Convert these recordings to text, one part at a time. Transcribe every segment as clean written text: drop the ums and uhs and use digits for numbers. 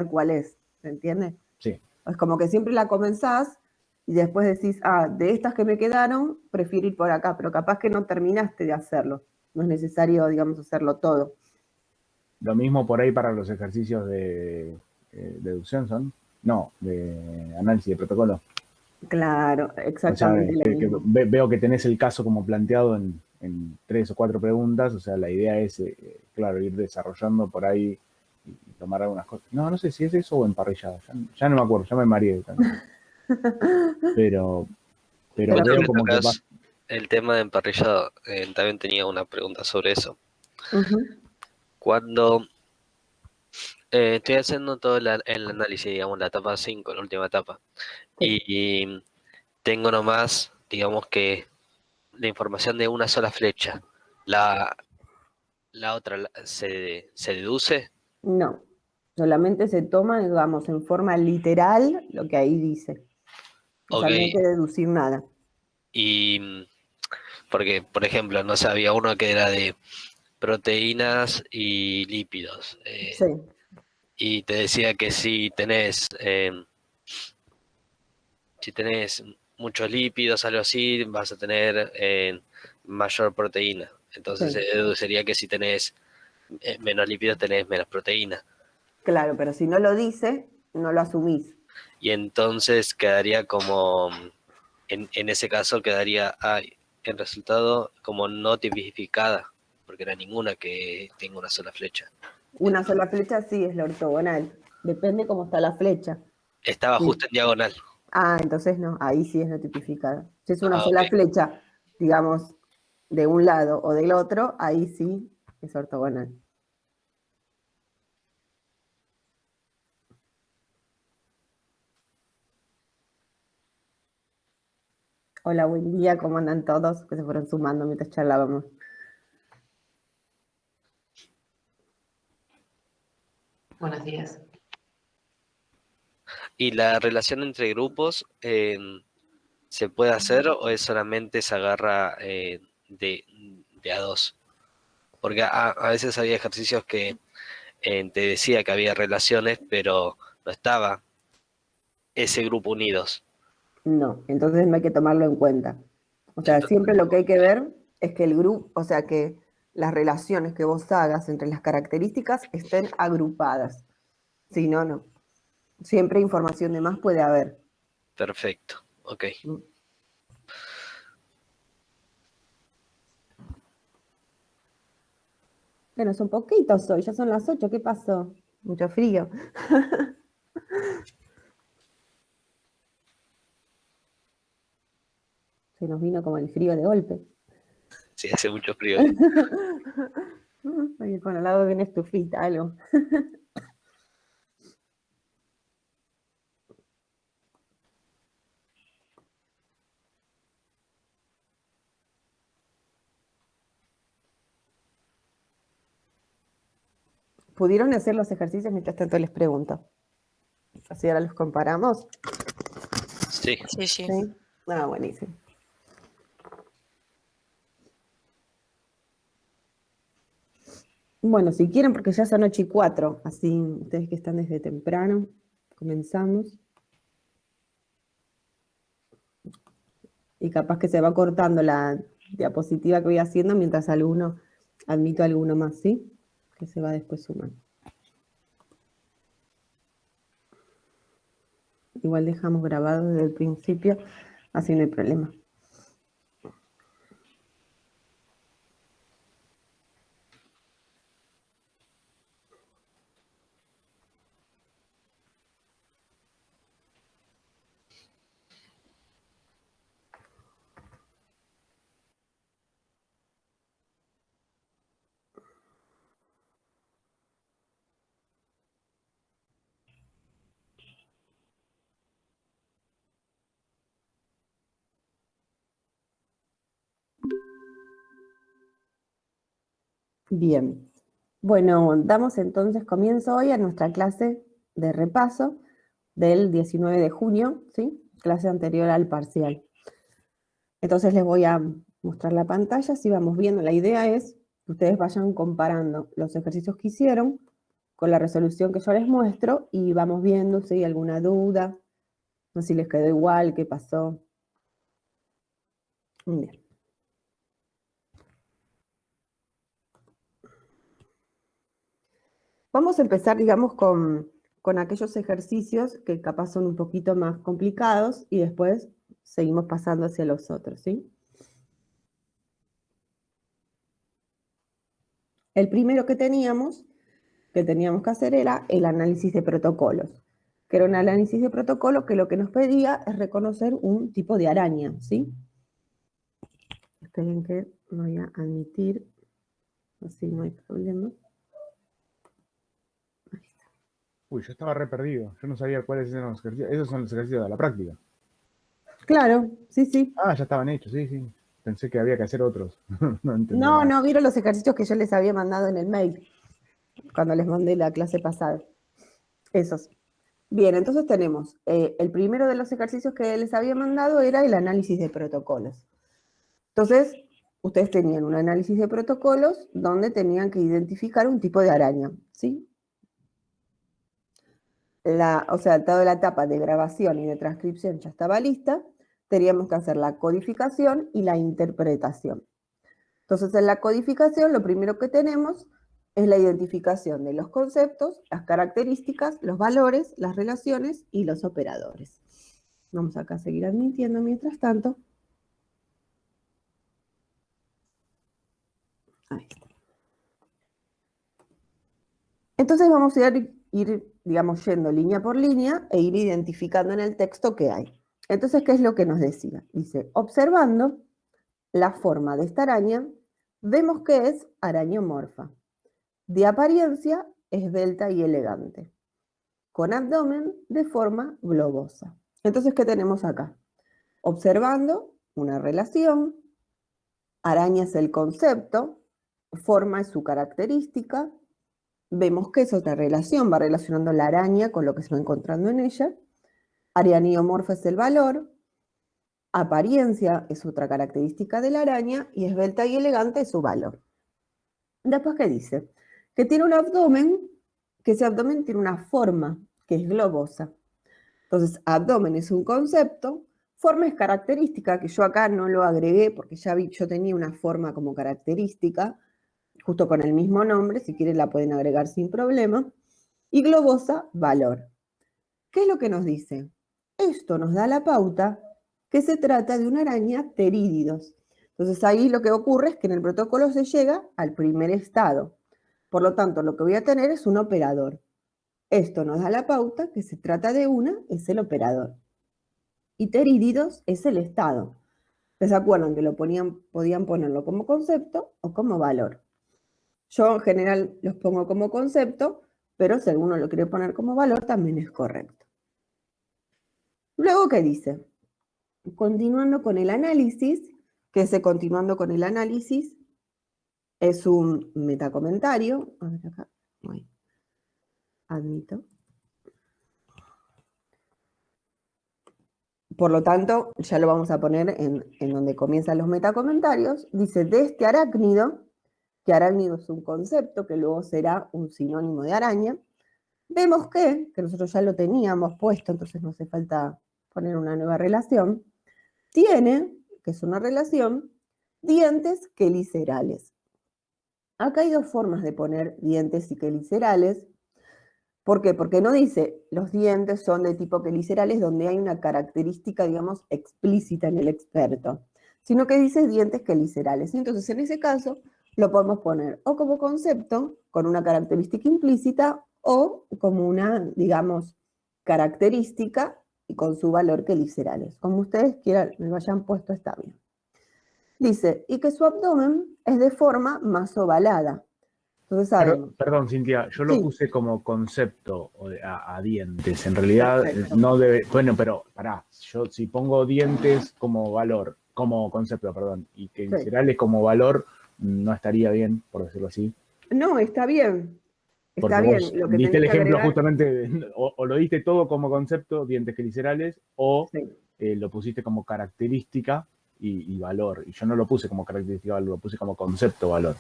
cuál es, ¿se entiende? Sí. Es como que siempre la comenzás y después decís, de estas que me quedaron, prefiero ir por acá, pero capaz que no terminaste de hacerlo. No es necesario, digamos, hacerlo todo. Lo mismo por ahí para los ejercicios de deducción, ¿son? No, de análisis de protocolo. Claro, O sea, exactamente lo mismo. veo que tenés el caso como planteado en 3 o 4 preguntas, o sea, la idea es, claro, ir desarrollando por ahí y tomar algunas cosas. No sé si es eso o emparrillado, ya no me acuerdo, ya me mareé también. Pero Pero veo sí. como que va. El tema de emparrillado, también tenía una pregunta sobre eso. Cuando estoy haciendo todo el análisis, digamos, la etapa 5, la última etapa, Sí. y tengo nomás, digamos que la información de una sola flecha, la otra se deduce. No, solamente se toma, digamos, en forma literal lo que ahí dice. O Ok, sea, no hay que deducir nada. y porque, por ejemplo, no sé, había uno que era de proteínas y lípidos, Sí, y te decía que si tenés muchos lípidos, algo así, vas a tener mayor proteína. Entonces se sí. deduciría que si tenés menos lípidos, tenés menos proteína. Claro, pero si no lo dice, no lo asumís. Y entonces quedaría como, en ese caso quedaría en resultado como no tipificada, porque no hay ninguna que tenga una sola flecha. Una sola flecha sí es la ortogonal. Depende cómo está la flecha. Estaba Sí. justo en diagonal. Entonces no, ahí sí es no tipificada. Si es una Ah, ok. sola flecha, digamos, de un lado o del otro, ahí sí es ortogonal. Hola, buen día, ¿cómo andan todos? Que se fueron sumando mientras charlábamos. Buenos días. ¿Y la relación entre grupos se puede hacer o es solamente se agarra de a dos? Porque a veces había ejercicios que te decía que había relaciones, pero no estaba ese grupo unidos. No, entonces no hay que tomarlo en cuenta. O sea, Entonces, siempre lo que hay que ver es que el grupo, o sea, que las relaciones que vos hagas entre las características estén agrupadas. Si no, no. Siempre información de más puede haber. perfecto, ok. Bueno, son poquitos hoy, ya son las 8, ¿qué pasó? Mucho frío. Se nos vino como el frío de golpe. Sí, hace mucho frío. Oye, con al lado de una estufita, algo. ¿Pudieron hacer los ejercicios? Mientras tanto les pregunto. Así ahora los comparamos. Sí. Sí, sí. ¿Sí? Buenísimo. Bueno, si quieren, porque ya son 8:04, así ustedes que están desde temprano, comenzamos. Y capaz que se va cortando la diapositiva que voy haciendo mientras admito alguno más, ¿sí? Que se va después sumando. Igual dejamos grabado desde el principio, así no hay problema. Bien. Bueno, damos entonces comienzo hoy a nuestra clase de repaso del 19 de junio, ¿sí? Clase anterior al parcial. Entonces les voy a mostrar la pantalla, así vamos viendo. La idea es que ustedes vayan comparando los ejercicios que hicieron con la resolución que yo les muestro y vamos viendo si hay alguna duda, no sé si les quedó igual, qué pasó. Bien. Vamos a empezar, digamos, con aquellos ejercicios que capaz son un poquito más complicados y después seguimos pasando hacia los otros, ¿sí? El primero que teníamos que hacer era el análisis de protocolos, que era un análisis de protocolo que lo que nos pedía es reconocer un tipo de araña, ¿sí? Esperen que voy a admitir, así no hay problema. Uy, yo estaba re perdido. Yo no sabía cuáles eran los ejercicios. Esos son los ejercicios de la práctica. Claro, sí, sí. Ah, ya estaban hechos, sí, sí. Pensé que había que hacer otros. No entendí No, nada. no, vieron los ejercicios que yo les había mandado en el mail, cuando les mandé la clase pasada. Esos. Bien, entonces tenemos, el primero de los ejercicios que les había mandado era el análisis de protocolos. Entonces, ustedes tenían un análisis de protocolos donde tenían que identificar un tipo de araña, ¿sí? O sea, toda la etapa de grabación y de transcripción ya estaba lista, teníamos que hacer la codificación y la interpretación. Entonces, en la codificación lo primero que tenemos es la identificación de los conceptos, las características, los valores, las relaciones y los operadores. Vamos acá a seguir admitiendo mientras tanto. Ahí está. Entonces vamos a ir, digamos, yendo línea por línea e ir identificando en el texto qué hay. Entonces, ¿qué es lo que nos decía? Dice, observando la forma de esta araña, vemos que es arañomorfa. De apariencia esbelta y elegante, con abdomen de forma globosa. Entonces, ¿qué tenemos acá? Observando una relación, araña es el concepto, forma es su característica, vemos que es otra relación, va relacionando la araña con lo que se va encontrando en ella, arañomorfa es el valor, apariencia es otra característica de la araña y esbelta y elegante es su valor. Después, ¿qué dice? Que tiene un abdomen, que ese abdomen tiene una forma, que es globosa. Entonces, abdomen es un concepto, forma es característica, que yo acá no lo agregué porque ya vi, yo tenía una forma como característica, justo con el mismo nombre, si quieren la pueden agregar sin problema, y globosa, valor. ¿Qué es lo que nos dice? Esto nos da la pauta que se trata de una araña pterídidos. Entonces ahí lo que ocurre es que en el protocolo se llega al primer estado. Por lo tanto, lo que voy a tener es un operador. Esto nos da la pauta que se trata de una, es el operador. Y pterídidos es el estado. ¿Se acuerdan que podían ponerlo como concepto o como valor? Yo en general los pongo como concepto, pero si alguno lo quiere poner como valor también es correcto. Luego, ¿qué dice? Continuando con el análisis, que ese continuando con el análisis es un metacomentario. A ver acá, admito. Por lo tanto, ya lo vamos a poner en donde comienzan los metacomentarios. Dice, de este arácnido, que arácnido es un concepto que luego será un sinónimo de araña, vemos que nosotros ya lo teníamos puesto, entonces no hace falta poner una nueva relación, tiene, que es una relación, dientes quelicerales. Acá hay dos formas de poner dientes y quelicerales. ¿Por qué? Porque no dice los dientes son de tipo quelicerales donde hay una característica, digamos, explícita en el experto, sino que dice dientes quelicerales. Entonces, en ese caso, lo podemos poner o como concepto, con una característica implícita, o como una, digamos, característica y con su valor quelicerales. Como ustedes quieran, me lo hayan puesto, está bien. Dice, y que su abdomen es de forma más ovalada. Entonces sabemos. Perdón, Cintia, yo lo Sí. puse como concepto a dientes. En realidad Perfecto. no debe. Bueno, pero pará, yo si pongo dientes como valor, como concepto, perdón, y que viscerales como valor, no estaría bien, por decirlo así. No, está bien. Está Porque bien. vos Lo que diste el tenés que ejemplo agregar. justamente, o lo diste todo como concepto, dientes viscerales, o Sí. lo pusiste como característica y valor. Y yo no lo puse como característica valor, lo puse como concepto valor.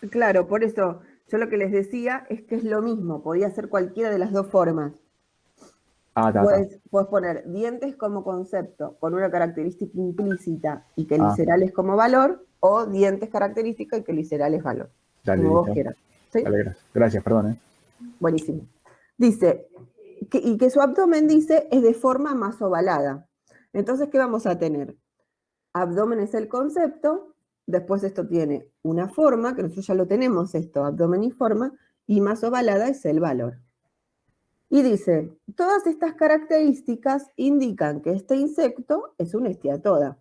Claro, por eso Yo lo que les decía es que es lo mismo, podía ser cualquiera de las dos formas. Puedes poner dientes como concepto con una característica implícita y que liseral es como valor, o dientes característica y que liseral es valor. Dale, como listo. vos quieras. ¿Sí? Dale, gracias, perdón. Buenísimo. Dice, que su abdomen, dice, es de forma más ovalada. Entonces, ¿qué vamos a tener? Abdomen es el concepto, después esto tiene una forma, que nosotros ya lo tenemos esto, abdomen y forma, y más ovalada es el valor. Y dice, todas estas características indican que este insecto es una esteatoda.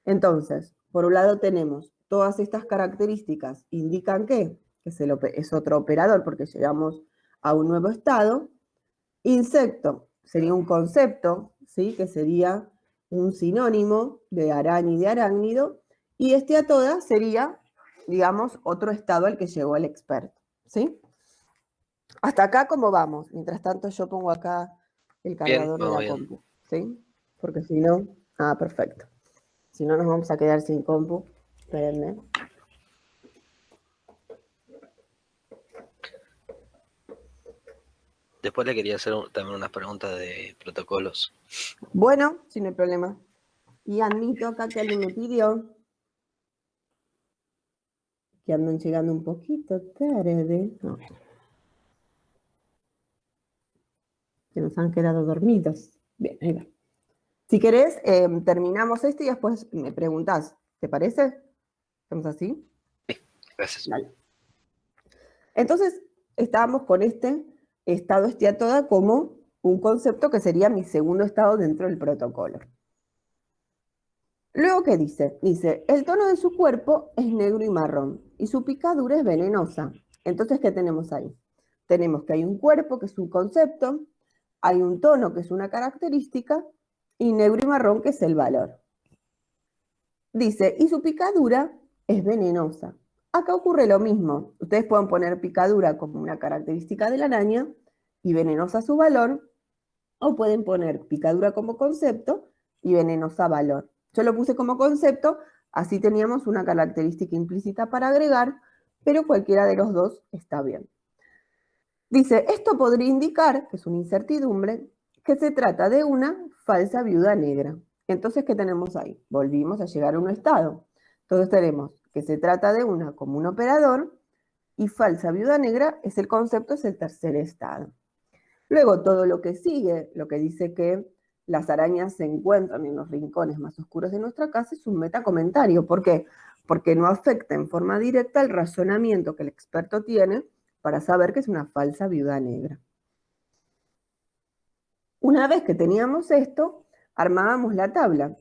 Entonces, por un lado tenemos, todas estas características indican que es otro operador porque llegamos a un nuevo estado. Insecto sería un concepto, ¿sí? Que sería un sinónimo de araña y de arácnido, y esteatoda sería, digamos, otro estado al que llegó el experto, ¿sí? Hasta acá, ¿cómo vamos? Mientras tanto, yo pongo acá el cargador de la compu, ¿sí? Porque si no... Ah, perfecto. Si no, nos vamos a quedar sin compu. Espérenme. Después le quería hacer también unas preguntas de protocolos. Bueno, sin el problema. Y admito acá que alguien me pidió que andan llegando un poquito tarde. No. Que nos han quedado dormidos. Bien, ahí va. Si querés, terminamos esto y después me preguntás. ¿Te parece? ¿Estamos así? Sí, gracias. Dale. Entonces, estábamos con este estado esteatoda como un concepto que sería mi segundo estado dentro del protocolo. Luego, ¿qué dice? Dice, el tono de su cuerpo es negro y marrón y su picadura es venenosa. Entonces, ¿qué tenemos ahí? Tenemos que hay un cuerpo que es un concepto, hay un tono que es una característica y negro y marrón que es el valor. Dice, y su picadura es venenosa. Acá ocurre lo mismo. Ustedes pueden poner picadura como una característica de la araña y venenosa su valor, o pueden poner picadura como concepto y venenosa valor. Yo lo puse como concepto, así teníamos una característica implícita para agregar, pero cualquiera de los dos está bien. Dice, esto podría indicar, que es una incertidumbre, que se trata de una falsa viuda negra. Entonces, ¿qué tenemos ahí? Volvimos a llegar a un estado. Entonces tenemos que se trata de una como un operador y falsa viuda negra es el concepto, es el tercer estado. Luego todo lo que sigue, lo que dice que las arañas se encuentran en los rincones más oscuros de nuestra casa, es un metacomentario. ¿Por qué? Porque no afecta en forma directa el razonamiento que el experto tiene para saber que es una falsa viuda negra. Una vez que teníamos esto, armábamos la tabla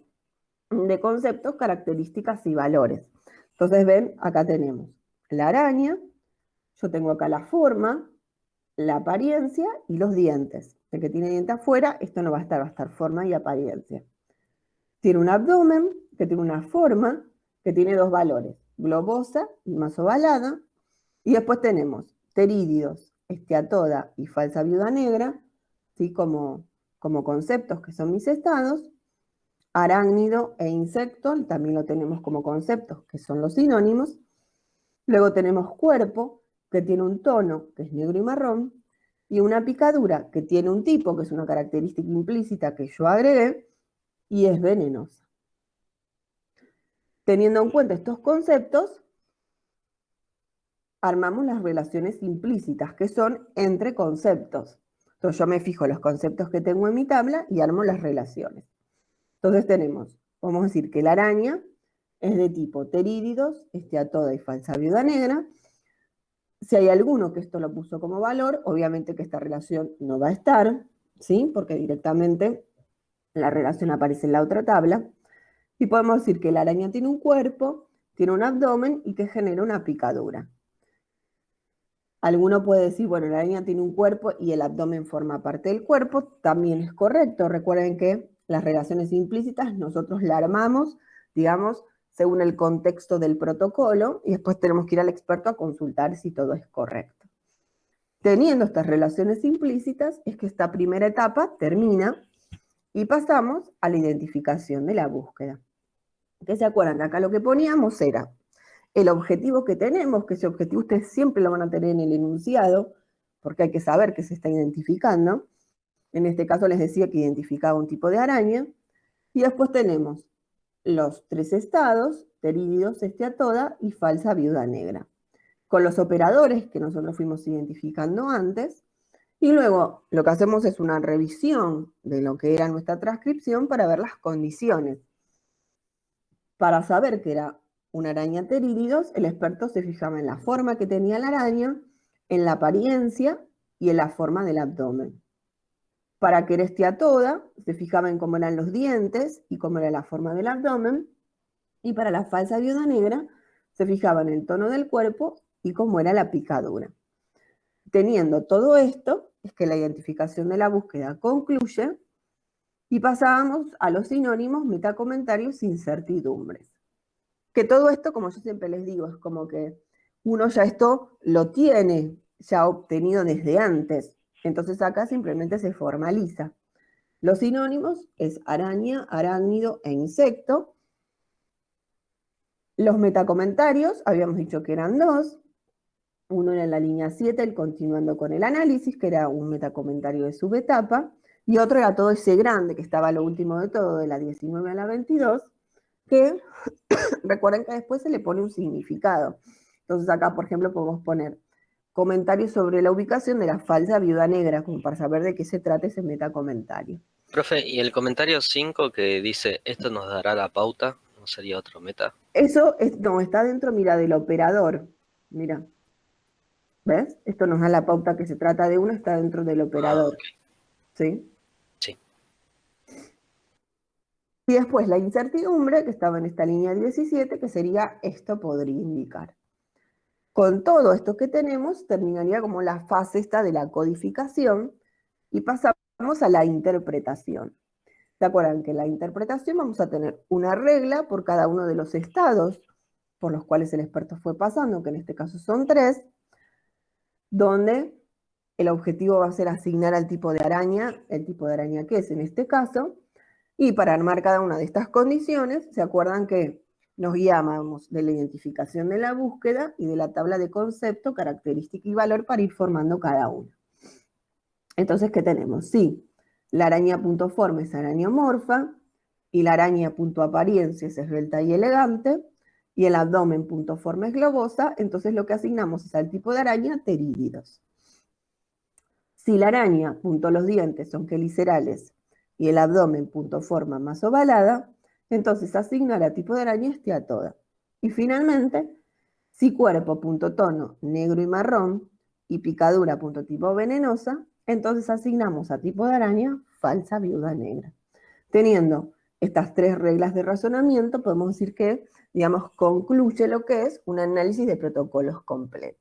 de conceptos, características y valores. Entonces ven, acá tenemos la araña, yo tengo acá la forma, la apariencia y los dientes. El que tiene diente afuera, esto no va a estar forma y apariencia. Tiene un abdomen, que tiene una forma, que tiene dos valores, globosa y más ovalada. Y después tenemos terídidos, esteatoda y falsa viuda negra, ¿sí? como conceptos que son mis estados. Arácnido e insecto, también lo tenemos como conceptos, que son los sinónimos. Luego tenemos cuerpo, que tiene un tono, que es negro y marrón, y una picadura, que tiene un tipo, que es una característica implícita que yo agregué, y es venenosa. Teniendo en cuenta estos conceptos, armamos las relaciones implícitas, que son entre conceptos. Entonces yo me fijo los conceptos que tengo en mi tabla y armo las relaciones. Entonces tenemos, vamos a decir que la araña es de tipo terídidos, esteatoda y falsa viuda negra. Si hay alguno que esto lo puso como valor, obviamente que esta relación no va a estar, ¿sí? Porque directamente la relación aparece en la otra tabla. Y podemos decir que la araña tiene un cuerpo, tiene un abdomen y que genera una picadura. Alguno puede decir, bueno, la araña tiene un cuerpo y el abdomen forma parte del cuerpo. También es correcto. Recuerden que las relaciones implícitas nosotros las armamos, digamos, según el contexto del protocolo, y después tenemos que ir al experto a consultar si todo es correcto. Teniendo estas relaciones implícitas, es que esta primera etapa termina y pasamos a la identificación de la búsqueda. ¿Qué se acuerdan? Acá lo que poníamos era el objetivo que tenemos, que ese objetivo ustedes siempre lo van a tener en el enunciado, porque hay que saber que se está identificando. En este caso les decía que identificaba un tipo de araña. Y después tenemos los 3 estados, terídidos, esteatoda y falsa viuda negra, con los operadores que nosotros fuimos identificando antes. Y luego lo que hacemos es una revisión de lo que era nuestra transcripción para ver las condiciones. Para saber que era una araña terídidos, el experto se fijaba en la forma que tenía la araña, en la apariencia y en la forma del abdomen. Para que era esteatoda, se fijaba en cómo eran los dientes y cómo era la forma del abdomen. Y para la falsa viuda negra, se fijaba en el tono del cuerpo y cómo era la picadura. Teniendo todo esto, es que la identificación de la búsqueda concluye y pasábamos a los sinónimos, metacomentarios, incertidumbres. Que todo esto, como yo siempre les digo, es como que uno ya esto lo tiene ya obtenido desde antes. Entonces acá simplemente se formaliza. Los sinónimos es araña, arácnido e insecto. Los metacomentarios, habíamos dicho que eran 2. Uno era en la línea 7, el continuando con el análisis, que era un metacomentario de subetapa, y otro era todo ese grande, que estaba lo último de todo, de la 19 a la 22, que recuerden que después se le pone un significado. Entonces acá, por ejemplo, podemos poner comentarios sobre la ubicación de la falsa viuda negra, como para saber de qué se trata ese metacomentario. Profe, ¿y el comentario 5 que dice, esto nos dará la pauta, no sería otro meta? Eso no, está dentro, mira, del operador. Mira. ¿Ves? Esto nos da la pauta que se trata de uno, está dentro del operador. Ok. ¿Sí? Sí. Y después la incertidumbre, que estaba en esta línea 17, que sería esto podría indicar. Con todo esto que tenemos, terminaría como la fase esta de la codificación y pasamos a la interpretación. ¿Se acuerdan que en la interpretación vamos a tener una regla por cada uno de los estados por los cuales el experto fue pasando, que en este caso son 3, donde el objetivo va a ser asignar al tipo de araña, el tipo de araña que es en este caso, y para armar cada una de estas condiciones, ¿se acuerdan que nos guiábamos de la identificación de la búsqueda y de la tabla de concepto, característica y valor para ir formando cada una? Entonces, ¿qué tenemos? Sí, la araña punto forma es arañomorfa, y la araña punto apariencia es esbelta y elegante, y el abdomen punto forma es globosa, entonces lo que asignamos es al tipo de araña terídidos. Si la araña punto los dientes son quelicerales y el abdomen punto forma más ovalada, entonces asignar a tipo de araña esteatoda. Y finalmente, si cuerpo punto tono negro y marrón y picadura punto tipo venenosa, entonces asignamos a tipo de araña falsa viuda negra. Teniendo estas 3 reglas de razonamiento, podemos decir que, digamos, concluye lo que es un análisis de protocolos completo.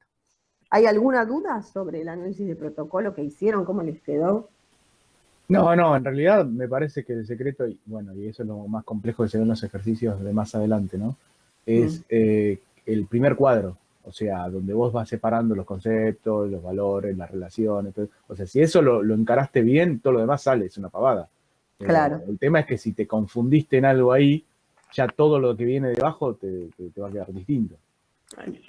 ¿Hay alguna duda sobre el análisis de protocolo que hicieron? ¿Cómo les quedó? No, en realidad me parece que el secreto, y bueno, y eso es lo más complejo que se ve en los ejercicios de más adelante, ¿no? Es el primer cuadro, o sea, donde vos vas separando los conceptos, los valores, las relaciones, o sea, si eso lo encaraste bien, todo lo demás sale, es una pavada. Claro. El tema es que si te confundiste en algo ahí, ya todo lo que viene debajo te va a quedar distinto.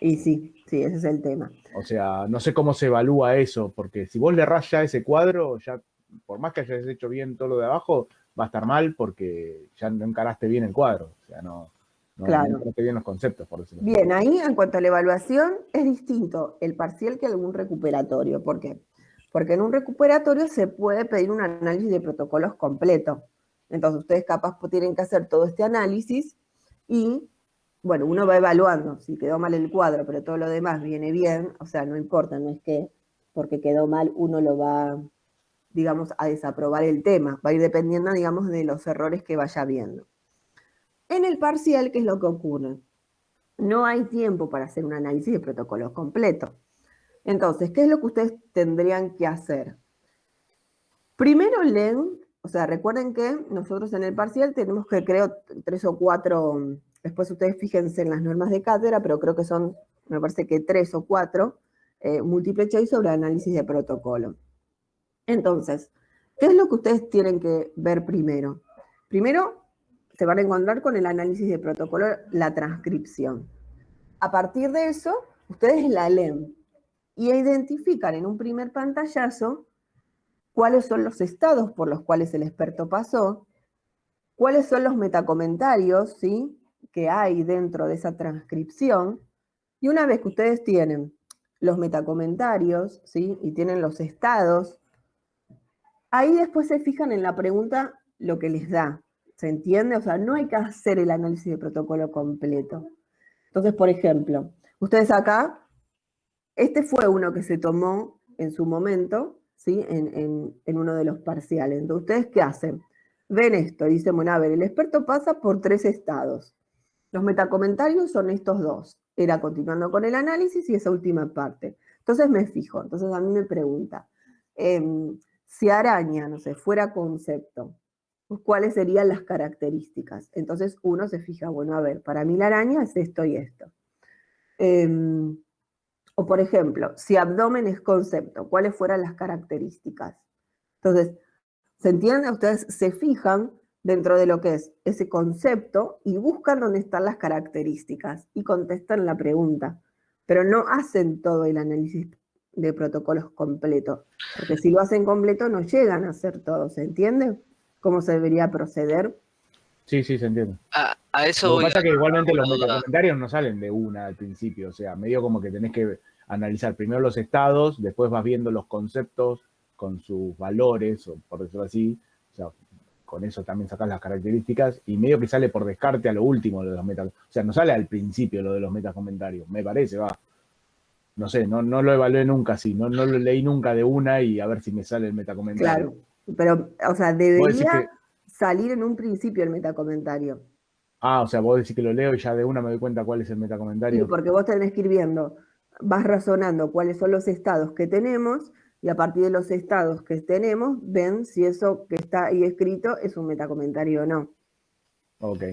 Y sí, ese es el tema. O sea, no sé cómo se evalúa eso, porque si vos le errás ya ese cuadro, ya por más que hayas hecho bien todo lo de abajo, va a estar mal porque ya no encaraste bien el cuadro. O sea, no encaraste bien los conceptos, por decirlo así. Bien, ahí en cuanto a la evaluación, es distinto el parcial que algún recuperatorio. ¿Por qué? Porque en un recuperatorio se puede pedir un análisis de protocolos completo. Entonces ustedes capaz tienen que hacer todo este análisis y, bueno, uno va evaluando si quedó mal el cuadro, pero todo lo demás viene bien, o sea, no importa, no es que porque quedó mal uno lo va, digamos, a desaprobar el tema, va a ir dependiendo, digamos, de los errores que vaya viendo. En el parcial, ¿qué es lo que ocurre? No hay tiempo para hacer un análisis de protocolos completo. Entonces, ¿qué es lo que ustedes tendrían que hacer? Primero leen, o sea, recuerden que nosotros en el parcial tenemos que, creo, 3 o 4, después ustedes fíjense en las normas de cátedra, pero creo que son, me parece que 3 o 4, múltiple choice sobre análisis de protocolo. Entonces, ¿qué es lo que ustedes tienen que ver primero? Primero, se van a encontrar con el análisis de protocolo, la transcripción. A partir de eso, ustedes la leen y identifican en un primer pantallazo cuáles son los estados por los cuales el experto pasó, cuáles son los metacomentarios, ¿sí?, que hay dentro de esa transcripción, y una vez que ustedes tienen los metacomentarios, ¿sí?, y tienen los estados, ahí después se fijan en la pregunta lo que les da, ¿se entiende? O sea, no hay que hacer el análisis de protocolo completo. Entonces, por ejemplo, ustedes acá, este fue uno que se tomó en su momento, ¿sí?, en uno de los parciales. Entonces, ¿ustedes qué hacen? Ven esto y dicen, bueno, a ver, el experto pasa por 3 estados. Los metacomentarios son estos 2. Era continuando con el análisis y esa última parte. Entonces me fijo, entonces a mí me pregunta, si araña, no sé, fuera concepto, pues, ¿cuáles serían las características? Entonces uno se fija, bueno, a ver, para mí la araña es esto y esto. O por ejemplo, si abdomen es concepto, ¿cuáles fueran las características? Entonces, ¿se entiende? Ustedes se fijan dentro de lo que es ese concepto y buscan dónde están las características y contestan la pregunta. Pero no hacen todo el análisis de protocolos completo, porque si lo hacen completo no llegan a hacer todo, ¿se entiende? ¿Cómo se debería proceder? Sí, se entiende. A eso Lo voy que pasa es que igualmente una los duda. metacomentarios no salen de una al principio, o sea, medio como que tenés que analizar primero los estados, después vas viendo los conceptos con sus valores, o por decirlo así, o sea, con eso también sacas las características, y medio que sale por descarte a lo último lo de los metacomentarios. O sea, no sale al principio lo de los metacomentarios, me parece, va. No sé, no lo evalué nunca así, no lo leí nunca de una y a ver si me sale el metacomentario. Claro, pero, o sea, Vos decís debería que, salir en un principio el metacomentario. o sea, vos decís que lo leo y ya de una me doy cuenta cuál es el Sí, metacomentario. porque vos tenés que ir viendo, vas razonando cuáles son los estados que tenemos y a partir de los estados que tenemos, ven si eso que está ahí escrito es un metacomentario o no. Ok.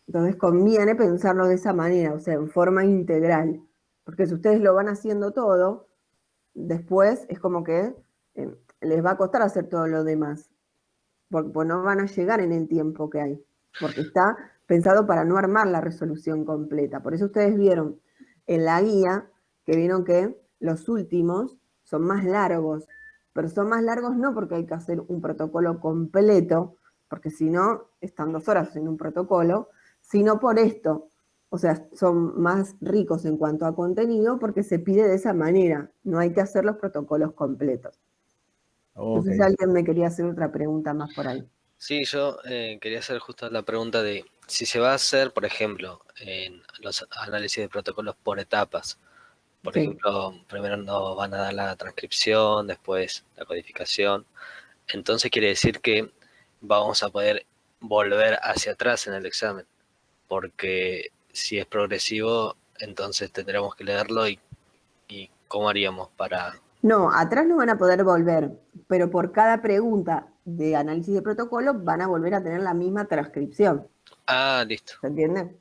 Entonces conviene pensarlo de esa manera, o sea, en forma integral, porque si ustedes lo van haciendo todo, después es como que les va a costar hacer todo lo demás, porque pues, no van a llegar en el tiempo que hay, porque está pensado para no armar la resolución completa. Por eso ustedes vieron en la guía que vieron que los últimos son más largos, pero son más largos no porque hay que hacer un protocolo completo, porque si no, están 2 horas en un protocolo, sino por esto. O sea, son más ricos en cuanto a contenido porque se pide de esa manera, no hay que hacer los protocolos completos. No Ok. sé si alguien me quería hacer otra pregunta más por ahí. Sí, yo quería hacer justo la pregunta de si se va a hacer, por ejemplo, en los análisis de protocolos por etapas. Por Sí. ejemplo, primero nos van a dar la transcripción, después la codificación. Entonces quiere decir que vamos a poder volver hacia atrás en el examen, porque si es progresivo, entonces tendremos que leerlo y ¿cómo haríamos para...? No, atrás no van a poder volver, pero por cada pregunta de análisis de protocolo van a volver a tener la misma transcripción. Ah, listo. ¿Se entiende?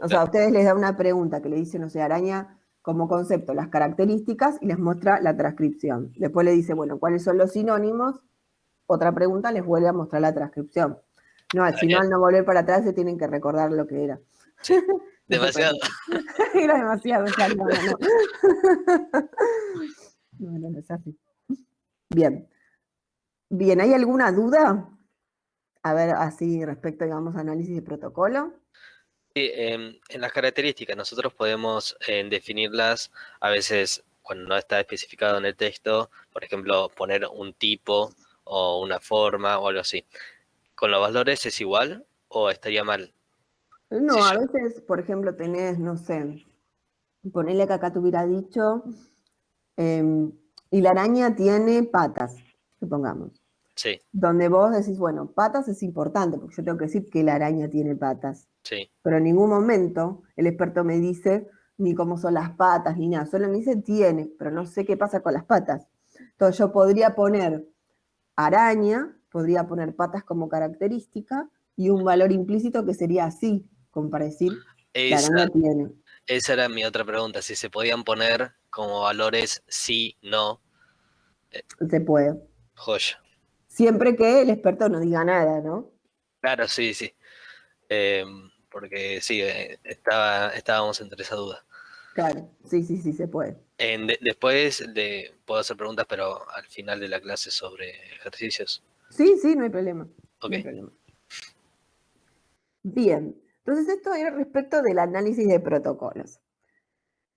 O sea, a Claro. ustedes les da una pregunta que le dice, no sé, araña como concepto, las características y les muestra la transcripción. Después le dice, bueno, ¿cuáles son los sinónimos? Otra pregunta les vuelve a mostrar la transcripción. No, Está si no, bien. al no volver para atrás se tienen que recordar lo que era. Sí. No se Demasiado. preocupen. Era demasiado, ya no. No es así. Bien. Bien, ¿hay alguna duda? A ver, así respecto, digamos, a análisis de protocolo. Sí, en las características nosotros podemos definirlas a veces cuando no está especificado en el texto, por ejemplo, poner un tipo o una forma o algo así. ¿Con los valores es igual o estaría mal? Si No, a yo- veces, por ejemplo, tenés, no sé, ponele que acá te hubiera dicho, y la araña tiene patas, supongamos. sí, Donde vos decís, bueno, patas es importante, porque yo tengo que decir que la araña tiene patas. sí. Pero en ningún momento el experto me dice ni cómo son las patas, ni nada. Solo me dice tiene, pero no sé qué pasa con las patas. Entonces yo podría poner araña, podría poner patas como característica y un valor implícito que sería así, como para decir, la Esa, araña tiene. esa era mi otra pregunta, si se podían poner como valores sí, no, Se puede. joya. Siempre que el experto no diga nada, ¿no? Claro, sí, sí. Eh, porque sí, estábamos entre esa duda. Claro, sí, se puede. Después puedo hacer preguntas, pero al final de la clase sobre ejercicios. Sí, no hay problema. Ok. No hay problema. Bien, entonces esto era respecto del análisis de protocolos.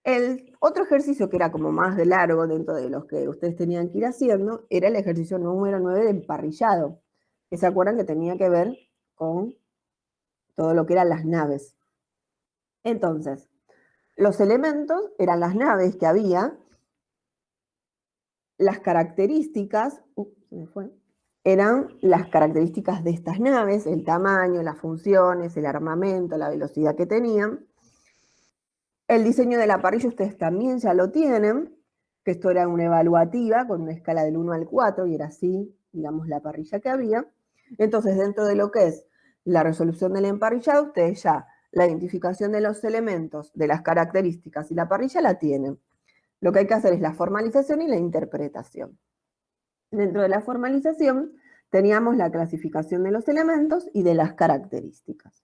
El otro ejercicio que era como más de largo dentro de los que ustedes tenían que ir haciendo era el ejercicio número 9 de emparrillado, que se acuerdan que tenía que ver con todo lo que eran las naves. Entonces, los elementos eran las naves que había, las características, se me fue, eran las características de estas naves, el tamaño, las funciones, el armamento, la velocidad que tenían. El diseño de la parrilla ustedes también ya lo tienen, que esto era una evaluativa con una escala del 1 al 4 y era así, digamos, la parrilla que había. Entonces, dentro de lo que es la resolución del emparrillado, ustedes ya la identificación de los elementos, de las características y la parrilla la tienen. Lo que hay que hacer es la formalización y la interpretación. Dentro de la formalización teníamos la clasificación de los elementos y de las características.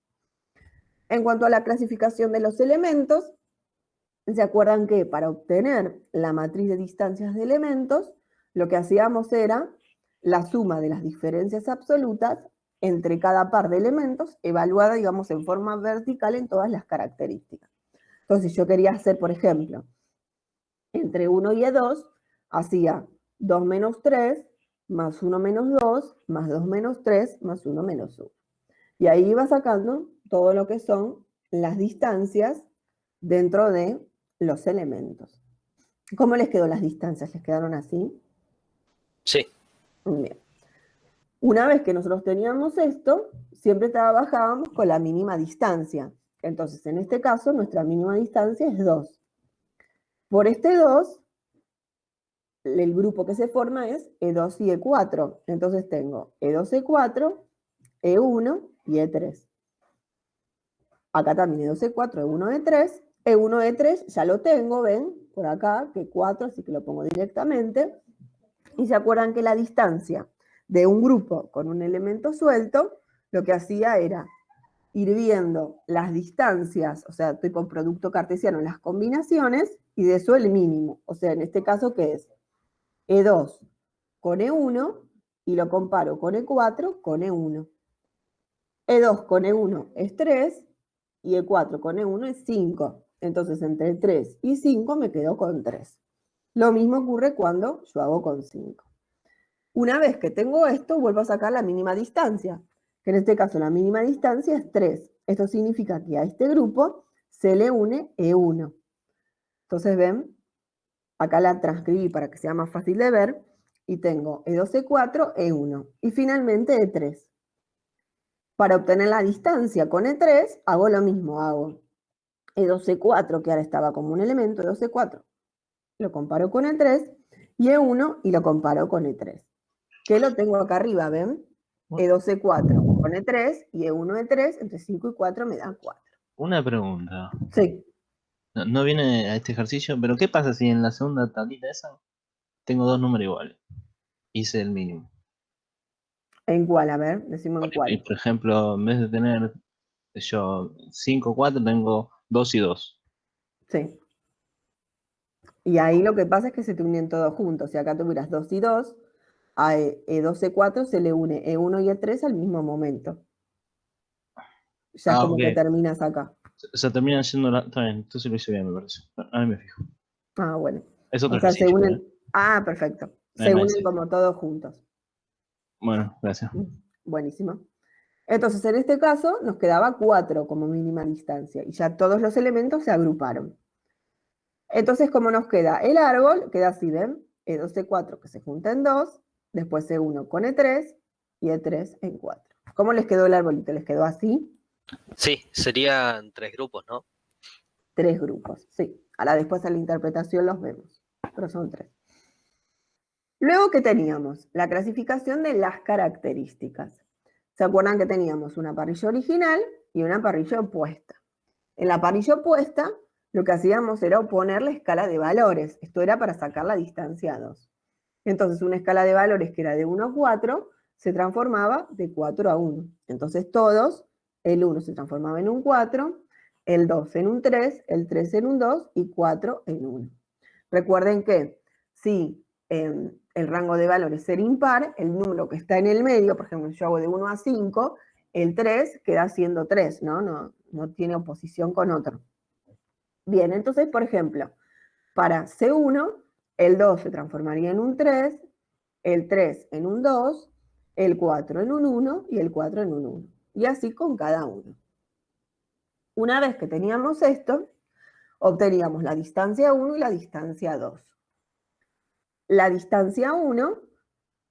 En cuanto a la clasificación de los elementos, ¿se acuerdan que para obtener la matriz de distancias de elementos, lo que hacíamos era la suma de las diferencias absolutas entre cada par de elementos, evaluada, digamos, en forma vertical en todas las características? Entonces, yo quería hacer, por ejemplo, entre 1 y E2, hacía 2 menos 3, más 1 menos 2, más 2 menos 3, más 1 menos 1. Y ahí iba sacando todo lo que son las distancias dentro de los elementos. ¿Cómo les quedó las distancias? ¿Les quedaron así? Sí. Bien. Una vez que nosotros teníamos esto, siempre trabajábamos con la mínima distancia. Entonces, en este caso, nuestra mínima distancia es 2. Por este 2, el grupo que se forma es E2 y E4. Entonces tengo E2, E4, E1 y E3. Acá también E2, E4, E1, E3. E1, E3 ya lo tengo, ven, por acá, que 4, así que lo pongo directamente. Y se acuerdan que la distancia de un grupo con un elemento suelto, lo que hacía era ir viendo las distancias, o sea, tipo producto cartesiano, las combinaciones, y de eso el mínimo. O sea, en este caso, ¿qué es? E2 con E1, y lo comparo con E4 con E1. E2 con E1 es 3, y E4 con E1 es 5. Entonces, entre 3 y 5 me quedo con 3. Lo mismo ocurre cuando yo hago con 5. Una vez que tengo esto, vuelvo a sacar la mínima distancia, que en este caso la mínima distancia es 3. Esto significa que a este grupo se le une E1. Entonces, ven, acá la transcribí para que sea más fácil de ver, y tengo E2, E4, E1, y finalmente E3. Para obtener la distancia con E3, hago lo mismo, hago E2, E4, que ahora estaba como un elemento, E2, E4, lo comparo con E3, y E1, y lo comparo con E3. Que lo tengo acá arriba, ¿ven? E2, E4 con E3, y E1, E3, entre 5 y 4 me da 4. Una pregunta. Sí. No viene a este ejercicio, pero ¿qué pasa si en la segunda tablita esa tengo dos números iguales? Hice el mínimo. ¿En cuál? A ver, decimos en cuál. Por ejemplo, en vez de tener yo 5, 4, tengo 2 y 2. Sí. Y ahí lo que pasa es que se te unen todos juntos. Si acá tuvieras 2 y 2, a E2, E4 se le une E1 y E3 al mismo momento. Ya es como que terminas acá. Se terminan siendo Está bien, entonces lo hice bien, me parece. Ahí me fijo. Ah, bueno. Es otro O sea, se ejercicio, unen. Ah, perfecto. Se unen como todos juntos. Bueno, gracias. Buenísimo. Entonces, en este caso, nos quedaba 4 como mínima distancia. Y ya todos los elementos se agruparon. Entonces, ¿cómo nos queda? El árbol queda así, ¿ven? E2, E4 que se junta en 2, después E1 con E3 y E3 en 4. ¿Cómo les quedó el arbolito? ¿Les quedó así? Sí, serían 3 grupos, ¿no? 3 grupos, sí. Ahora después a la interpretación los vemos, pero son 3. Luego, ¿qué teníamos? La clasificación de las características. ¿Se acuerdan que teníamos una parrilla original y una parrilla opuesta? En la parrilla opuesta, lo que hacíamos era oponer la escala de valores. Esto era para sacar la distancia 2. Entonces, una escala de valores que era de 1 a 4 se transformaba de 4 a 1. Entonces, todos el 1 se transformaba en un 4, el 2 en un 3, el 3 en un 2 y 4 en 1. Recuerden que si el rango de valores es ser impar, el número que está en el medio, por ejemplo, yo hago de 1 a 5, el 3 queda siendo 3, ¿no? No tiene oposición con otro. Bien, entonces, por ejemplo, para C1, el 2 se transformaría en un 3, el 3 en un 2, el 4 en un 1 y el 4 en un 1. Y así con cada uno. Una vez que teníamos esto, obteníamos la distancia 1 y la distancia 2. La distancia 1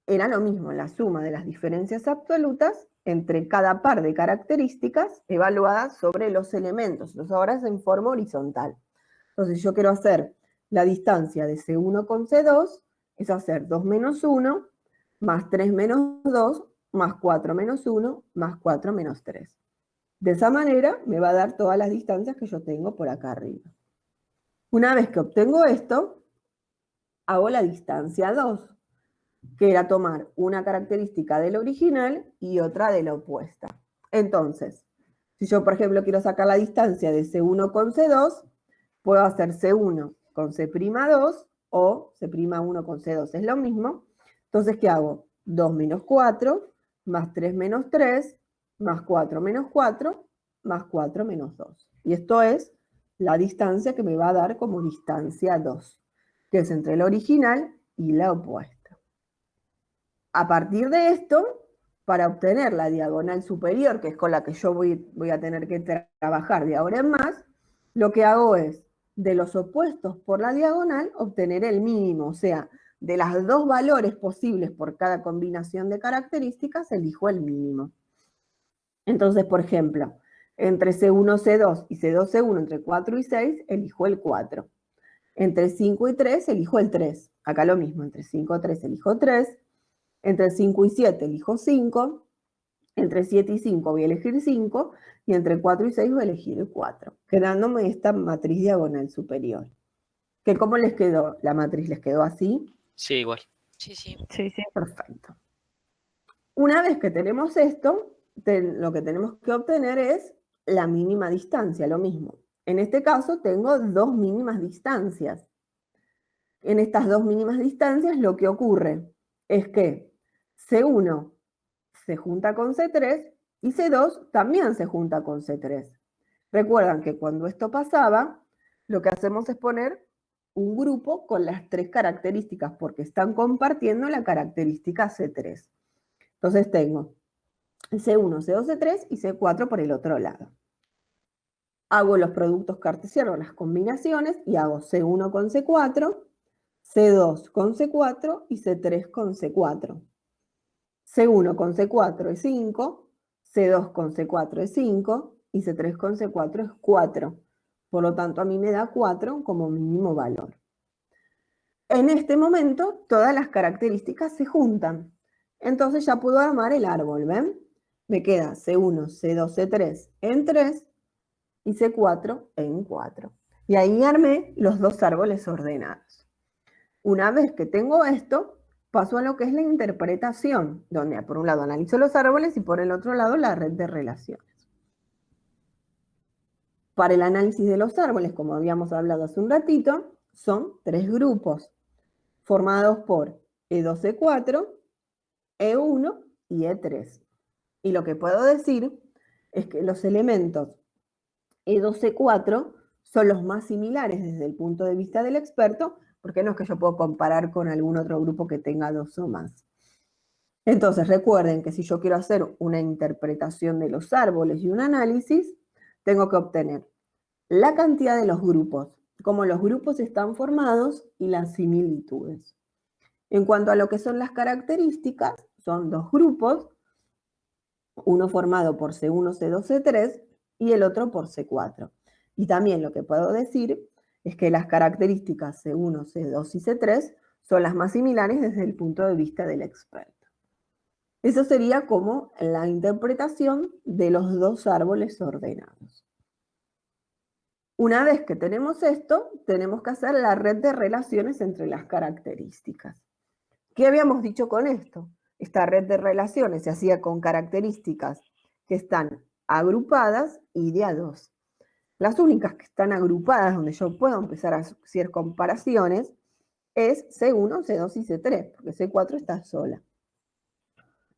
era lo mismo, la suma de las diferencias absolutas entre cada par de características evaluadas sobre los elementos. Entonces ahora es en forma horizontal. Entonces yo quiero hacer la distancia de C1 con C2, es hacer 2 menos 1, más 3 menos 2, más 4 menos 1, más 4 menos 3. De esa manera me va a dar todas las distancias que yo tengo por acá arriba. Una vez que obtengo esto, hago la distancia 2, que era tomar una característica del original y otra de la opuesta. Entonces, si yo, por ejemplo, quiero sacar la distancia de C1 con C2, puedo hacer C1 con C'2 o C'1 con C2, es lo mismo. Entonces, ¿qué hago? 2 menos 4, más 3 menos 3, más 4 menos 4, más 4 menos 2. Y esto es la distancia que me va a dar como distancia 2, que es entre el original y la opuesta. A partir de esto, para obtener la diagonal superior, que es con la que yo voy a tener que trabajar de ahora en más, lo que hago es, de los opuestos por la diagonal, obtener el mínimo. O sea, de las dos valores posibles por cada combinación de características, elijo el mínimo. Entonces, por ejemplo, entre C1, C2 y C2, C1, entre 4 y 6, elijo el 4. Entre 5 y 3, elijo el 3. Acá lo mismo, entre 5 y 3, elijo 3. Entre 5 y 7 elijo 5, entre 7 y 5 voy a elegir 5, y entre 4 y 6 voy a elegir el 4, quedándome esta matriz diagonal superior. ¿Que cómo les quedó? ¿La matriz les quedó así? Sí, igual. Sí, sí. Sí, sí. Perfecto. Una vez que tenemos esto, lo que tenemos que obtener es la mínima distancia, lo mismo. En este caso tengo dos mínimas distancias. En estas dos mínimas distancias lo que ocurre es que C1 se junta con C3 y C2 también se junta con C3. Recuerdan que cuando esto pasaba, lo que hacemos es poner un grupo con las tres características porque están compartiendo la característica C3. Entonces tengo C1, C2, C3 y C4 por el otro lado. Hago los productos cartesianos, las combinaciones, y hago C1 con C4, C2 con C4 y C3 con C4. C1 con C4 es 5, C2 con C4 es 5 y C3 con C4 es 4. Por lo tanto, a mí me da 4 como mínimo valor. En este momento, todas las características se juntan. Entonces ya puedo armar el árbol, ¿ven? Me queda C1, C2, C3 en 3 y C4 en 4. Y ahí armé los dos árboles ordenados. Una vez que tengo esto, paso a lo que es la interpretación, donde por un lado analizo los árboles y por el otro lado la red de relaciones. Para el análisis de los árboles, como habíamos hablado hace un ratito, son tres grupos, formados por E2, E4, E1 y E3. Y lo que puedo decir es que los elementos E2, E4 son los más similares desde el punto de vista del experto, porque no es que yo puedo comparar con algún otro grupo que tenga dos o más. Entonces recuerden que si yo quiero hacer una interpretación de los árboles y un análisis, tengo que obtener la cantidad de los grupos, cómo los grupos están formados y las similitudes. En cuanto a lo que son las características, son dos grupos, uno formado por C1, C2, C3 y el otro por C4. Y también lo que puedo decir es que las características C1, C2 y C3 son las más similares desde el punto de vista del experto. Eso sería como la interpretación de los dos árboles ordenados. Una vez que tenemos esto, tenemos que hacer la red de relaciones entre las características. ¿Qué habíamos dicho con esto? Esta red de relaciones se hacía con características que están agrupadas y de a 2. Las únicas que están agrupadas donde yo puedo empezar a hacer comparaciones es C1, C2 y C3, porque C4 está sola.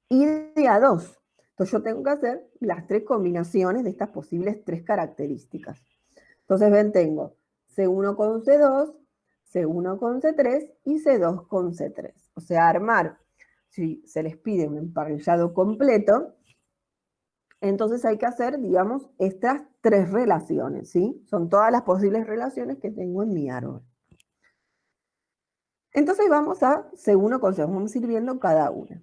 Y de a 2. Entonces yo tengo que hacer las 3 combinaciones de estas posibles 3 características. Entonces ven, tengo C1 con C2, C1 con C3 y C2 con C3. O sea, armar, si se les pide un emparrillado completo, entonces hay que hacer, digamos, estas 3 relaciones, ¿sí? Son todas las posibles relaciones que tengo en mi árbol. Entonces vamos a C1 con C2, vamos a ir viendo cada una.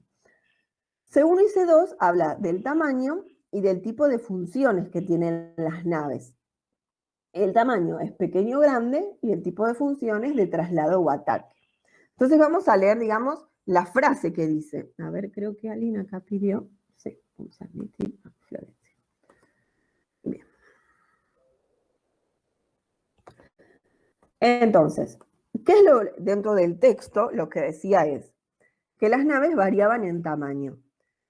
C1 y C2 habla del tamaño y del tipo de funciones que tienen las naves. El tamaño es pequeño o grande y el tipo de funciones de traslado o ataque. Entonces vamos a leer, digamos, la frase que dice. A ver, creo que alguien acá pidió. Sí, vamos a admitir a Florencia. Bien. Entonces, ¿qué es lo dentro del texto? Lo que decía es que las naves variaban en tamaño,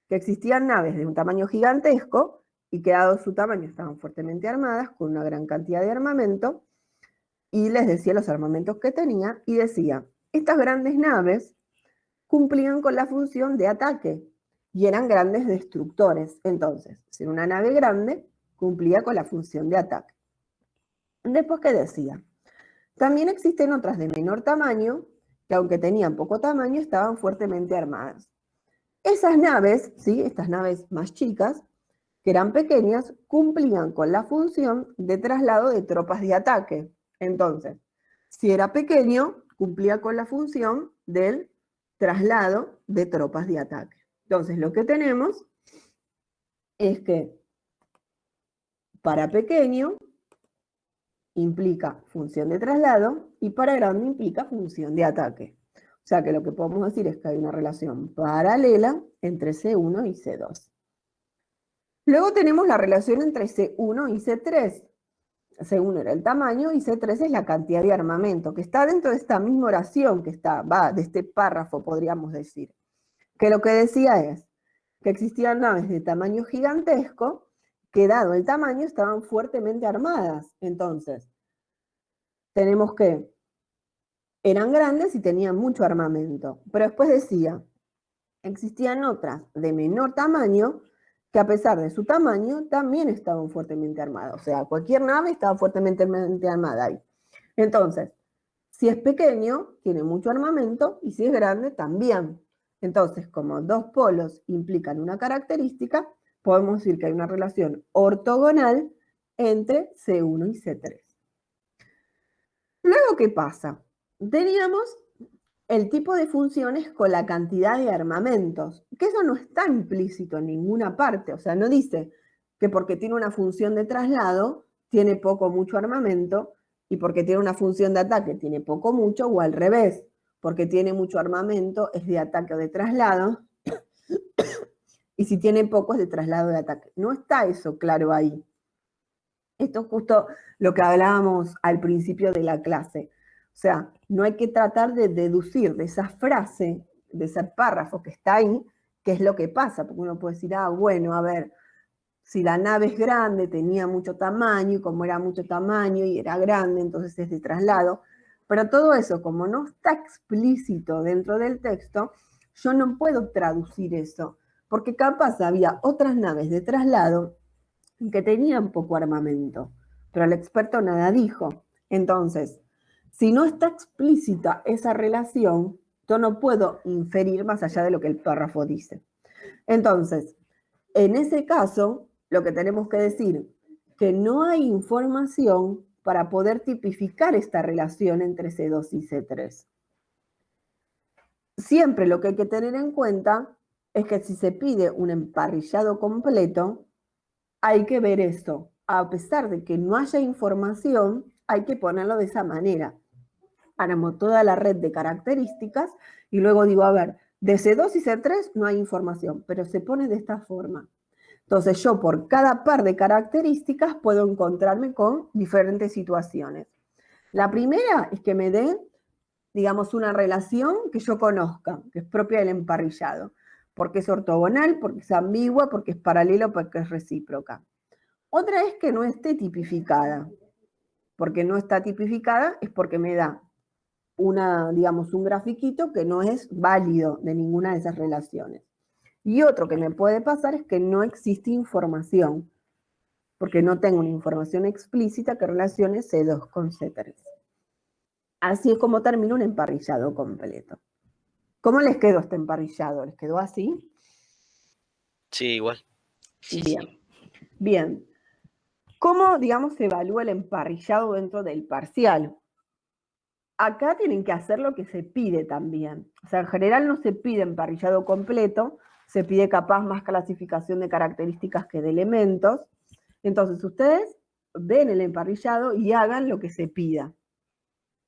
que existían naves de un tamaño gigantesco y que dado su tamaño estaban fuertemente armadas con una gran cantidad de armamento, y les decía los armamentos que tenía, y decía, estas grandes naves cumplían con la función de ataque y eran grandes destructores. Entonces, si era una nave grande, cumplía con la función de ataque. Después, ¿qué decía? También existen otras de menor tamaño, que aunque tenían poco tamaño, estaban fuertemente armadas. Esas naves, ¿sí? Estas naves más chicas, que eran pequeñas, cumplían con la función de traslado de tropas de ataque. Entonces, si era pequeño, cumplía con la función del traslado de tropas de ataque. Entonces, lo que tenemos es que para pequeño implica función de traslado y para grande implica función de ataque. O sea que lo que podemos decir es que hay una relación paralela entre C1 y C2. Luego tenemos la relación entre C1 y C3. C1 era el tamaño y C3 es la cantidad de armamento, que está dentro de esta misma oración que va de este párrafo, podríamos decir. Que lo que decía es que existían naves de tamaño gigantesco, que dado el tamaño estaban fuertemente armadas. Entonces, tenemos que eran grandes y tenían mucho armamento. Pero después decía, existían otras de menor tamaño, que a pesar de su tamaño, también estaban fuertemente armadas. O sea, cualquier nave estaba fuertemente armada ahí. Entonces, si es pequeño, tiene mucho armamento, y si es grande, también. Entonces, como dos polos implican una característica, podemos decir que hay una relación ortogonal entre C1 y C3. Luego, ¿qué pasa? Teníamos el tipo de funciones con la cantidad de armamentos, que eso no está implícito en ninguna parte, o sea, no dice que porque tiene una función de traslado, tiene poco o mucho armamento, y porque tiene una función de ataque, tiene poco o mucho, o al revés, porque tiene mucho armamento, es de ataque o de traslado, y si tiene poco es de traslado o de ataque. No está eso claro ahí. Esto es justo lo que hablábamos al principio de la clase. O sea, no hay que tratar de deducir de esa frase, de ese párrafo que está ahí, qué es lo que pasa, porque uno puede decir, bueno, a ver, si la nave es grande, tenía mucho tamaño, y como era mucho tamaño y era grande, entonces es de traslado. Pero todo eso, como no está explícito dentro del texto, yo no puedo traducir eso, porque capaz había otras naves de traslado que tenían poco armamento, pero el experto nada dijo. Entonces, si no está explícita esa relación, yo no puedo inferir más allá de lo que el párrafo dice. Entonces, en ese caso, lo que tenemos que decir, que no hay información para poder tipificar esta relación entre C2 y C3. Siempre lo que hay que tener en cuenta es que si se pide un emparrillado completo, hay que ver eso. A pesar de que no haya información, hay que ponerlo de esa manera. Armo toda la red de características y luego digo, a ver, de C2 y C3 no hay información, pero se pone de esta forma. Entonces yo por cada par de características puedo encontrarme con diferentes situaciones. La primera es que me dé, digamos, una relación que yo conozca, que es propia del emparrillado, porque es ortogonal, porque es ambigua, porque es paralelo, porque es recíproca. Otra es que no esté tipificada. Porque no está tipificada es porque me da digamos, un grafiquito que no es válido de ninguna de esas relaciones. Y otro que me puede pasar es que no existe información, porque no tengo una información explícita que relacione C2 con C3. Así es como termina un emparrillado completo. ¿Cómo les quedó este emparrillado? ¿Les quedó así? Sí, igual. Sí, Bien. sí. Bien. ¿Cómo, digamos, se evalúa el emparrillado dentro del parcial? Acá tienen que hacer lo que se pide también. O sea, en general no se pide emparrillado completo, se pide capaz más clasificación de características que de elementos. Entonces, ustedes ven el emparrillado y hagan lo que se pida.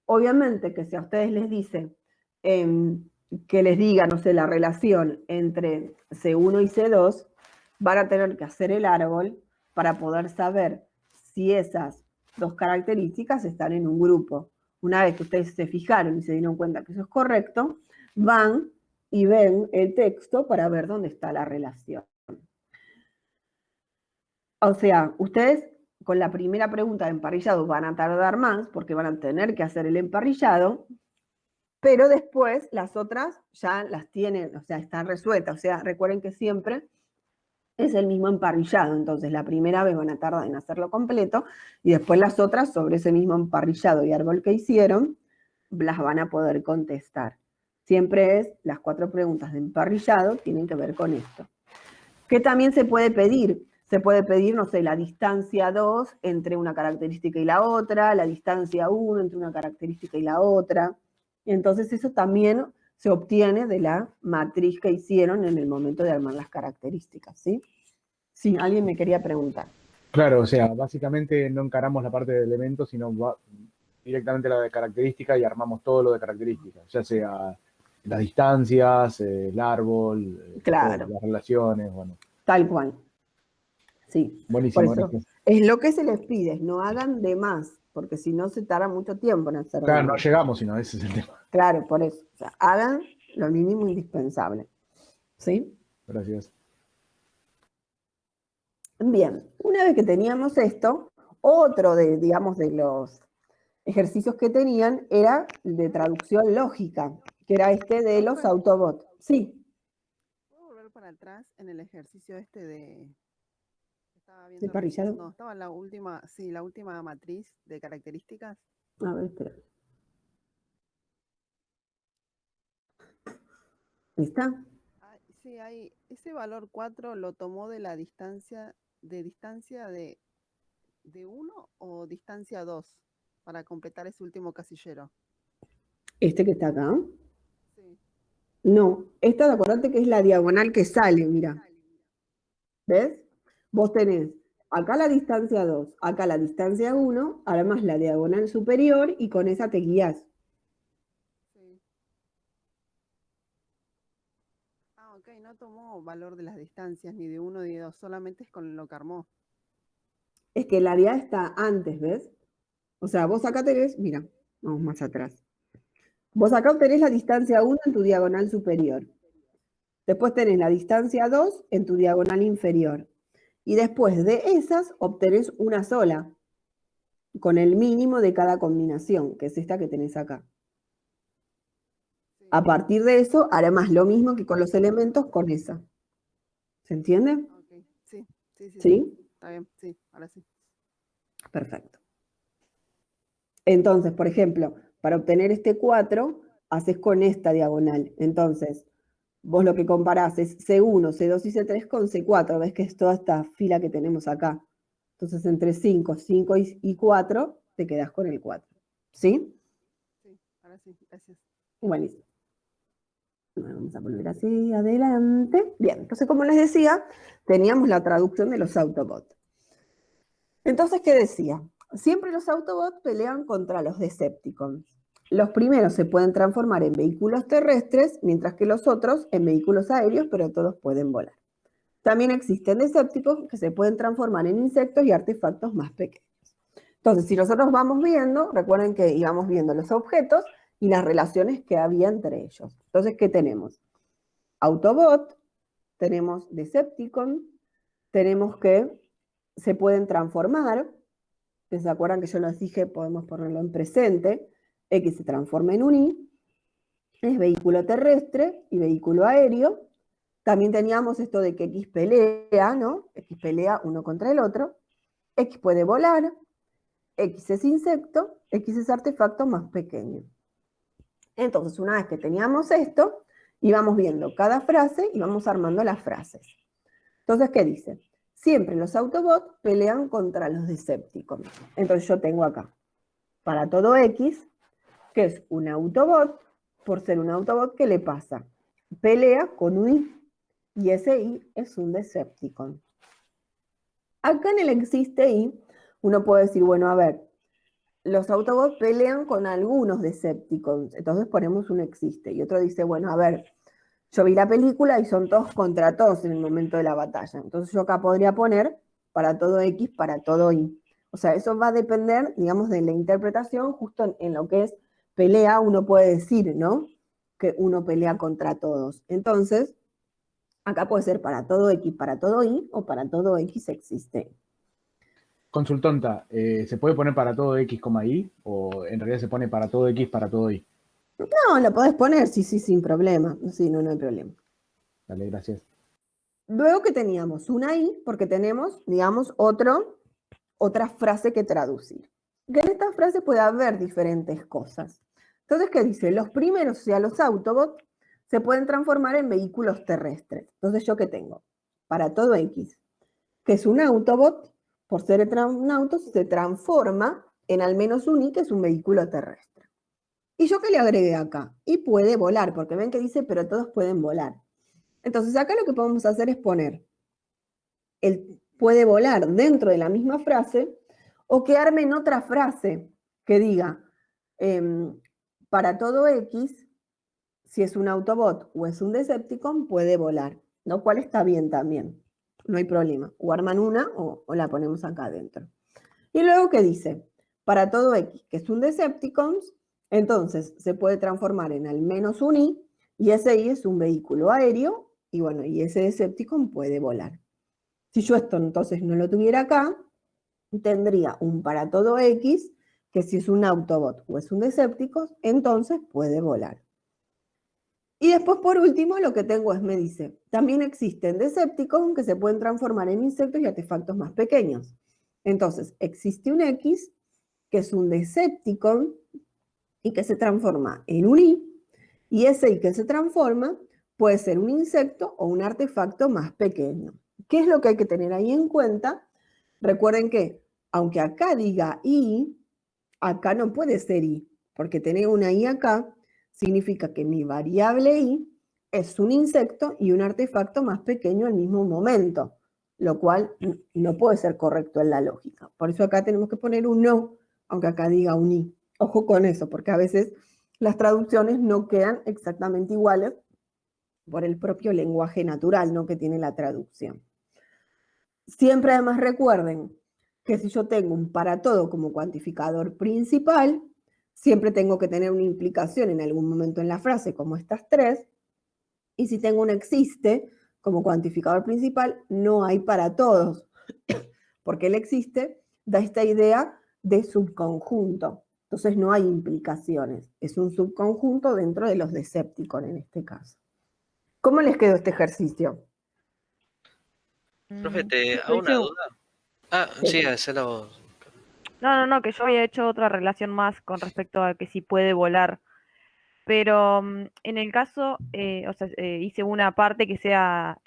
Obviamente que si a ustedes les dicen que les diga, no sé, la relación entre C1 y C2, van a tener que hacer el árbol para poder saber si esas dos características están en un grupo. Una vez que ustedes se fijaron y se dieron cuenta que eso es correcto, van y ven el texto para ver dónde está la relación. O sea, ustedes con la primera pregunta de emparrillado van a tardar más porque van a tener que hacer el emparrillado, pero después las otras ya las tienen, o sea, están resueltas. O sea, recuerden que siempre es el mismo emparrillado. Entonces, la primera vez van a tardar en hacerlo completo y después las otras sobre ese mismo emparrillado y árbol que hicieron, las van a poder contestar. Siempre es, las 4 preguntas de emparrillado tienen que ver con esto. ¿Qué también se puede pedir? Se puede pedir, no sé, la distancia 2 entre una característica y la otra, la distancia 1 entre una característica y la otra. Entonces eso también se obtiene de la matriz que hicieron en el momento de armar las características, ¿sí? Sí, alguien me quería preguntar. Claro, o sea, básicamente no encaramos la parte de elementos, sino directamente la de características y armamos todo lo de características, ya sea las distancias, el árbol, Claro, las relaciones, bueno. tal cual. Sí, por Buenísimo, eso gracias. es lo que se les pide, no hagan de más, porque si no se tarda mucho tiempo en hacer de Claro, no más. llegamos, sino ese es el tema. Claro, por eso. O sea, hagan lo mínimo indispensable. ¿Sí? Gracias. Bien, una vez que teníamos esto, otro de, digamos, de los ejercicios que tenían era el de traducción lógica, que era este de los Autobot. Sí. ¿Puedo volver para atrás en el ejercicio este de... Estaba ¿De viendo... parrillado? No, estaba en la última, sí, la última matriz de características. A ver, espera. ¿Está? Sí, hay, ese valor 4 lo tomó de la distancia de 1 o distancia 2 para completar ese último casillero. ¿Este que está acá? Sí. No, esta, acordate que es la diagonal que sale, mira. ¿Ves? Vos tenés acá la distancia 2, acá la distancia 1, además la diagonal superior y con esa te guías. Sí. Ah, ok, no tomó valor de las distancias, ni de 1 ni de 2, solamente es con lo que armó. Es que la área está antes, ¿ves? O sea, vos acá tenés, mira, vamos más atrás. Vos acá obtenés la distancia 1 en tu diagonal superior. Después tenés la distancia 2 en tu diagonal inferior. Y después de esas obtenés una sola, con el mínimo de cada combinación, que es esta que tenés acá. Sí. A partir de eso, hará más lo mismo que con los elementos con esa. ¿Se entiende? Ok, sí, sí, sí, ¿Sí? sí. Está bien, sí, ahora sí. Perfecto. Entonces, por ejemplo, para obtener este 4, haces con esta diagonal. Entonces, vos lo que comparás es C1, C2 y C3 con C4. ¿Ves que es toda esta fila que tenemos acá? Entonces, entre 5 y 4, te quedás con el 4. ¿Sí? Sí, ahora sí, gracias. Buenísimo. Vamos a volver así adelante. Bien, entonces como les decía, teníamos la traducción de los Autobots. Entonces, ¿qué decía? Siempre los Autobots pelean contra los Decepticons. Los primeros se pueden transformar en vehículos terrestres, mientras que los otros en vehículos aéreos, pero todos pueden volar. También existen Decepticons que se pueden transformar en insectos y artefactos más pequeños. Entonces, si nosotros vamos viendo, recuerden que íbamos viendo los objetos y las relaciones que había entre ellos. Entonces, ¿qué tenemos? Autobot, tenemos Decepticon, tenemos que se pueden transformar, que se acuerdan que yo les dije, podemos ponerlo en presente, X se transforma en un Y, es vehículo terrestre y vehículo aéreo. También teníamos esto de que X pelea, ¿no? X pelea uno contra el otro. X puede volar, X es insecto, X es artefacto más pequeño. Entonces, una vez que teníamos esto, íbamos viendo cada frase y vamos armando las frases. Entonces, ¿qué dice? Siempre los Autobots pelean contra los Decepticons. Entonces yo tengo acá, para todo X, que es un Autobot, por ser un Autobot, ¿qué le pasa? Pelea con un Y, y ese Y es un Decepticon. Acá en el existe Y, uno puede decir, bueno, a ver, los Autobots pelean con algunos Decepticons, entonces ponemos un existe. Y otro dice, bueno, a ver, yo vi la película y son todos contra todos en el momento de la batalla. Entonces yo acá podría poner para todo X, para todo Y. O sea, eso va a depender, digamos, de la interpretación, justo en lo que es pelea, uno puede decir, ¿no? Que uno pelea contra todos. Entonces, acá puede ser para todo X, para todo Y, o para todo X existe. Consultonta, ¿se puede poner para todo X, Y? ¿O en realidad se pone para todo X, para todo Y? No, lo podés poner, sí, sin problema. Sí, no hay problema. Dale, gracias. Luego que teníamos una I, porque tenemos, digamos, otra frase que traducir. Que en esta frase puede haber diferentes cosas. Entonces, ¿qué dice? Los primeros, o sea, los Autobots, se pueden transformar en vehículos terrestres. Entonces, ¿yo qué tengo? Para todo X, que es un Autobot, por ser un auto, se transforma en al menos un Y, que es un vehículo terrestre. ¿Y yo qué le agregué acá? Y puede volar, porque ven que dice, pero todos pueden volar. Entonces, acá lo que podemos hacer es poner el puede volar dentro de la misma frase o que armen otra frase que diga para todo X, si es un Autobot o es un Decepticon, puede volar, lo cual está bien también, no hay problema. O arman una o la ponemos acá adentro. Y luego, ¿qué dice? Para todo X, que es un Decepticon, entonces se puede transformar en al menos un y ese Y es un vehículo aéreo, y bueno, y ese Decepticon puede volar. Si yo esto entonces no lo tuviera acá, tendría un para todo X, que si es un Autobot o es un Decepticon, entonces puede volar. Y después, por último, lo que tengo es, me dice, también existen Decepticons que se pueden transformar en insectos y artefactos más pequeños. Entonces, existe un X, que es un Decepticon y que se transforma en un y ese Y que se transforma puede ser un insecto o un artefacto más pequeño. ¿Qué es lo que hay que tener ahí en cuenta? Recuerden que, aunque acá diga I, acá no puede ser I, porque tener una I acá significa que mi variable I es un insecto y un artefacto más pequeño al mismo momento, lo cual no puede ser correcto en la lógica. Por eso acá tenemos que poner un no, aunque acá diga un I. Ojo con eso, porque a veces las traducciones no quedan exactamente iguales por el propio lenguaje natural, ¿no?, que tiene la traducción. Siempre además recuerden que si yo tengo un para todo como cuantificador principal, siempre tengo que tener una implicación en algún momento en la frase, como estas tres, y si tengo un existe como cuantificador principal, no hay para todos, porque el existe da esta idea de subconjunto. Entonces no hay implicaciones, es un subconjunto dentro de los Decepticons en este caso. ¿Cómo les quedó este ejercicio? Profe, te Yo hago una hice- duda. Ah, sí, hacela vos. No, que yo había hecho otra relación más con respecto a que si puede volar. Pero en el caso, o sea, hice una parte que sea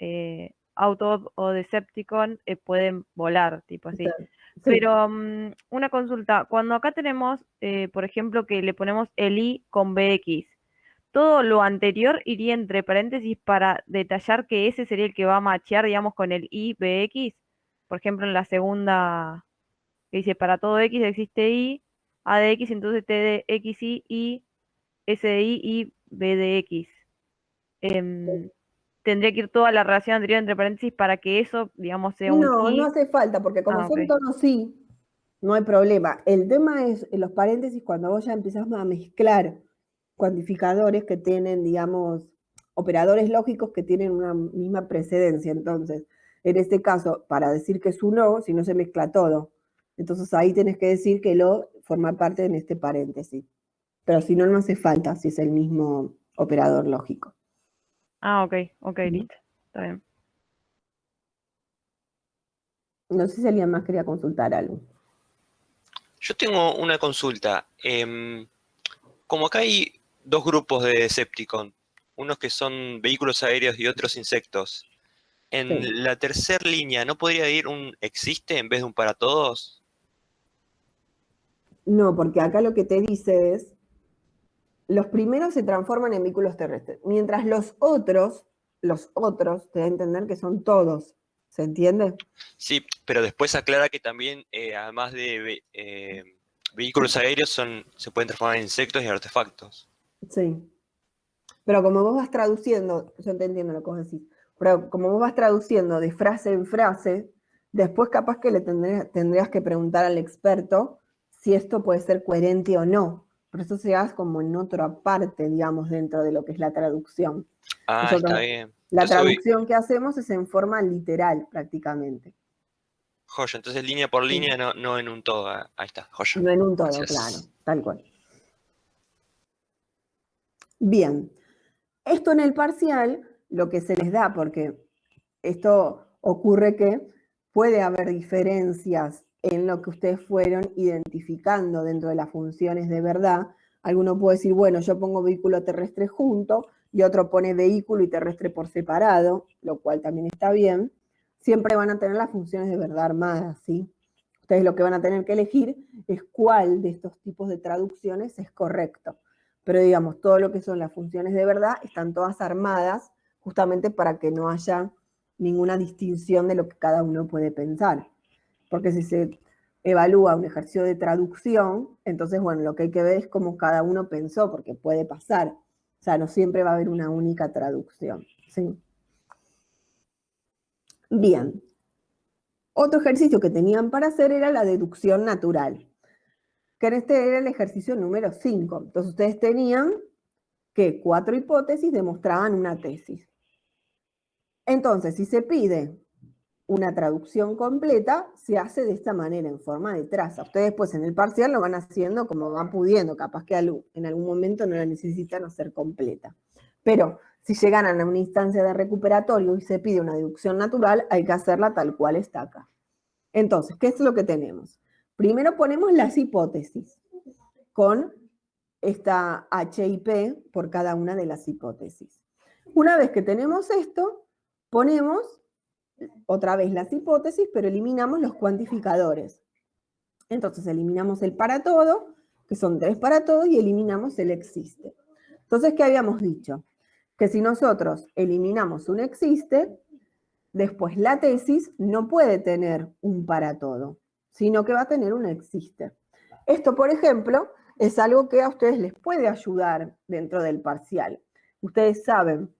Autobot o Decepticon pueden volar, tipo así. Sí. Pero una consulta, cuando acá tenemos, por ejemplo, que le ponemos el I con BX, todo lo anterior iría entre paréntesis para detallar que ese sería el que va a machear, digamos, con el I BX. Por ejemplo, en la segunda, que dice para todo X existe I, A de X, entonces T de X, Y, S de Y y B de X. Tendría que ir toda la relación anterior entre paréntesis para que eso, digamos, sea un No, no I. hace falta, porque como Ah, son ok. tonos sí, no hay problema. El tema es en los paréntesis cuando vos ya empezás a mezclar cuantificadores que tienen, digamos, operadores lógicos que tienen una misma precedencia. Entonces, En este caso, para decir que es un O, si no se mezcla todo. Entonces ahí tenés que decir que el O forma parte en este paréntesis. Pero si no, no hace falta, si es el mismo operador lógico. Ah, ok, listo. Está bien. No sé si alguien más quería consultar algo. Yo tengo una consulta. Como acá hay dos grupos de Decepticon, unos que son vehículos aéreos y otros insectos. En Sí. la tercera línea, ¿no podría ir un existe en vez de un para todos? No, porque acá lo que te dice es, los primeros se transforman en vehículos terrestres, mientras los otros te da a entender que son todos. ¿Se entiende? Sí, pero después aclara que también, además de vehículos aéreos, se pueden transformar en insectos y artefactos. Sí. Pero como vos vas traduciendo, yo te entiendo lo que vos decís, pero como vos vas traduciendo de frase en frase, después capaz que le tendrías que preguntar al experto si esto puede ser coherente o no. Por eso se hace como en otra parte, digamos, dentro de lo que es la traducción. Ah, Nosotros, está bien. la Entonces voy, traducción que hacemos es en forma literal, prácticamente. joya, entonces línea por Sí. línea, no en un todo. Ah, ahí está, joya. No en un todo, Gracias. claro, tal cual. Bien, esto en el parcial, lo que se les da, porque esto ocurre que puede haber diferencias en lo que ustedes fueron identificando dentro de las funciones de verdad. Alguno puede decir, bueno, yo pongo vehículo terrestre junto y otro pone vehículo y terrestre por separado, lo cual también está bien. Siempre van a tener las funciones de verdad armadas, ¿sí? Ustedes lo que van a tener que elegir es cuál de estos tipos de traducciones es correcto. Pero digamos, todo lo que son las funciones de verdad están todas armadas justamente para que no haya ninguna distinción de lo que cada uno puede pensar. Porque si se evalúa un ejercicio de traducción, entonces, bueno, lo que hay que ver es cómo cada uno pensó, porque puede pasar. O sea, no siempre va a haber una única traducción. ¿Sí? Bien. Otro ejercicio que tenían para hacer era la deducción natural, que en este era el ejercicio número 5. Entonces ustedes tenían que 4 hipótesis demostraban una tesis. Entonces, si se pide una traducción completa, se hace de esta manera, en forma de traza. Ustedes pues en el parcial lo van haciendo como van pudiendo, capaz que en algún momento no la necesitan hacer completa. Pero si llegaran a una instancia de recuperatorio y se pide una deducción natural, hay que hacerla tal cual está acá. Entonces, ¿qué es lo que tenemos? Primero ponemos las hipótesis con esta H y P por cada una de las hipótesis. Una vez que tenemos esto, ponemos otra vez las hipótesis, pero eliminamos los cuantificadores. Entonces eliminamos el para todo, que son 3 para todos, y eliminamos el existe. Entonces, ¿qué habíamos dicho? Que si nosotros eliminamos un existe, después la tesis no puede tener un para todo, sino que va a tener un existe. Esto, por ejemplo, es algo que a ustedes les puede ayudar dentro del parcial. Ustedes saben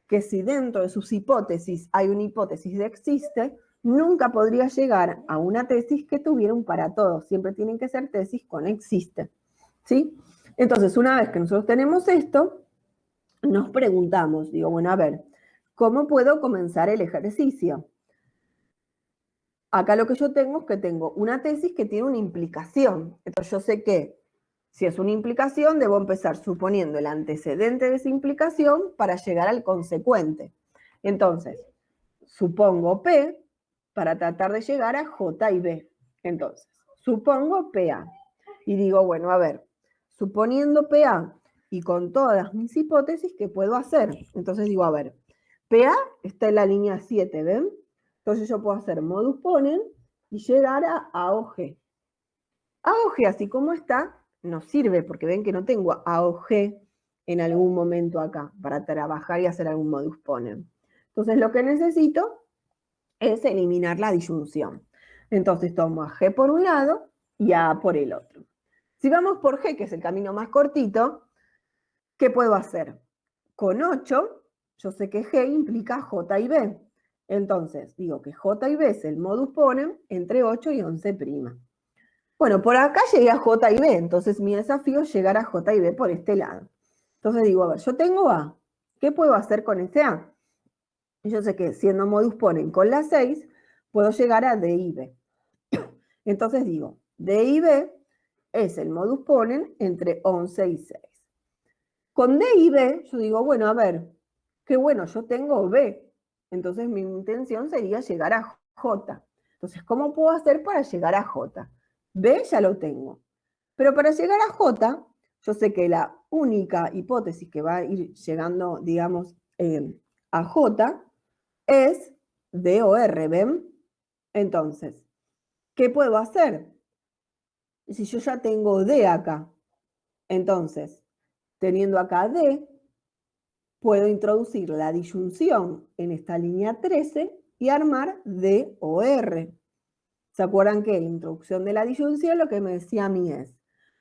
que si dentro de sus hipótesis hay una hipótesis de existe, nunca podría llegar a una tesis que tuviera un para todos. Siempre tienen que ser tesis con existe. ¿Sí? Entonces, una vez que nosotros tenemos esto, nos preguntamos, digo, bueno, a ver, ¿cómo puedo comenzar el ejercicio? Acá lo que yo tengo es que tengo una tesis que tiene una implicación. Entonces yo sé que si es una implicación, debo empezar suponiendo el antecedente de esa implicación para llegar al consecuente. Entonces, supongo P para tratar de llegar a J y B. Entonces, supongo PA. Y digo, bueno, a ver, suponiendo PA y con todas mis hipótesis, ¿qué puedo hacer? Entonces digo, a ver, PA está en la línea 7, ¿ven? Entonces yo puedo hacer modus ponens y llegar a AOG. AOG, así como está, no sirve, porque ven que no tengo AOG en algún momento acá para trabajar y hacer algún modus ponens. Entonces lo que necesito es eliminar la disyunción. Entonces tomo a G por un lado y a A por el otro. Si vamos por G, que es el camino más cortito, ¿qué puedo hacer? Con 8, yo sé que G implica J y B. Entonces, digo que J y B es el modus ponens entre 8 y 11'. Bueno, por acá llegué a J y B, entonces mi desafío es llegar a J y B por este lado. Entonces digo, a ver, yo tengo A. ¿Qué puedo hacer con este A? Y yo sé que siendo modus ponens con la 6, puedo llegar a D y B. Entonces digo, D y B es el modus ponens entre 11 y 6. Con D y B, yo digo, bueno, a ver, qué bueno, yo tengo B. Entonces mi intención sería llegar a J. Entonces, ¿cómo puedo hacer para llegar a J? B ya lo tengo. Pero para llegar a J, yo sé que la única hipótesis que va a ir llegando, digamos, a J es D o R, ¿ven? Entonces, ¿qué puedo hacer? Si yo ya tengo D acá, entonces, teniendo acá D, puedo introducir la disyunción en esta línea 13 y armar D o R. ¿Se acuerdan que la introducción de la disyunción lo que me decía a mí es,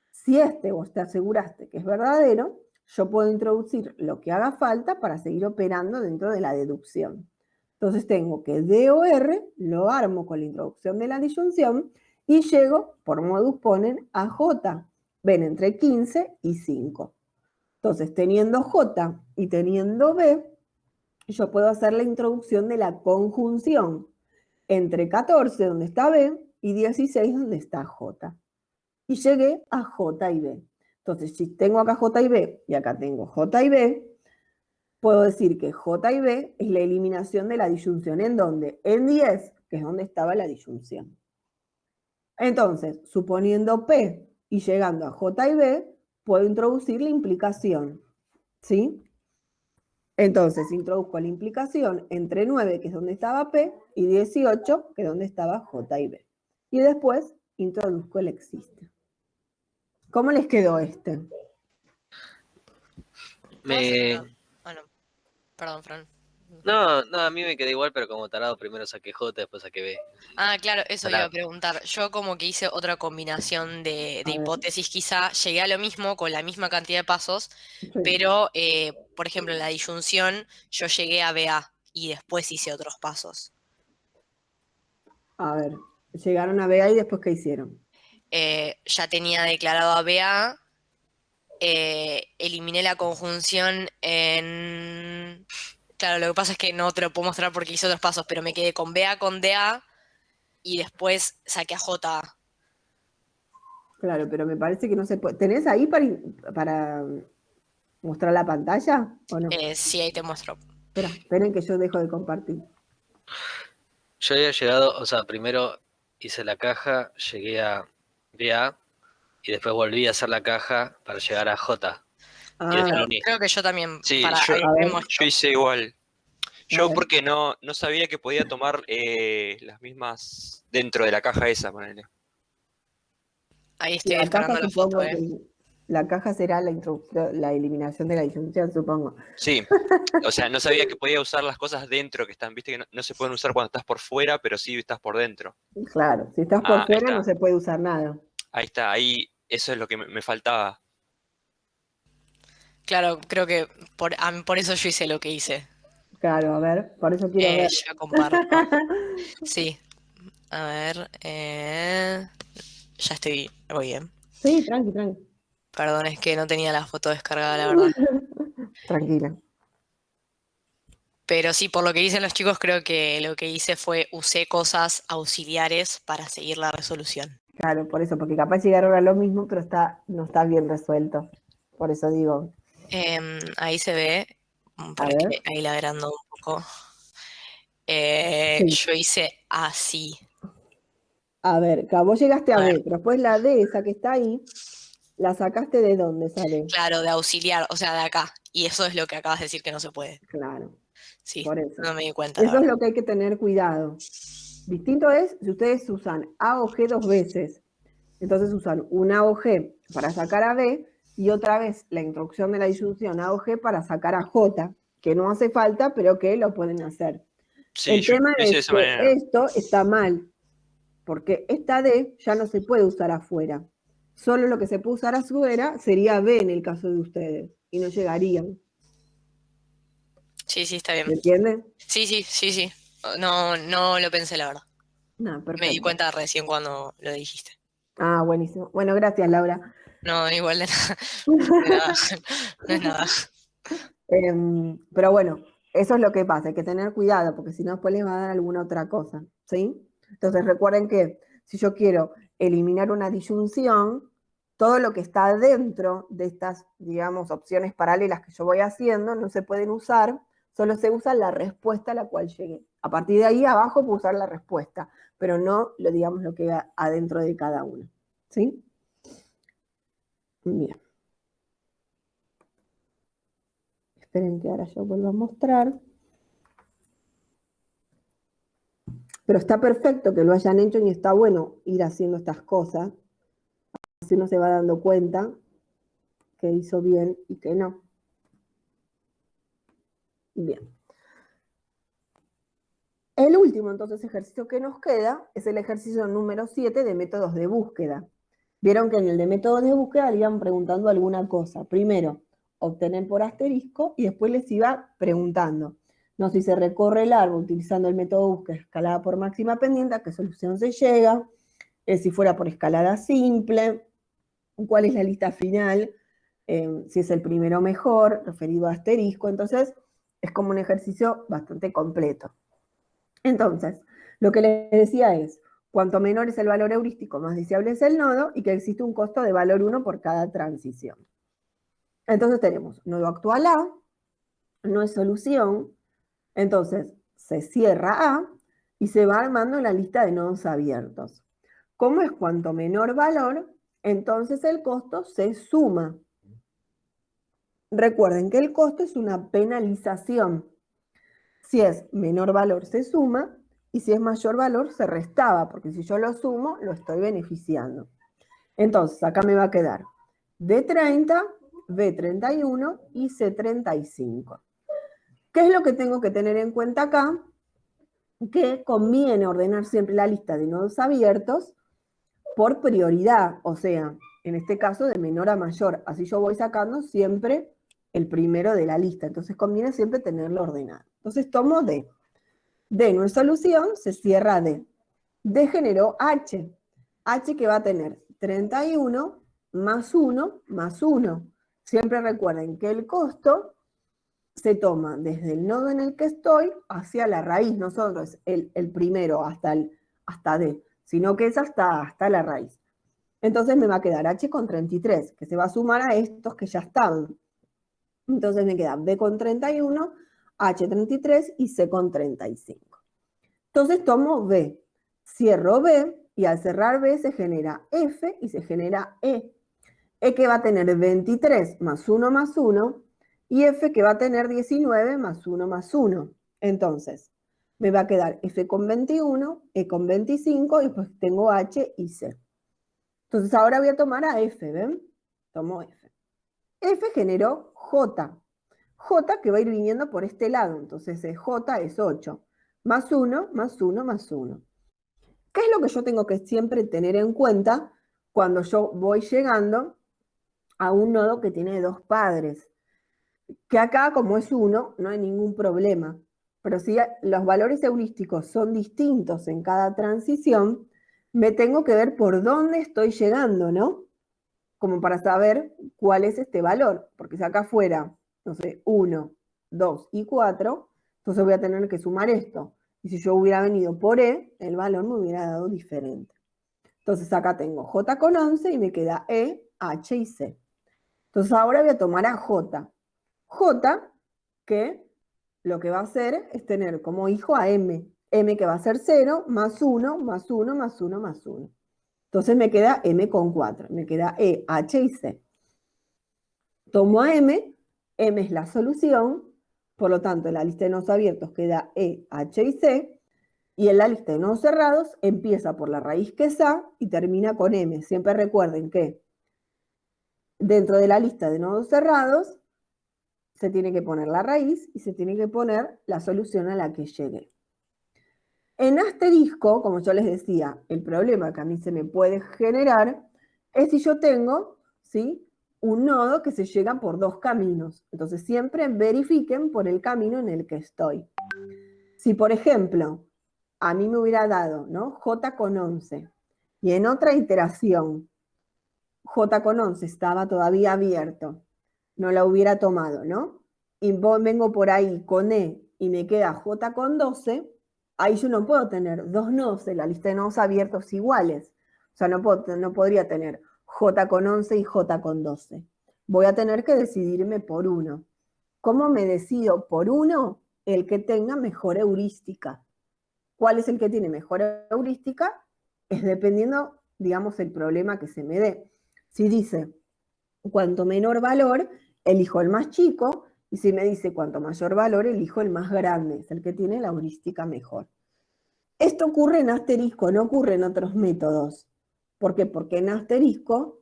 si vos te aseguraste que es verdadero, yo puedo introducir lo que haga falta para seguir operando dentro de la deducción. Entonces tengo que D o R lo armo con la introducción de la disyunción y llego, por modus ponens, a J. Ven, entre 15 y 5. Entonces, teniendo J y teniendo B, yo puedo hacer la introducción de la conjunción entre 14, donde está B, y 16, donde está J. Y llegué a J y B. Entonces, si tengo acá J y B, y acá tengo J y B, puedo decir que J y B es la eliminación de la disyunción. ¿En dónde? En 10, que es donde estaba la disyunción. Entonces, suponiendo P y llegando a J y B, puedo introducir la implicación. ¿Sí? Entonces, introduzco la implicación entre 9, que es donde estaba P, y 18, que es donde estaba J y B. Y después introduzco el existe. ¿Cómo les quedó este? ¿Puedo hacer Me... una? Ah, no. Perdón, Fran. No, no, a mí me quedó igual, pero como tarado primero saqué J, después saqué B. Ah, claro, eso iba Tarado. a preguntar. Yo como que hice otra combinación de A ver. hipótesis, quizá llegué a lo mismo con la misma cantidad de pasos, Sí. pero, por ejemplo, en la disyunción yo llegué a BA y después hice otros pasos. A ver, llegaron a BA y después ¿qué hicieron? Ya tenía declarado a BA, eliminé la conjunción en... Claro, lo que pasa es que no te lo puedo mostrar porque hice otros pasos, pero me quedé con BA con DA y después saqué a J. Claro, pero me parece que no se puede. ¿Tenés ahí para mostrar la pantalla o no? Sí, ahí te muestro. Espera, esperen que yo dejo de compartir. Yo había llegado, o sea, primero hice la caja, llegué a BA y después volví a hacer la caja para llegar a J. Y después lo uní. Creo que yo también. Sí, Para, yo, ahí te muestro. yo hice igual. Yo ver. porque no sabía que podía tomar las mismas dentro de la caja esa, ponele. Ahí estoy La caja descargando la supongo foto, que la caja será la introducción, la eliminación de la disyunción, supongo. Sí, o sea, no sabía que podía usar las cosas dentro que están, viste que no se pueden usar cuando estás por fuera, pero sí estás por dentro. Claro, si estás por Ah, ahí fuera está. no se puede usar nada. Ahí está, ahí eso es lo que me faltaba. Claro, creo que por eso yo hice lo que hice. Claro, a ver, por eso quiero ver. Ya comparto. Sí. A ver. Ya estoy. Voy bien. Sí, tranqui. Perdón, es que no tenía la foto descargada, la verdad. Tranquila. Pero sí, por lo que dicen los chicos, creo que lo que hice fue usé cosas auxiliares para seguir la resolución. Claro, por eso, porque capaz llegaron a lo mismo, pero no está bien resuelto. Por eso digo. Ahí se ve, para A ver. que ahí la agrando un poco. Sí. Yo hice así. A ver, vos llegaste a A B, ver. pero después la D, esa que está ahí, ¿la sacaste de dónde sale? Claro, de auxiliar, o sea, de acá. Y eso es lo que acabas de decir que no se puede. Claro, Sí, por eso. no me di cuenta. la Eso es verdad. lo que hay que tener cuidado. Distinto es si ustedes usan A o G 2 veces. Entonces usan un A o G para sacar a B y otra vez la introducción de la disyunción A o G para sacar a J, que no hace falta, pero que lo pueden hacer. Sí, El yo tema hice de es esa que manera. esto está mal, porque esta D ya no se puede usar afuera. Solo lo que se puede usar afuera sería B en el caso de ustedes, y no llegarían. Sí, está bien. ¿Me entienden? Sí. No lo pensé, la verdad. No, Me di perfecto. cuenta recién cuando lo dijiste. Ah, buenísimo. Bueno, gracias, Laura. No, igual de nada. De nada. No es nada. Pero bueno, Eso es lo que pasa, hay que tener cuidado, porque si no después les va a dar alguna otra cosa, ¿sí? Entonces recuerden que si yo quiero eliminar una disyunción, todo lo que está dentro de estas, digamos, opciones paralelas que yo voy haciendo no se pueden usar, solo se usa la respuesta a la cual llegué. A partir de ahí abajo puedo usar la respuesta, pero no lo, digamos, lo que va adentro de cada uno, ¿sí? Bien. Esperen que ahora yo vuelvo a mostrar. Pero está perfecto que lo hayan hecho y está bueno ir haciendo estas cosas. Así uno se va dando cuenta que hizo bien y que no. Bien. El último, entonces, ejercicio que nos queda es el ejercicio número 7 de métodos de búsqueda. Vieron que en el de métodos de búsqueda le iban preguntando alguna cosa. Primero, obtener por asterisco y después les iba preguntando. No, si se recorre el árbol utilizando el método de búsqueda escalada por máxima pendiente, ¿a qué solución se llega? Si fuera por escalada simple, cuál es la lista final, si es el primero mejor, referido a asterisco. Entonces, es como un ejercicio bastante completo. Entonces, lo que les decía es, cuanto menor es el valor heurístico, más deseable es el nodo, y que existe un costo de valor 1 por cada transición. Entonces tenemos nodo actual A, no es solución, entonces se cierra A, y se va armando la lista de nodos abiertos. Como es cuanto menor valor, entonces el costo se suma. Recuerden que el costo es una penalización. Si es menor valor se suma y si es mayor valor se restaba, porque si yo lo sumo lo estoy beneficiando. Entonces acá me va a quedar D30, B31 y C35. ¿Qué es lo que tengo que tener en cuenta acá? Que conviene ordenar siempre la lista de nodos abiertos por prioridad, o sea, en este caso de menor a mayor. Así yo voy sacando siempre el primero de la lista. Entonces conviene siempre tenerlo ordenado. Entonces tomo D. D no es solución, se cierra D. D generó H. H que va a tener 31 más 1 más 1. Siempre recuerden que el costo se toma desde el nodo en el que estoy hacia la raíz. No solo es el primero hasta D, sino que es hasta la raíz. Entonces me va a quedar H con 33, que se va a sumar a estos que ya estaban. Entonces me queda B con 31, H 33 y C con 35. Entonces tomo B, cierro B y al cerrar B se genera F y se genera E. E que va a tener 23 más 1 más 1 y F que va a tener 19 más 1 más 1. Entonces me va a quedar F con 21, E con 25 y pues tengo H y C. Entonces ahora voy a tomar a F, ¿ven? Tomo F. F generó J. J que va a ir viniendo por este lado, entonces J es 8. Más 1, más 1, más 1. ¿Qué es lo que yo tengo que siempre tener en cuenta cuando yo voy llegando a un nodo que tiene dos padres? Que acá, como es 1, no hay ningún problema. Pero si los valores heurísticos son distintos en cada transición, me tengo que ver por dónde estoy llegando, ¿no? Como para saber cuál es este valor. Porque si acá fuera, no sé, 1, 2 y 4, entonces voy a tener que sumar esto. Y si yo hubiera venido por E, el valor me hubiera dado diferente. Entonces acá tengo J con 11 y me queda E, H y C. Entonces ahora voy a tomar a J. J, que lo que va a hacer es tener como hijo a M. M que va a ser 0, más 1, más 1, más 1, más 1. Entonces me queda M con 4. Me queda E, H y C. Tomo a M. M es la solución. Por lo tanto, en la lista de nodos abiertos queda E, H y C. Y en la lista de nodos cerrados empieza por la raíz que es A y termina con M. Siempre recuerden que dentro de la lista de nodos cerrados se tiene que poner la raíz y se tiene que poner la solución a la que llegue. En asterisco, como yo les decía, el problema que a mí se me puede generar es si yo tengo, ¿sí?, un nodo que se llega por dos caminos. Entonces siempre verifiquen por el camino en el que estoy. Si, por ejemplo, a mí me hubiera dado, ¿no?, J con 11 y en otra iteración J con 11 estaba todavía abierto, no la hubiera tomado, ¿no? y vengo por ahí con E y me queda J con 12, ahí yo no puedo tener dos nodos en la lista de nodos abiertos iguales. O sea, no podría tener J con 11 y J con 12. Voy a tener que decidirme por uno. ¿Cómo me decido por uno? El que tenga mejor heurística. ¿Cuál es el que tiene mejor heurística? Es dependiendo, digamos, el problema que se me dé. Si dice, cuanto menor valor, elijo el más chico, y si me dice cuanto mayor valor, elijo el más grande, es el que tiene la heurística mejor. Esto ocurre en asterisco, no ocurre en otros métodos. ¿Por qué? Porque en asterisco,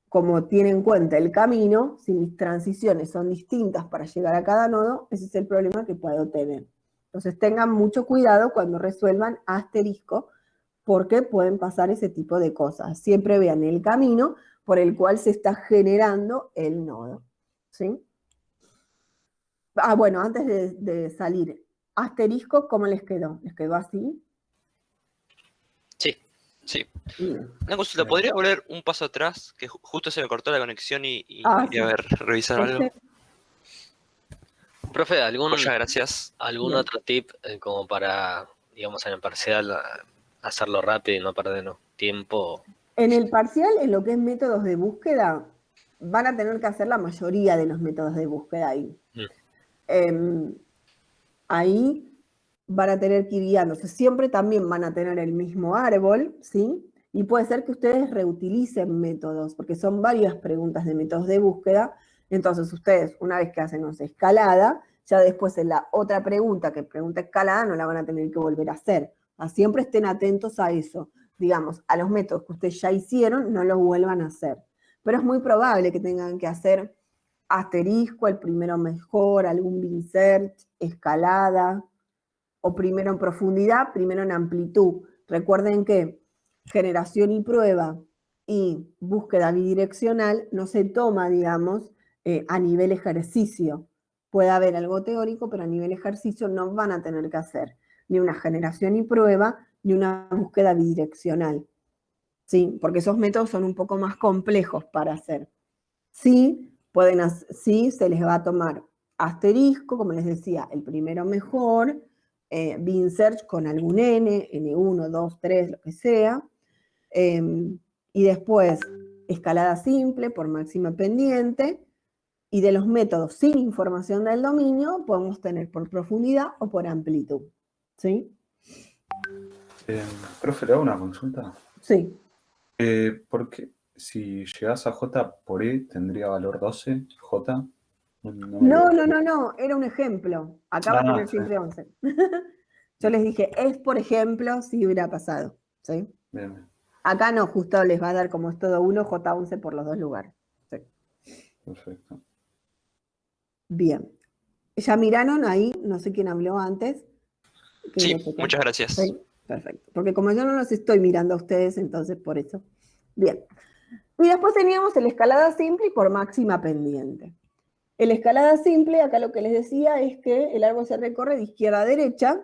como tiene en cuenta el camino, si mis transiciones son distintas para llegar a cada nodo, ese es el problema que puedo tener. Entonces tengan mucho cuidado cuando resuelvan asterisco, porque pueden pasar ese tipo de cosas. Siempre vean el camino por el cual se está generando el nodo. ¿Sí? Bueno, antes de salir, asterisco, ¿cómo les quedó? ¿Les quedó así? Sí, sí. Bien. Una consulta, ¿podría volver un paso atrás? Que justo se me cortó la conexión y quería revisar algo. Profe, Muchas gracias. ¿algún Bien. otro tip como para, digamos, en el parcial hacerlo rápido y no perder tiempo? En el parcial, en lo que es métodos de búsqueda, van a tener que hacer la mayoría de los métodos de búsqueda ahí. Ahí van a tener que ir guiándose. Siempre también van a tener el mismo árbol, ¿sí? Y puede ser que ustedes reutilicen métodos, porque son varias preguntas de métodos de búsqueda. Entonces ustedes, una vez que hacen, no sé, escalada, ya después en la otra pregunta, que pregunta escalada, no la van a tener que volver a hacer. Siempre estén atentos a eso. Digamos, a los métodos que ustedes ya hicieron, no los vuelvan a hacer. Pero es muy probable que tengan que hacer asterisco, el primero mejor, algún bin search, escalada, o primero en profundidad, primero en amplitud. Recuerden que generación y prueba y búsqueda bidireccional no se toma, digamos, a nivel ejercicio. Puede haber algo teórico, pero a nivel ejercicio no van a tener que hacer ni una generación y prueba, ni una búsqueda bidireccional. ¿Sí? Porque esos métodos son un poco más complejos para hacer. Sí, sí se les va a tomar asterisco, como les decía, el primero mejor, bin search con algún N, N1, 2, 3, lo que sea, y después escalada simple por máxima pendiente, y de los métodos sin información del dominio podemos tener por profundidad o por amplitud. ¿Sí? Profe, ¿le hago una consulta? Sí. ¿Por qué si llegas a J por E tendría valor 12, J? No, era un ejemplo. Acá va a tener sí. siempre 11. Yo les dije, es por ejemplo si hubiera pasado. ¿Sí? Bien. Acá no, justo les va a dar como es todo uno, J11 por los dos lugares. Sí. Perfecto. Bien. ¿Ya miraron ahí? No sé quién habló antes. Sí, muchas gracias. ¿Sí? Perfecto. Porque como yo no los estoy mirando a ustedes, entonces por eso. Bien. Y después teníamos el escalada simple y por máxima pendiente. El escalada simple, acá lo que les decía es que el árbol se recorre de izquierda a derecha.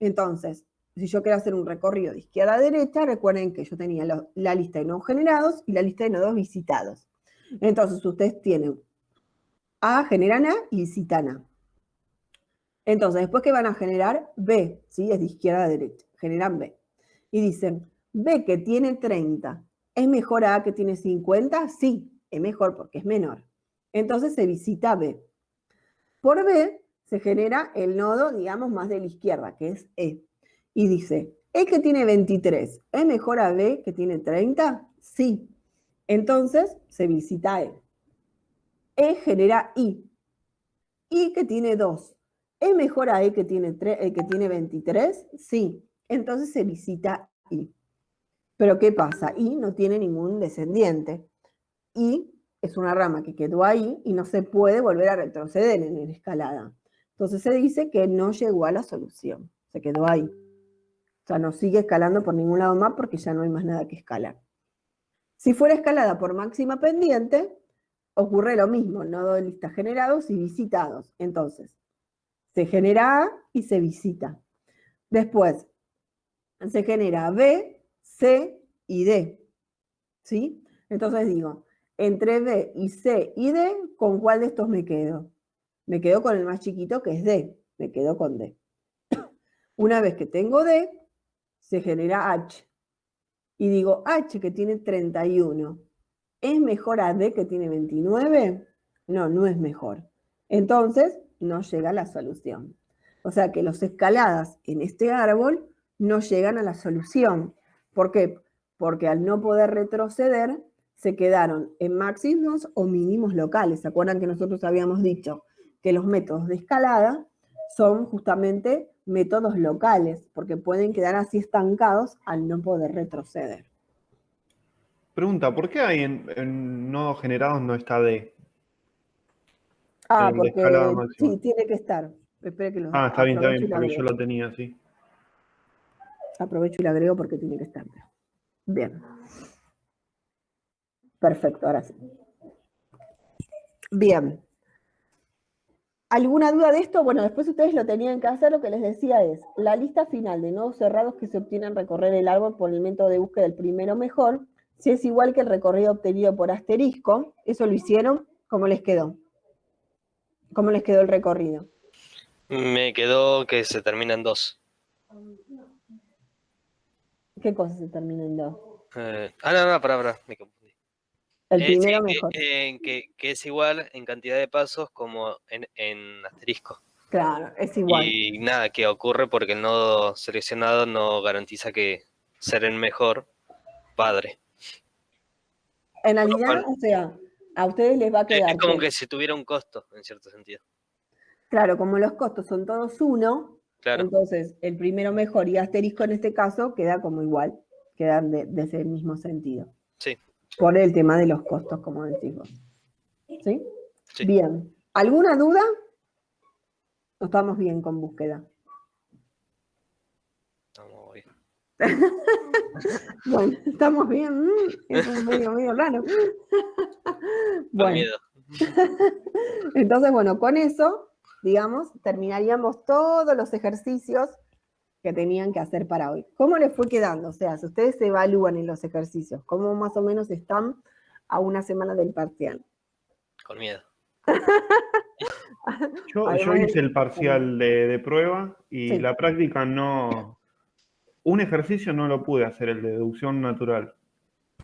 Entonces, si yo quiero hacer un recorrido de izquierda a derecha, recuerden que yo tenía la lista de nodos generados y la lista de nodos visitados. Entonces, ustedes tienen A, generan A y visitan A. Entonces, después que van a generar B, ¿sí? Es de izquierda a derecha, generan B. Y dicen, B que tiene 30, ¿es mejor a A que tiene 50? Sí, es mejor porque es menor. Entonces se visita B. Por B se genera el nodo, digamos, más de la izquierda, que es E. Y dice, E que tiene 23, ¿es mejor a B que tiene 30? Sí. Entonces se visita E. E genera I. I que tiene 2. ¿Es mejor a E que tiene 23? Sí. Entonces se visita I. Pero ¿qué pasa? I no tiene ningún descendiente. I es una rama que quedó ahí y no se puede volver a retroceder en la escalada. Entonces se dice que no llegó a la solución. Se quedó ahí. O sea, no sigue escalando por ningún lado más porque ya no hay más nada que escalar. Si fuera escalada por máxima pendiente, ocurre lo mismo. Nodo de lista generados y visitados. Entonces, se genera A y se visita. Después, se genera B, C y D. ¿Sí? Entonces digo, entre B y C y D, ¿con cuál de estos me quedo? Me quedo con el más chiquito que es D, me quedo con D. Una vez que tengo D, se genera H. Y digo, H que tiene 31, ¿es mejor a D que tiene 29? No, no es mejor. Entonces, no llega a la solución. O sea que los escaladas en este árbol no llegan a la solución. ¿Por qué? Porque al no poder retroceder, se quedaron en máximos o mínimos locales. ¿Se acuerdan que nosotros habíamos dicho que los métodos de escalada son justamente métodos locales, porque pueden quedar así estancados al no poder retroceder? Pregunta, ¿por qué hay en nodos generados no está D? Ah, El de escalada porque máxima. sí, tiene que estar. Espera que lo Está bien, aprovecho y lo porque yo agrego. lo tenía así. Aprovecho y lo agrego porque tiene que estar. Bien. Perfecto, ahora sí. Bien. ¿Alguna duda de esto? Bueno, después ustedes lo tenían que hacer. Lo que les decía es, la lista final de nodos cerrados que se obtiene al recorrer el árbol por el método de búsqueda del primero mejor, si es igual que el recorrido obtenido por asterisco, eso lo hicieron, ¿cómo les quedó? ¿Cómo les quedó el recorrido? Me quedó que se termina en 2. ¿Qué cosa se termina en 2? No, pará, me confundí. El primero Sí, mejor. que es igual en cantidad de pasos como en asterisco. Claro, es igual. Y nada, que ocurre porque el nodo seleccionado no garantiza que ser el mejor padre. En realidad, o sea, a ustedes les va a quedar Es como que si tuviera un costo, en cierto sentido. claro, como los costos son todos 1, Claro. entonces el primero mejor y asterisco en este caso queda como igual, quedan de ese mismo sentido. Sí. Por el tema de los costos, como decís vos. ¿Sí? Sí. Bien. ¿Alguna duda? ¿O estamos bien con búsqueda? Estamos bien. Bueno, estamos bien. Eso es medio raro. Con Bueno. miedo. Entonces, bueno, con eso, digamos, terminaríamos todos los ejercicios que tenían que hacer para hoy. ¿Cómo les fue quedando? O sea, si ustedes se evalúan en los ejercicios, ¿cómo más o menos están a una semana del parcial? Con miedo. Yo hice el parcial de prueba y Sí. la práctica no... Un ejercicio no lo pude hacer, el de deducción natural.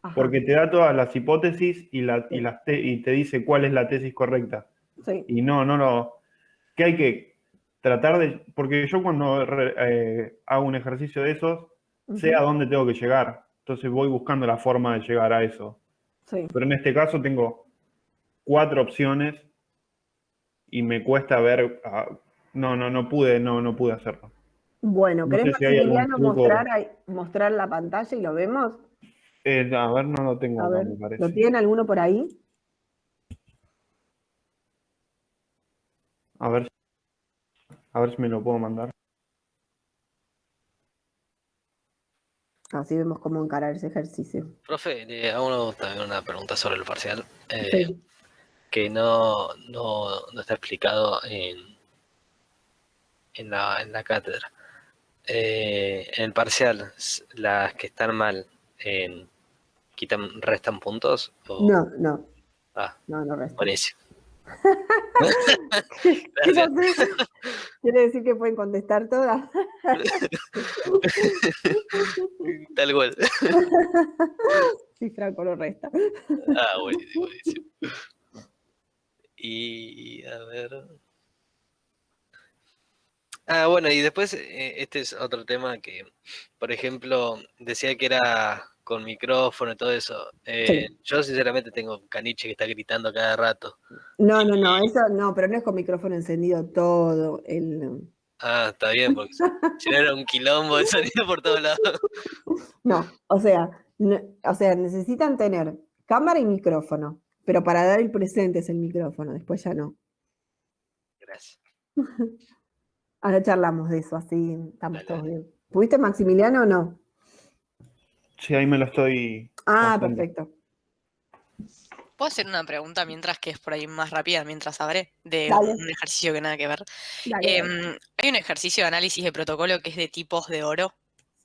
Ajá. Porque te da todas las hipótesis y te dice cuál es la tesis correcta. Sí. Y no lo... Que hay que tratar de... Porque yo cuando hago un ejercicio de esos, sé a dónde tengo que llegar. Entonces voy buscando la forma de llegar a eso. Sí. Pero en este caso tengo 4 opciones y me cuesta ver... No pude hacerlo. Bueno, No ¿querés, sé si hay algún Maximiliano, truco. mostrar la pantalla y lo vemos? A ver, no lo tengo A acá, ver, me ¿lo parece. tiene alguno por ahí? A ver si me lo puedo mandar. Así vemos cómo encarar ese ejercicio. Profe, le hago también una pregunta sobre el parcial. Sí. Que no está explicado en la cátedra. En el parcial, las que están mal, ¿restan puntos? No. Ah, No resta. buenísimo. ¿Qué Gracias. pasó? ¿Quiere decir que pueden contestar todas? Tal cual. Sí, Franco lo resta. Buenísimo. Y a ver. Bueno, y después este es otro tema que, por ejemplo, decía que era con micrófono y todo eso. Yo sinceramente tengo un caniche que está gritando cada rato. No, eso no, pero no es con micrófono encendido todo. Está bien, porque si no era un quilombo de sonido por todos lados. No, o sea, necesitan tener cámara y micrófono, pero para dar el presente es el micrófono, después ya no. Gracias. Ahora charlamos de eso, así estamos todos bien. ¿Pudiste, Maximiliano, o no? Sí, ahí me lo estoy... Ah, pasando. perfecto. ¿Puedo hacer una pregunta mientras que es por ahí más rápida, mientras abre, de Dale. un ejercicio que nada que ver? Dale. Hay un ejercicio de análisis de protocolo que es de tipos de oro.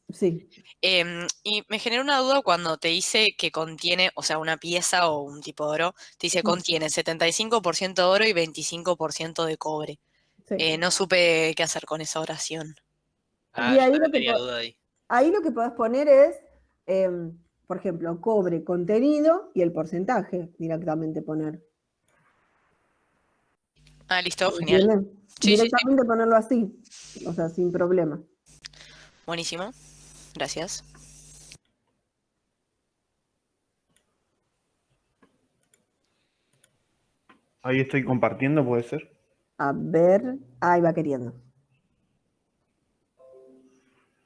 Sí. Y me generó una duda cuando te dice que contiene, o sea, una pieza o un tipo de oro, te dice contiene 75% de oro y 25% de cobre. Sí. No supe qué hacer con esa oración. Y ahí yo lo que tenía duda ahí. ahí lo que podés poner es, por ejemplo, cobre, contenido y el porcentaje directamente poner. Ah, listo, genial. ¿Entienden? Sí, sí, sí. Directamente ponerlo así, o sea, sin problema. Buenísimo. Gracias. Ahí estoy compartiendo, ¿puede ser? A ver, ahí va queriendo.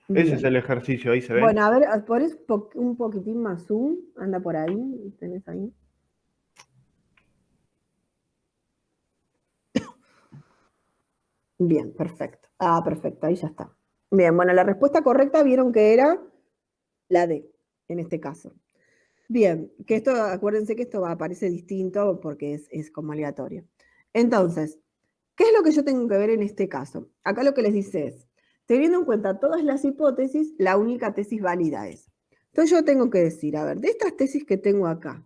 Ese es Bien. el ejercicio, ahí se ve. Bueno, a ver, pones un poquitín más zoom, anda por ahí, tenés ahí. Bien, perfecto. Ah, perfecto, ahí ya está. Bien, bueno, la respuesta correcta vieron que era la D, en este caso. Bien, que esto, acuérdense que esto aparece distinto porque es como aleatorio. Entonces, ¿qué es lo que yo tengo que ver en este caso? Acá lo que les dice es, teniendo en cuenta todas las hipótesis, la única tesis válida es. Entonces yo tengo que decir, a ver, de estas tesis que tengo acá,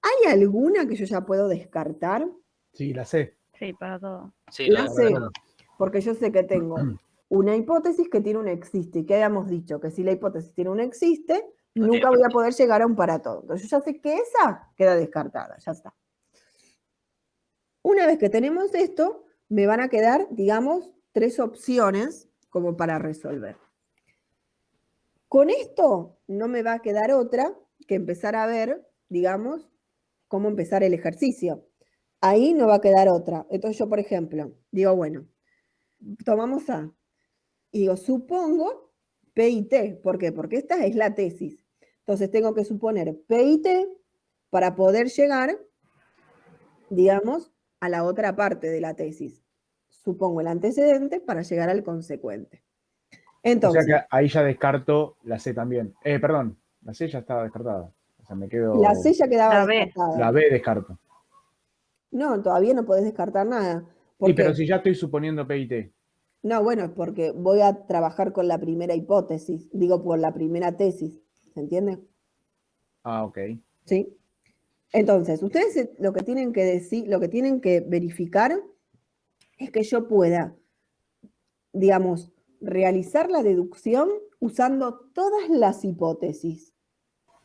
¿hay alguna que yo ya puedo descartar? Sí, la sé. Sí, para todo. Sí, La lo sé, de porque yo sé que tengo una hipótesis que tiene un existe, y que habíamos dicho que si la hipótesis tiene un existe, nunca voy a poder llegar a un para todo. Entonces yo ya sé que esa queda descartada, ya está. Una vez que tenemos esto, me van a quedar, digamos, 3 opciones como para resolver. Con esto no me va a quedar otra que empezar a ver, digamos, cómo empezar el ejercicio. Ahí no va a quedar otra. Entonces yo, por ejemplo, digo, bueno, tomamos A. Y digo, supongo P y T. ¿Por qué? Porque esta es la tesis. Entonces tengo que suponer P y T para poder llegar, digamos, a la otra parte de la tesis. Supongo el antecedente para llegar al consecuente. Entonces, O sea que ahí ya descarto la C también. Perdón, la C ya estaba descartada. O sea, me quedo. la C ya quedaba La B. descartada. La B descarto. No, todavía no podés descartar nada. Sí, ¿Por pero qué? si ya estoy suponiendo P y T. No, bueno, es porque voy a trabajar con la primera hipótesis, digo por la primera tesis, ¿se entiende? Ah, ok. ¿Sí? Entonces, ustedes lo que tienen que decir, lo que tienen que verificar es que yo pueda, digamos, realizar la deducción usando todas las hipótesis.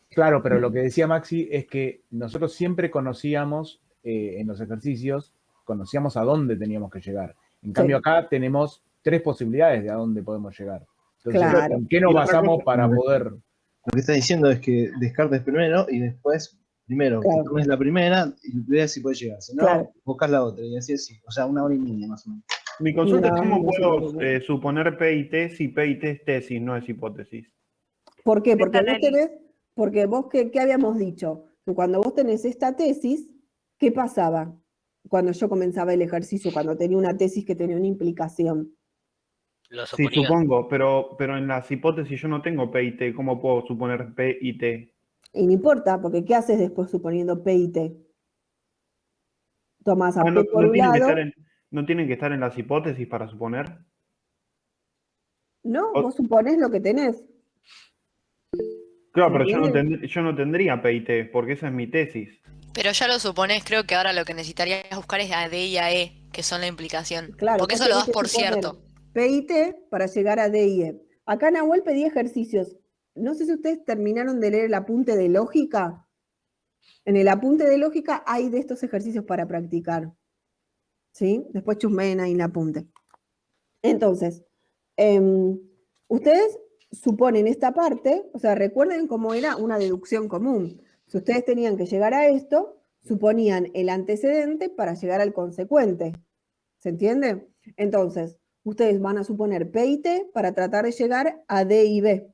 Claro, pero lo que decía Maxi es que nosotros siempre conocíamos en los ejercicios, conocíamos a dónde teníamos que llegar. En cambio, acá tenemos 3 posibilidades de a dónde podemos llegar. Entonces, Claro. ¿en qué nos Y otra basamos cosa, para poder? Lo que está diciendo es que descartes primero y después, primero, que Claro. tomes la primera y veas si puedes llegar. Si no, Claro. buscas la otra y así. O sea, 1 hora y media más o menos. Mi consulta No, es cómo no se puedo preocupe. suponer P y T si P y T es tesis, no es hipótesis. ¿Por qué? Porque Están vos en- tenés, porque vos, ¿qué habíamos dicho? Que cuando vos tenés esta tesis, ¿qué pasaba? Cuando yo comenzaba el ejercicio, cuando tenía una tesis que tenía una implicación. Lo Sí, suponía. supongo, pero en las hipótesis yo no tengo P y T. ¿Cómo puedo suponer P y T? Y no importa, porque ¿qué haces después suponiendo P y T? Tomás a Ah, P no, por un lado. no tienen que estar en las hipótesis para suponer. No, O- vos suponés lo que tenés. Claro, ¿Se pero entiende? yo no tendría P y T, porque esa es mi tesis. Pero ya lo supones, creo que ahora lo que necesitarías buscar es a D y a E, que son la implicación. Claro, Porque vos eso lo tenés das que por suponer cierto. P y T para llegar a D y E. Acá Nahuel pedía ejercicios. No sé si ustedes terminaron de leer el apunte de lógica. En el apunte de lógica hay de estos ejercicios para practicar. ¿Sí? Después chusmeen ahí en el apunte. Entonces, ustedes suponen esta parte, o sea, recuerden cómo era una deducción común. Si ustedes tenían que llegar a esto, suponían el antecedente para llegar al consecuente. ¿Se entiende? Entonces, ustedes van a suponer P y T para tratar de llegar a D y B.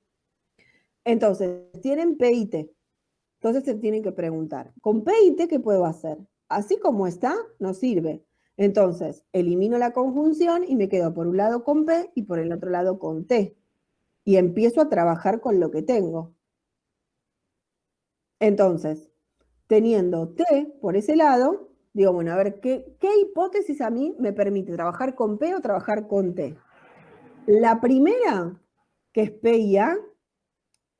Entonces, tienen P y T. Entonces se tienen que preguntar, ¿con P y T qué puedo hacer? Así como está, no sirve. Entonces, elimino la conjunción y me quedo por un lado con P y por el otro lado con T. Y empiezo a trabajar con lo que tengo. Entonces, teniendo T por ese lado, digo, bueno, a ver, ¿qué hipótesis a mí me permite trabajar con P o trabajar con T? La primera, que es P y A,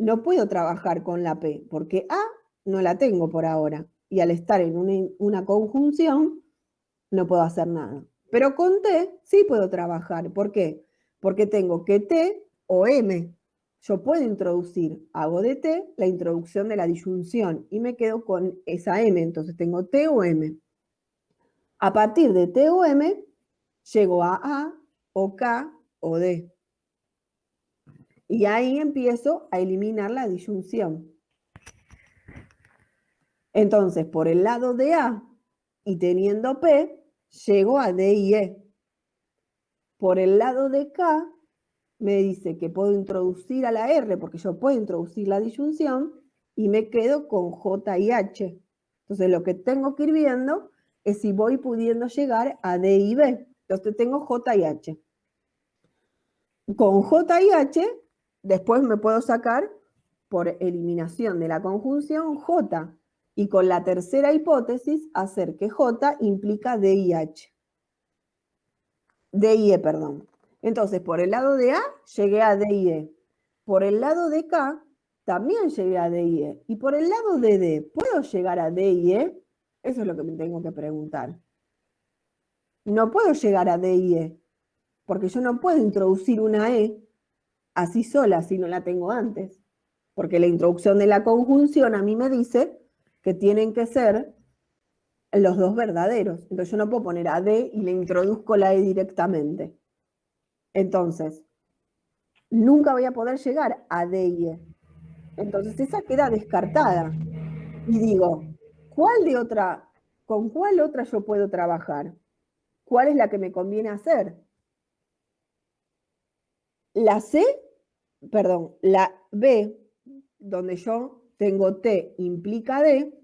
no puedo trabajar con la P, porque A no la tengo por ahora. Y al estar en una conjunción, no puedo hacer nada. Pero con T sí puedo trabajar. ¿Por qué? Porque tengo que T o M. Yo puedo introducir, hago de T la introducción de la disyunción y me quedo con esa M. Entonces tengo T o M. A partir de T o M, llego a o K o D. Y ahí empiezo a eliminar la disyunción. Entonces, por el lado de A y teniendo P, llego a D y E. Por el lado de K, me dice que puedo introducir a la R, porque yo puedo introducir la disyunción, y me quedo con J y H. Entonces, lo que tengo que ir viendo es si voy pudiendo llegar a D y B. Entonces, tengo J y H. Con J y H, después me puedo sacar, por eliminación de la conjunción, J. Y con la tercera hipótesis, hacer que J implica D y H. D y E, perdón. Entonces, por el lado de A, llegué a D y E. Por el lado de K, también llegué a D y E. Y por el lado de D, ¿puedo llegar a D y E? Eso es lo que me tengo que preguntar. No puedo llegar a D y E, porque yo no puedo introducir una E así sola si no la tengo antes. Porque la introducción de la conjunción a mí me dice que tienen que ser los dos verdaderos. Entonces yo no puedo poner a D y le introduzco la E directamente. Entonces, nunca voy a poder llegar a D y E. Entonces esa queda descartada. Y digo, ¿con cuál otra yo puedo trabajar? ¿Cuál es la que me conviene hacer? La B, donde yo tengo T implica D.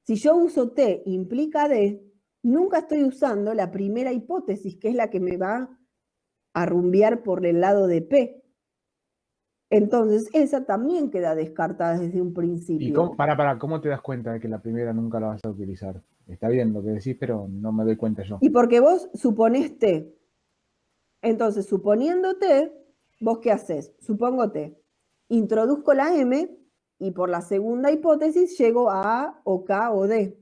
Si yo uso T implica D, nunca estoy usando la primera hipótesis, que es la que me va a rumbear por el lado de P. Entonces, esa también queda descartada desde un principio. ¿Y cómo te das cuenta de que la primera nunca la vas a utilizar? Está bien lo que decís, pero no me doy cuenta yo. Y porque vos suponés T. Entonces, suponiendo T, ¿vos qué haces? Supongo T. Introduzco la M y por la segunda hipótesis llego a A o K o D.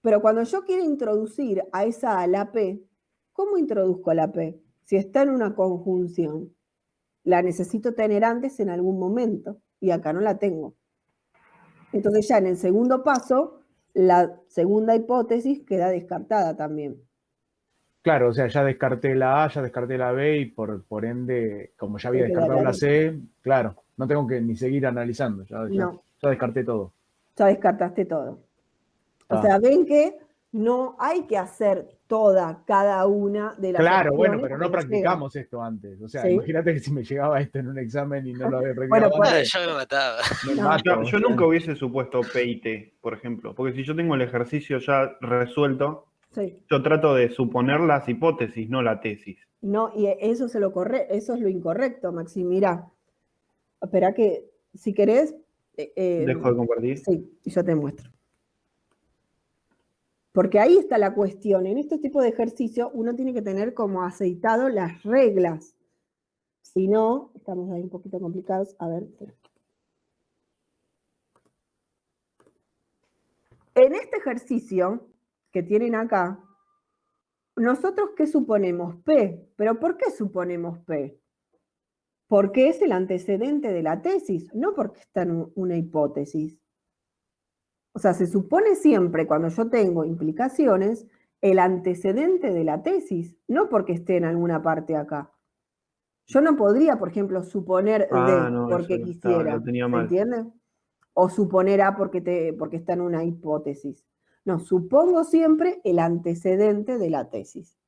Pero cuando yo quiero introducir a esa A la P, ¿cómo introduzco la P? Si está en una conjunción. La necesito tener antes en algún momento y acá no la tengo. Entonces ya en el segundo paso, la segunda hipótesis queda descartada también. Claro, o sea, ya descarté la A, ya descarté la B y por ende, como ya había descartado la C, claro, no tengo que ni seguir analizando, ya descarté todo. Ya descartaste todo. O sea, ven que no hay que hacer cada una de las Claro, bueno, opciones pero no que practicamos esto antes. O sea, ¿sí? Imagínate que si me llegaba esto en un examen y no lo había practicado antes. Yo me mataba. Yo nunca hubiese supuesto P y T, por ejemplo, porque si yo tengo el ejercicio ya resuelto, yo trato de suponer las hipótesis, no la tesis. No, y eso es lo incorrecto, Maxi. Mira, espera que, si querés... ¿Dejo de compartir? Sí, y yo te muestro. Porque ahí está la cuestión. En este tipo de ejercicio uno tiene que tener como aceitado las reglas. Si no, estamos ahí un poquito complicados. A ver. En este ejercicio que tienen acá, nosotros ¿qué suponemos? P. ¿Pero por qué suponemos P? Porque es el antecedente de la tesis, no porque está en una hipótesis. O sea, se supone siempre cuando yo tengo implicaciones el antecedente de la tesis, no porque esté en alguna parte acá. Yo no podría, por ejemplo, suponer D porque quisiera, lo tenía ¿se mal. entiende? O suponer A porque está en una hipótesis. No, supongo siempre el antecedente de la tesis.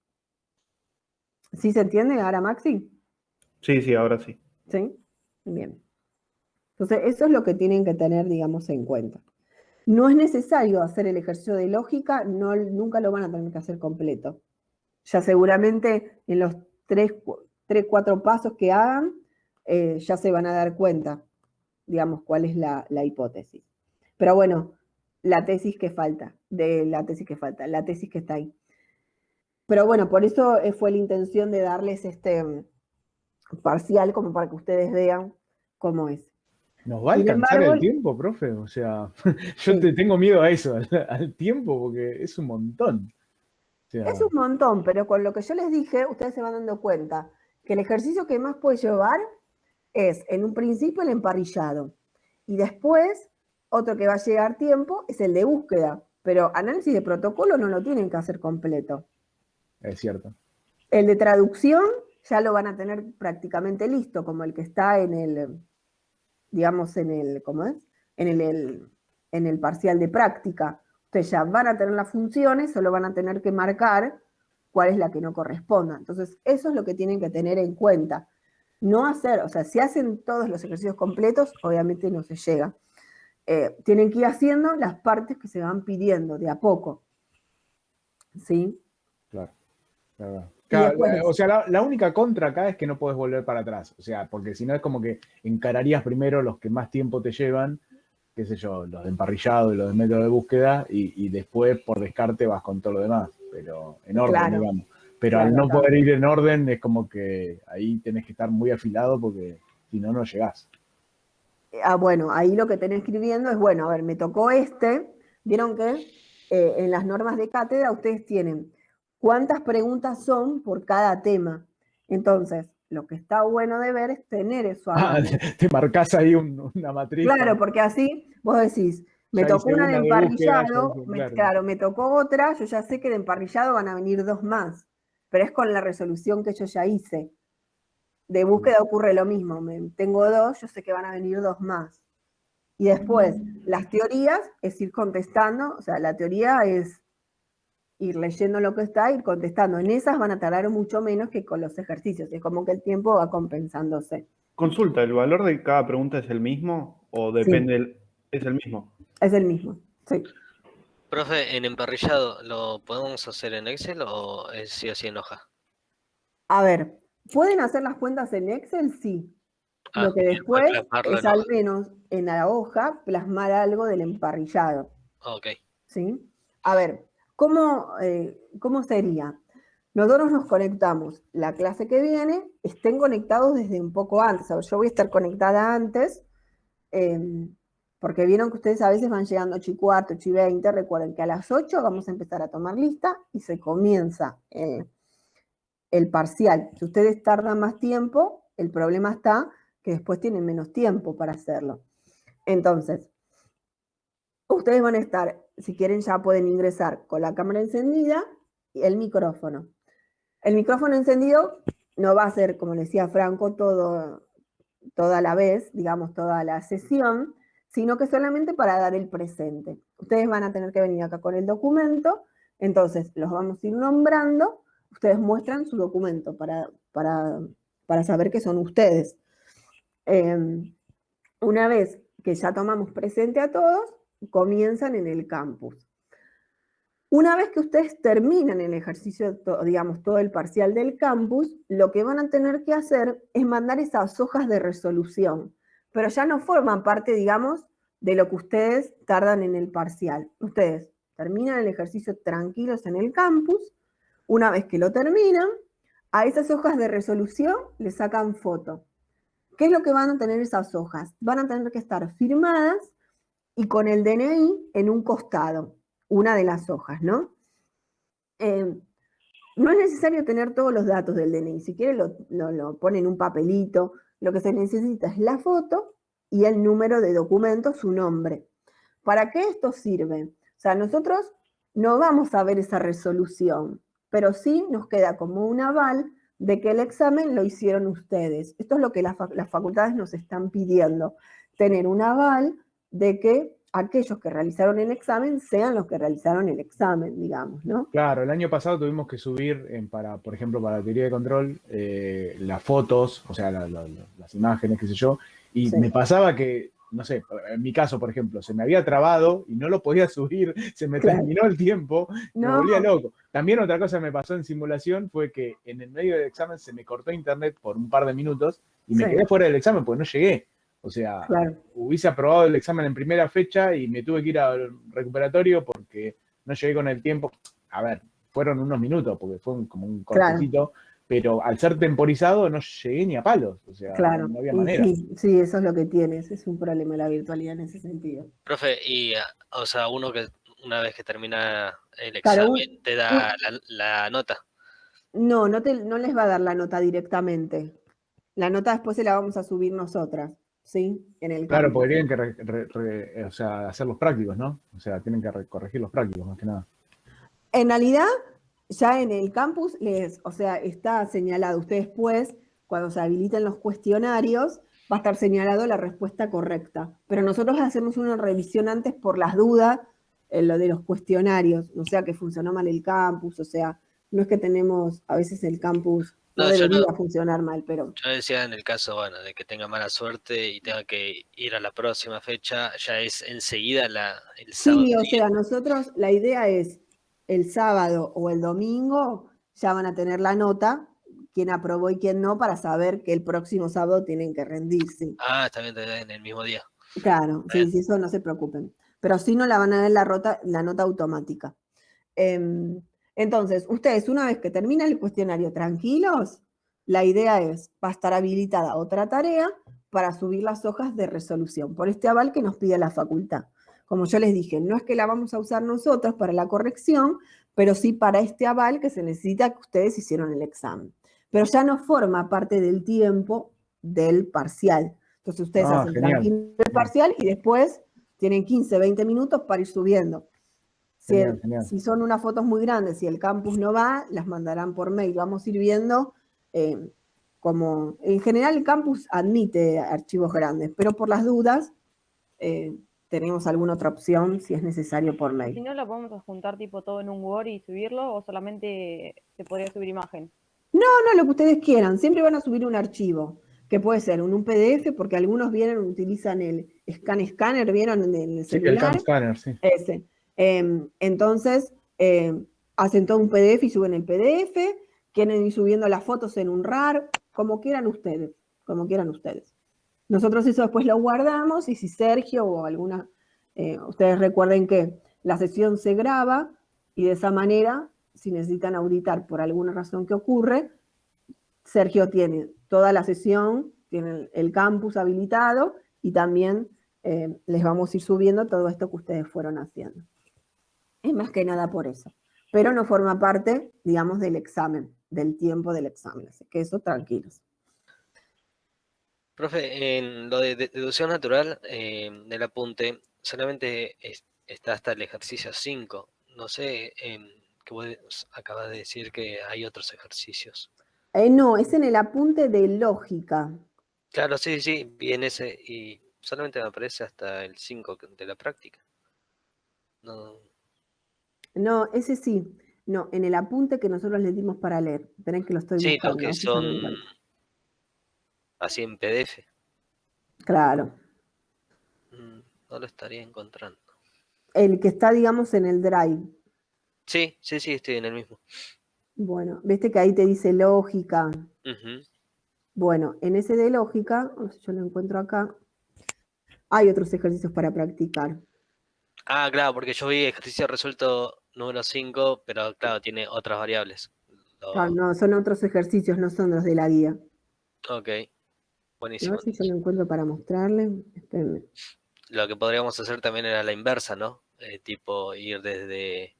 ¿Sí se entiende ahora, Maxi? Sí, ahora sí. ¿Sí? Bien. Entonces, eso es lo que tienen que tener, digamos, en cuenta. No es necesario hacer el ejercicio de lógica, nunca lo van a tener que hacer completo. Ya seguramente en los 4 pasos que hagan, ya se van a dar cuenta, digamos, cuál es la hipótesis. Pero bueno, la tesis que está ahí. Pero bueno, por eso fue la intención de darles este parcial, como para que ustedes vean como es. ¿Nos va a Sin alcanzar embargo, el tiempo, profe? O sea, yo sí, tengo miedo a eso, al tiempo, porque es un montón. O sea, es un montón, pero con lo que yo les dije, ustedes se van dando cuenta que el ejercicio que más puede llevar es, en un principio, el emparrillado. Y después, otro que va a llegar tiempo es el de búsqueda. Pero análisis de protocolo no lo tienen que hacer completo. es cierto. El de traducción ya lo van a tener prácticamente listo, como el que está en el, digamos, en el, ¿cómo es? En el parcial de práctica. Ustedes ya van a tener las funciones, solo van a tener que marcar cuál es la que no corresponda. Entonces, eso es lo que tienen que tener en cuenta. No hacer, o sea, si hacen todos los ejercicios completos, obviamente no se llega. Tienen que ir haciendo las partes que se van pidiendo de a poco. ¿Sí? Claro. Claro. Y después, O sea, la única contra acá es que no puedes volver para atrás. O sea, porque si no es como que encararías primero los que más tiempo te llevan, qué sé yo, los de emparrillado y los de método de búsqueda, y después por descarte vas con todo lo demás, pero en orden, claro, digamos. Pero claro, al no acá. poder ir en orden es como que ahí tenés que estar muy afilado porque si no, no llegás. Bueno, ahí lo que tenés escribiendo es, bueno, a ver, me tocó este. Vieron que en las normas de cátedra ustedes tienen cuántas preguntas son por cada tema. Entonces, lo que está bueno de ver es tener eso a mano. Te marcás ahí una matriz. Claro, porque así vos decís, me Ya tocó hice una de una de búsqueda, ya emparrillado, hice, claro. claro, me tocó otra, yo ya sé que de emparrillado van a venir 2 más, pero es con la resolución que yo ya hice. De búsqueda ocurre lo mismo, tengo 2, yo sé que van a venir 2 más. Y después, las teorías es ir contestando, o sea, la teoría es ir leyendo lo que está, ir contestando. En esas van a tardar mucho menos que con los ejercicios, es como que el tiempo va compensándose. Consulta, ¿el valor de cada pregunta es el mismo o Sí, depende? Es el mismo. es el mismo, sí. Profe, en emparrillado, ¿lo podemos hacer en Excel o es sí o sí en hoja? A ver, ¿pueden hacer las cuentas en Excel? Sí. Ah, Lo que y después después plasmarlo es en hoja. al menos en la hoja plasmar algo del emparrillado. Ok. ¿Sí? A ver, ¿cómo sería? Nosotros nos conectamos la clase que viene, estén conectados desde un poco antes. A ver, yo voy a estar conectada antes, porque vieron que ustedes a veces van llegando 8:15, 8:20. Recuerden que a las 8 vamos a empezar a tomar lista y se comienza el parcial. Si ustedes tardan más tiempo, el problema está que después tienen menos tiempo para hacerlo. Entonces, ustedes van a estar, si quieren ya pueden ingresar con la cámara encendida y el micrófono. El micrófono encendido no va a ser, como decía Franco, toda la vez, digamos, toda la sesión, sino que solamente para dar el presente. Ustedes van a tener que venir acá con el documento, entonces los vamos a ir nombrando, ustedes muestran su documento para saber que son ustedes. Una vez que ya tomamos presente a todos, comienzan en el campus. Una vez que ustedes terminan el ejercicio, digamos, todo el parcial del campus, lo que van a tener que hacer es mandar esas hojas de resolución, pero ya no forman parte, digamos, de lo que ustedes tardan en el parcial. Ustedes terminan el ejercicio tranquilos en el campus, una vez que lo terminan, a esas hojas de resolución le sacan foto. ¿Qué es lo que van a tener esas hojas? Van a tener que estar firmadas y con el DNI en un costado, una de las hojas, ¿no? No es necesario tener todos los datos del DNI, si quieren lo ponen en un papelito, lo que se necesita es la foto y el número de documento, su nombre. ¿Para qué esto sirve? O sea, nosotros no vamos a ver esa resolución, pero sí nos queda como un aval de que el examen lo hicieron ustedes. Esto es lo que las facultades nos están pidiendo, tener un aval de que aquellos que realizaron el examen sean los que realizaron el examen, digamos, ¿no? Claro, el año pasado tuvimos que subir, por ejemplo, para la teoría de control, las fotos, o sea, las imágenes, qué sé yo, y Sí. me pasaba que, no sé, en mi caso, por ejemplo, se me había trabado y no lo podía subir, se me Claro. terminó el tiempo, me No. volvía loco. También otra cosa que me pasó en simulación fue que en el medio del examen se me cortó internet por un par de minutos y me Sí. quedé fuera del examen porque no llegué. O sea, Claro. hubiese aprobado el examen en primera fecha y me tuve que ir al recuperatorio porque no llegué con el tiempo. A ver, fueron unos minutos porque fue como un cortecito, pero al ser temporizado no llegué ni a palos, o sea, Claro, no había y manera. sí, eso es lo que tienes, es un problema la virtualidad en ese sentido. Profe, o sea, uno que una vez que termina el Claro, examen te da la nota. no les va a dar la nota directamente. La nota después se la vamos a subir nosotras, ¿sí? En el Claro, campus. porque tienen que o sea, hacer los prácticos, ¿no? O sea, tienen que corregir los prácticos, más que nada. En realidad, ya en el campus o sea, está señalado. Ustedes después, cuando se habiliten los cuestionarios, va a estar señalado la respuesta correcta. Pero nosotros hacemos una revisión antes por las dudas en lo de los cuestionarios. O sea, que funcionó mal el campus, o sea, no es que tenemos, a veces el campus no No, yo debería no. funcionar mal, pero... Yo decía en el caso, bueno, de que tenga mala suerte y tenga que ir a la próxima fecha, ya es enseguida el sábado. Sí, o sea, nosotros la idea es el sábado o el domingo ya van a tener la nota, quién aprobó y quién no, para saber que el próximo sábado tienen que rendirse. Ah, está bien en el mismo día. Claro, sí, sí, eso no se preocupen. Pero sí no la van a dar la nota automática. Entonces, ustedes una vez que terminan el cuestionario tranquilos, la idea es, va a estar habilitada otra tarea para subir las hojas de resolución por este aval que nos pide la facultad. Como yo les dije, no es que la vamos a usar nosotros para la corrección, pero sí para este aval que se necesita que ustedes hicieron el examen. Pero ya no forma parte del tiempo del parcial. Entonces ustedes hacen tranquilo el parcial y después tienen 15, 20 minutos para ir subiendo. Si son unas fotos muy grandes y el campus no va, las mandarán por mail. Vamos a ir viendo como... En general el campus admite archivos grandes, pero por las dudas tenemos alguna otra opción si es necesario por Si mail. no, lo podemos juntar tipo todo en un Word y subirlo, o solamente se podría subir imagen. No, lo que ustedes quieran. Siempre van a subir un archivo, que puede ser un PDF, porque algunos utilizan el Scanner, ¿vieron? En el celular. Sí, el Scanner, sí. Ese. Entonces, hacen todo un PDF y suben el PDF, quieren ir subiendo las fotos en un RAR, como quieran ustedes, Nosotros eso después lo guardamos y si Sergio o alguna, ustedes recuerden que la sesión se graba y de esa manera, si necesitan auditar por alguna razón que ocurre, Sergio tiene toda la sesión, tiene el campus habilitado y también les vamos a ir subiendo todo esto que ustedes fueron haciendo. Es más que nada por eso. Pero no forma parte, digamos, del examen, del tiempo del examen. Así que eso, tranquilos. Profe, en lo de deducción natural del apunte, solamente está hasta el ejercicio 5. No sé, que vos acabas de decir que hay otros ejercicios. No, es en el apunte de lógica. Claro, sí, vi en ese y solamente me aparece hasta el 5 de la práctica. No, ese sí. No, en el apunte que nosotros les dimos para leer. Esperen que lo estoy Sí, buscando. los que si yo lo son encuentro. así en PDF. Claro. No lo estaría encontrando. El que está, digamos, en el Drive. Sí, estoy en el mismo. Bueno, viste que ahí te dice lógica. Bueno, en ese de lógica, yo lo encuentro acá, hay otros ejercicios para practicar. Ah, claro, porque yo vi ejercicio resuelto número 5, pero claro, tiene otras variables. Claro, no, son otros ejercicios, no son los de la guía. Ok, A buenísimo. ver si yo lo encuentro para mostrarle. Espérenme. Lo que podríamos hacer también era la inversa, ¿no? Tipo ir desde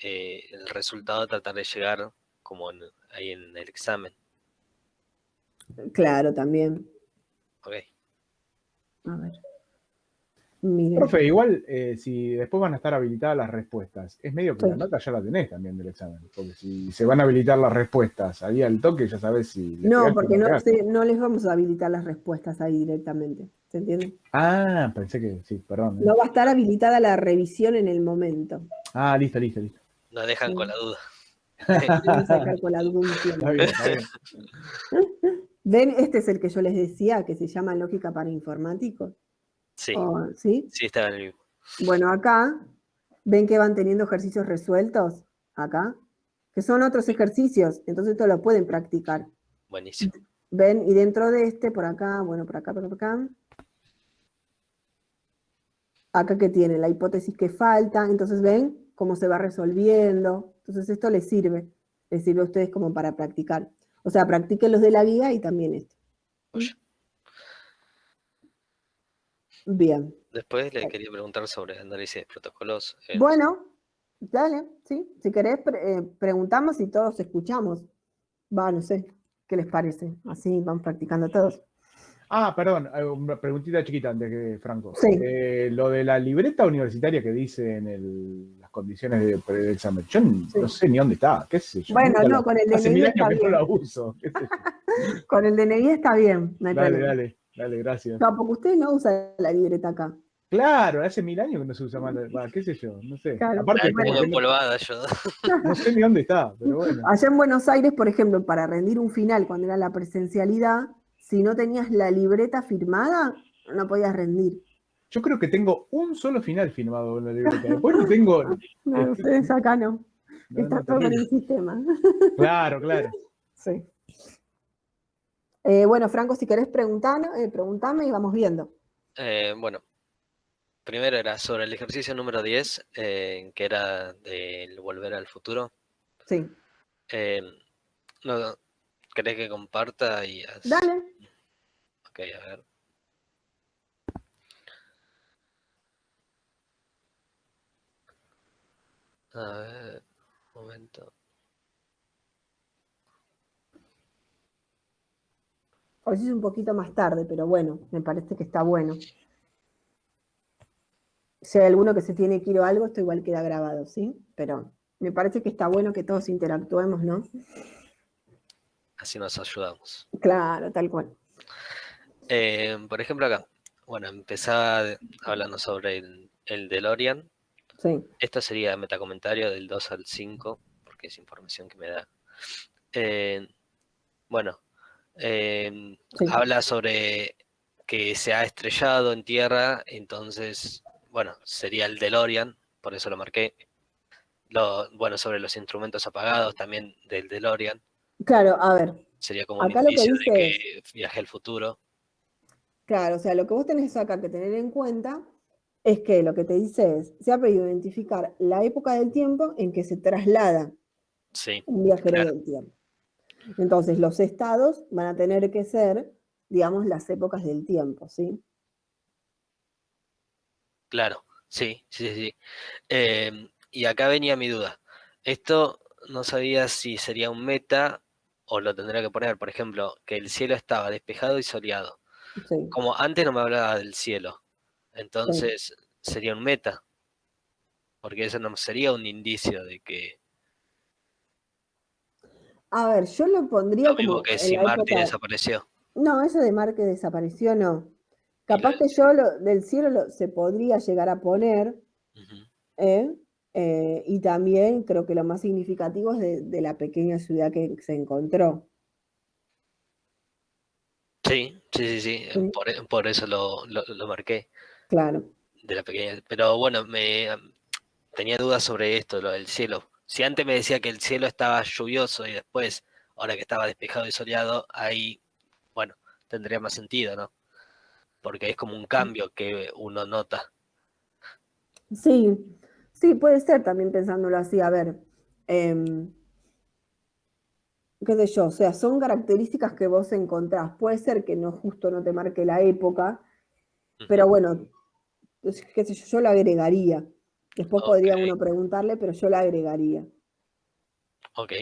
el resultado, tratar de llegar como ahí en el examen. Claro, también. Ok. A ver. Miren. Profe, igual si después van a estar habilitadas las respuestas, es medio que la nota ya la tenés también del examen, porque si se van a habilitar las respuestas ahí al toque, ya sabés si le No, pegaste o porque no pegaste. no les vamos a habilitar las respuestas ahí directamente. ¿Se entiende? Ah, pensé que sí, perdón. No va a estar habilitada la revisión en el momento. Ah, listo. Nos dejan con la duda. Vamos a dejar con la duda un tiempo. Está bien. ¿Ven? Este es el que yo les decía, que se llama lógica para informáticos. Sí. ¿Sí? Sí, estaba en el mismo. Bueno, acá, ¿ven que van teniendo ejercicios resueltos? Acá. Que son otros ejercicios, entonces esto lo pueden practicar. Buenísimo. ¿Ven? Y dentro de este, por acá, bueno, por acá. Acá que tiene la hipótesis que falta, entonces ven cómo se va resolviendo. Entonces esto les sirve a ustedes como para practicar. O sea, practiquen los de la guía y también este. Bien. Después le quería preguntar sobre análisis de protocolos. Bueno, dale, sí. Si querés, preguntamos y todos escuchamos. Va, no sé, ¿qué les parece? Así van practicando todos. Ah, perdón, una preguntita chiquita antes que Franco. Sí. Lo de la libreta universitaria que dice en las condiciones del examen, yo no sé ni dónde está, qué sé yo. Bueno, no, con el hace DNI 1000 está años que bien. no la uso, qué sé yo. Con el DNI está bien, no hay problema. Dale, gracias. No, porque ustedes no usan la libreta acá. Claro, hace 1000 años que no se usa más, qué sé yo, no sé. Claro, Aparte, Tengo como que empolvada yo. no sé ni dónde está, pero bueno. Allá en Buenos Aires, por ejemplo, para rendir un final cuando era la presencialidad, si no tenías la libreta firmada, no podías rendir. Yo creo que tengo un solo final firmado en la libreta. Después no tengo. No, ustedes acá no. Está todo en el sistema. Claro. Sí. Bueno, Franco, si querés preguntame y vamos viendo. Bueno, primero era sobre el ejercicio número 10, que era del volver al futuro. Sí. No, ¿querés que comparta? Dale. Ok, a ver. A ver, un momento. Hoy es un poquito más tarde, pero bueno, me parece que está bueno. Si hay alguno que se tiene que ir o algo, esto igual queda grabado, ¿sí? Pero me parece que está bueno que todos interactuemos, ¿no? Así nos ayudamos. Claro, tal cual. Por ejemplo acá, bueno, empezaba hablando sobre el DeLorean. Sí. Esto sería metacomentario del 2 al 5, porque es información que me da. Bueno, habla sobre que se ha estrellado en tierra, entonces, bueno, sería el DeLorean, por eso lo marqué. Bueno, sobre los instrumentos apagados también del DeLorean. Claro, a ver. Sería como un Acá lo que indicio dice de es, que viaje al futuro. claro, o sea, lo que vos tenés acá que tener en cuenta es que lo que te dice es, se ha pedido identificar la época del tiempo en que se traslada Sí, un viajero claro. del tiempo. Entonces, los estados van a tener que ser, digamos, las épocas del tiempo, ¿sí? Claro, sí. Y acá venía mi duda. Esto no sabía si sería un meta o lo tendría que poner, por ejemplo, que el cielo estaba despejado y soleado. Sí. Como antes no me hablaba del cielo, entonces sería un meta, porque eso no sería un indicio de que A ver, yo lo pondría lo mismo como que en si la Marte época... desapareció. No, eso de mar que desapareció, no. Y Capaz que yo del cielo se podría llegar a poner, y también creo que lo más significativo es de la pequeña ciudad que se encontró. Sí. Sí. Por eso lo marqué, Claro. de la pequeña. Pero bueno, tenía dudas sobre esto, lo del cielo. Si antes me decía que el cielo estaba lluvioso y después, ahora que estaba despejado y soleado, ahí, bueno, tendría más sentido, ¿no? Porque es como un cambio que uno nota. Sí, sí, puede ser también pensándolo así. A ver, qué sé yo, o sea, son características que vos encontrás. Puede ser que no justo no te marque la época, pero bueno, qué sé yo lo agregaría. Después podría uno preguntarle, pero yo lo agregaría. Ok.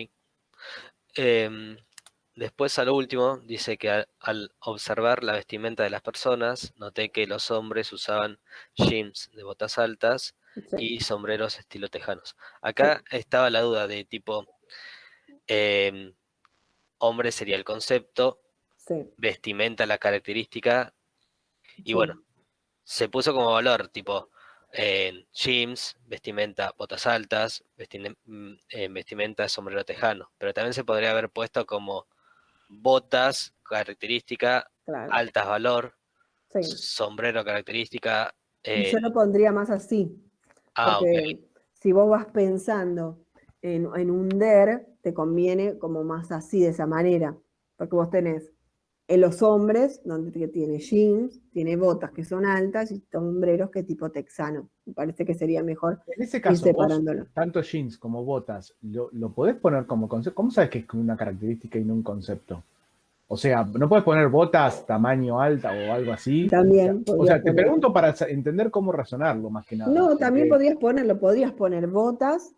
Después, al último, dice que al observar la vestimenta de las personas, noté que los hombres usaban jeans de botas altas y sombreros estilo tejanos. Acá estaba la duda de tipo, hombre sería el concepto, vestimenta la característica, y bueno, se puso como valor, tipo, jeans, vestimenta, botas altas, vestimenta, sombrero tejano, pero también se podría haber puesto como botas, característica, altas valor, sombrero, característica. Yo lo pondría más así, porque si vos vas pensando en un DER, te conviene como más así, de esa manera, porque vos tenés En los hombres, donde tiene jeans, tiene botas que son altas y sombreros que tipo texano. Me parece que sería mejor En ese ir caso, vos, separándolo. tanto jeans como botas, ¿lo podés poner como concepto? ¿Cómo sabes que es una característica y no un concepto? O sea, ¿no puedes poner botas tamaño alta o algo así? También O podrías sea, te poner. pregunto para entender cómo razonarlo, más que nada. No, también Porque podrías poner botas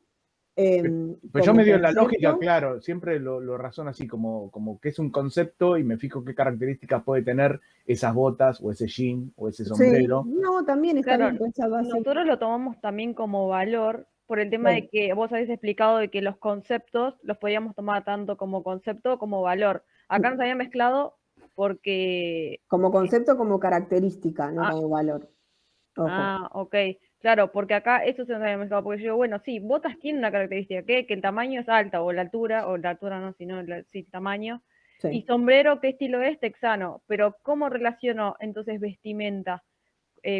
pues yo como me dio la lógica, concepto. claro, siempre lo razono así, como que es un concepto y me fijo qué características puede tener esas botas o ese jean o ese Sí, sombrero. no, también está Claro, bien pensado así. nosotros lo tomamos también como valor por el tema de Sí. que vos habéis explicado de que los conceptos los podíamos tomar tanto como concepto como valor. Acá nos había mezclado porque... Como concepto, como característica, no Ah, como valor. Ojo. ok. Claro, porque acá eso se nos había mezclado, porque yo digo, bueno, sí, botas tienen una característica, que el tamaño es alta, o la altura no, sino sí, el tamaño. Y Sí. sombrero, ¿qué estilo es? Texano. Pero ¿cómo relaciono entonces vestimenta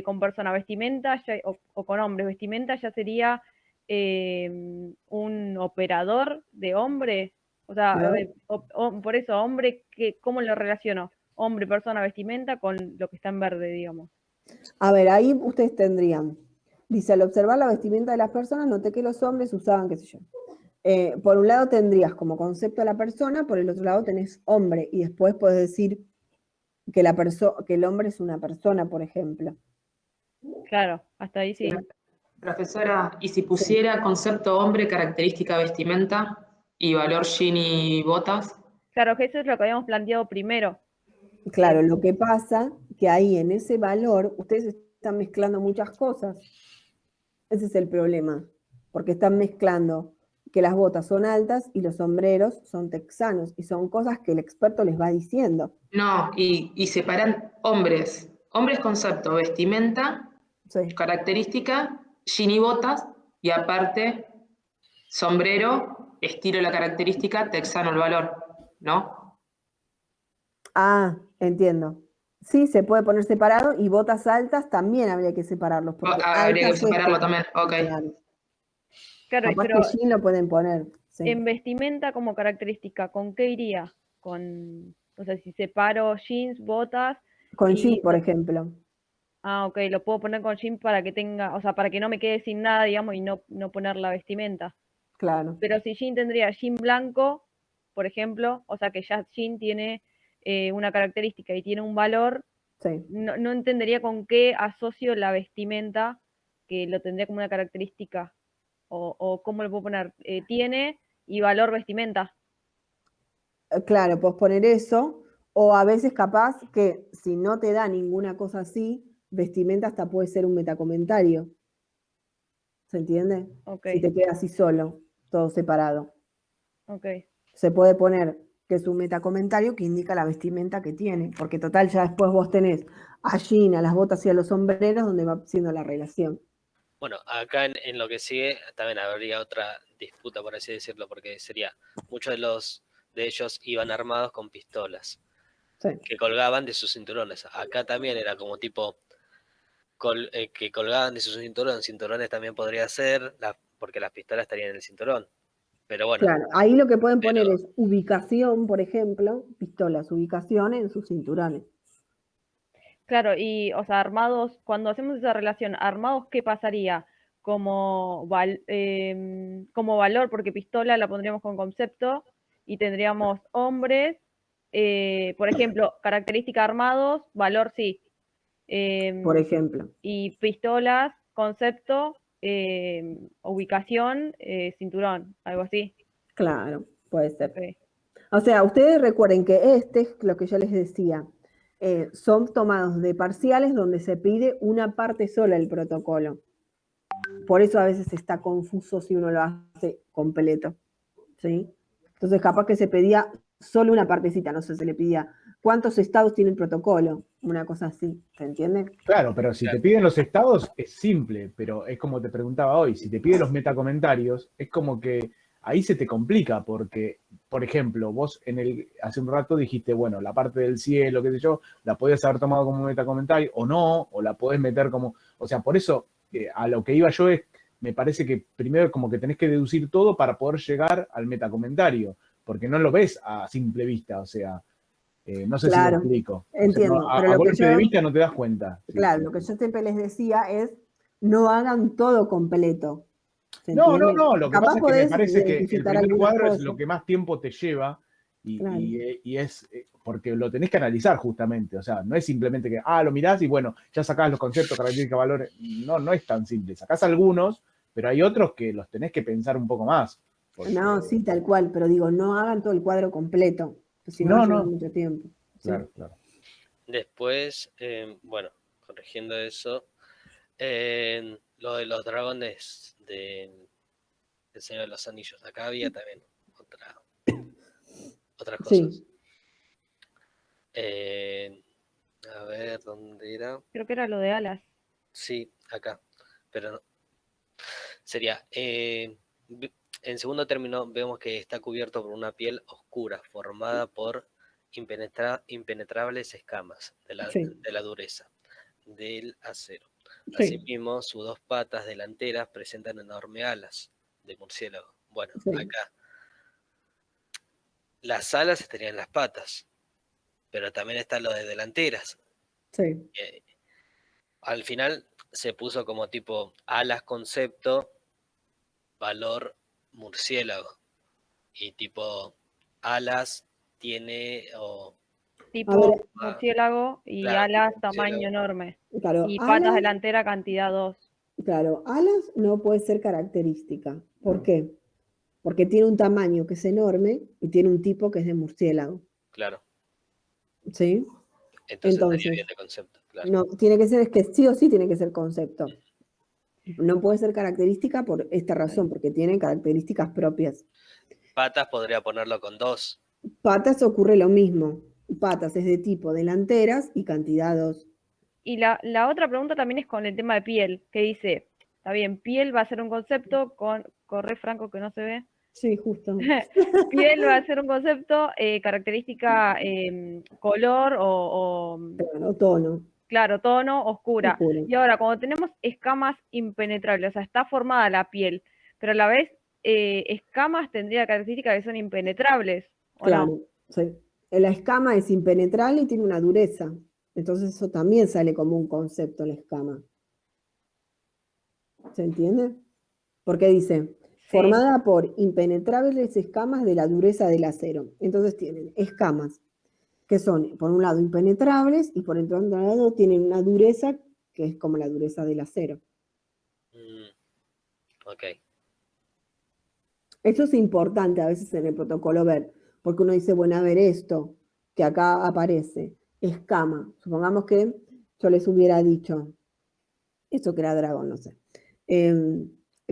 con persona? Vestimenta o con hombres. Vestimenta ya sería un operador de hombre. O sea, ¿No? por eso, hombre, ¿cómo lo relaciono? Hombre, persona, vestimenta con lo que está en verde, digamos. A ver, ahí ustedes tendrían. Dice, al observar la vestimenta de las personas, noté que los hombres usaban, qué sé yo. Por un lado tendrías como concepto a la persona, por el otro lado tenés hombre, y después podés decir que, que el hombre es una persona, por ejemplo. Claro, hasta ahí sí. Profesora, ¿y si Sí. pusiera concepto hombre, característica vestimenta y valor jean y botas? Claro, que eso es lo que habíamos planteado primero. Claro, lo que pasa que ahí en ese valor ustedes están mezclando muchas cosas. Ese es el problema, porque están mezclando que las botas son altas y los sombreros son texanos, y son cosas que el experto les va diciendo. No, y separan hombres. Hombres concepto, vestimenta, Sí. característica, jean y botas, y aparte sombrero, estilo la característica, texano el valor, ¿no? Ah, entiendo. Sí, se puede poner separado, y botas altas también habría que separarlos, porque Habría que altas es separarlo también, ok. claro. Claro, Capaz pero que jean lo pueden poner. Sí. en vestimenta como característica, ¿con qué iría? O sea, si separo jeans, botas Con y... jean, por ejemplo. Ah, ok, lo puedo poner con jean para que tenga, o sea, para que no me quede sin nada, digamos, y no poner la vestimenta. Claro. Pero si jean tendría jean blanco, por ejemplo, o sea que ya jean tiene una característica y tiene un valor, Sí. no entendería con qué asocio la vestimenta, que lo tendría como una característica, o cómo lo puedo poner, tiene y valor vestimenta. Claro, puedes poner eso, o a veces capaz que si no te da ninguna cosa así, vestimenta hasta puede ser un metacomentario. ¿Se entiende? Ok, Si te queda así solo, todo separado. ok. Se puede poner que es un metacomentario que indica la vestimenta que tiene, porque total ya después vos tenés a jean, a las botas y a los sombreros donde va siendo la relación. Bueno, acá en lo que sigue también habría otra disputa, por así decirlo, porque sería, muchos de ellos iban armados con pistolas Sí. que colgaban de sus cinturones. Acá también era como tipo que colgaban de sus cinturones también podría ser, porque las pistolas estarían en el cinturón. Pero bueno, Claro, ahí lo que pueden poner es ubicación, por ejemplo, pistolas, ubicación en sus cinturones. Claro, y, o sea, armados, cuando hacemos esa relación, armados, ¿qué pasaría? Como valor, porque pistola la pondríamos con concepto y tendríamos hombres, por ejemplo, característica armados, valor sí. Por ejemplo. Y pistolas, concepto, ubicación, cinturón, algo así. Claro, puede ser. Ok. O sea, ustedes recuerden que este es lo que yo les decía. Son tomados de parciales donde se pide una parte sola del protocolo. Por eso a veces está confuso si uno lo hace completo. ¿Sí? Entonces, capaz que se pedía solo una partecita, no sé, se le pedía cuántos estados tiene el protocolo, una cosa así, ¿se entiende? Claro, pero si te piden los estados es simple, pero es como te preguntaba hoy, si te piden los metacomentarios, es como que ahí se te complica, porque, por ejemplo, vos hace un rato dijiste, bueno, la parte del cielo, qué sé yo, la podías haber tomado como metacomentario, o no, o la podés meter como, o sea, por eso a lo que iba yo es, me parece que primero como que tenés que deducir todo para poder llegar al metacomentario, porque no lo ves a simple vista, o sea, No sé si Claro, lo explico. O sea, entiendo, no, pero a lo que golpe de yo- vista no te das cuenta. Sí, Claro, sí. lo que yo siempre les decía es, no hagan todo completo. ¿Se No, entiende? lo que Capaz pasa es que me podés parece que el identificar primer algunas cuadro es cosas. lo que más tiempo te lleva Claro. y es porque lo tenés que analizar justamente. O sea, no es simplemente que, lo mirás y bueno, ya sacás los conceptos, características, valores. No es tan simple. Sacás algunos, pero hay otros que los tenés que pensar un poco más. Porque, No, sí, tal cual, pero digo, no hagan todo el cuadro completo, pues si no, No, lleva no. mucho tiempo. ¿sí? Claro, claro. Después, bueno, corrigiendo eso, lo de los dragones del Señor de los Anillos. Acá había también otras cosas. Sí. A ver, ¿dónde era? Creo que era lo de alas. Sí, acá. Pero no. Sería, en segundo término, vemos que está cubierto por una piel oscura, formada por impenetrables escamas Sí. de la dureza del acero. Sí. Asimismo, sus dos patas delanteras presentan enormes alas de murciélago. Bueno, Sí. acá las alas estarían en las patas, pero también está lo de delanteras. Sí. Al final se puso como tipo alas concepto, valor murciélago. Y tipo alas tiene o A Tipo ver, murciélago y claro, alas tipo tamaño murciélago. enorme. claro, Y patas alas, delantera cantidad 2. claro, alas no puede ser característica. ¿Por qué? Porque tiene un tamaño que es enorme y tiene un tipo que es de murciélago. Claro. ¿Sí? Entonces estaría Entonces, bien de concepto, claro. no, tiene que ser, es que sí o sí tiene que ser concepto. No puede ser característica por esta razón, porque tiene características propias. Patas podría ponerlo con 2. Patas ocurre lo mismo. Patas es de tipo delanteras y cantidad 2. Y la otra pregunta también es con el tema de piel, que dice, está bien, piel va a ser un concepto con, corre Franco que no se ve, Sí, justo. piel va a ser un concepto, característica, color Claro, tono. claro, tono, oscura. Oscuro. Y ahora, cuando tenemos escamas impenetrables, o sea, está formada la piel, pero a la vez escamas tendría características que son impenetrables, ¿o Claro, no? sí. La escama es impenetrable y tiene una dureza. Entonces eso también sale como un concepto, la escama. ¿Se entiende? Porque dice, formada por impenetrables escamas de la dureza del acero. Entonces tienen escamas que son, por un lado, impenetrables y por el otro lado tienen una dureza que es como la dureza del acero. Ok. Eso es importante a veces en el protocolo ver, porque uno dice, bueno, a ver esto, que acá aparece, escama. Supongamos que yo les hubiera dicho, eso que era dragón, no sé.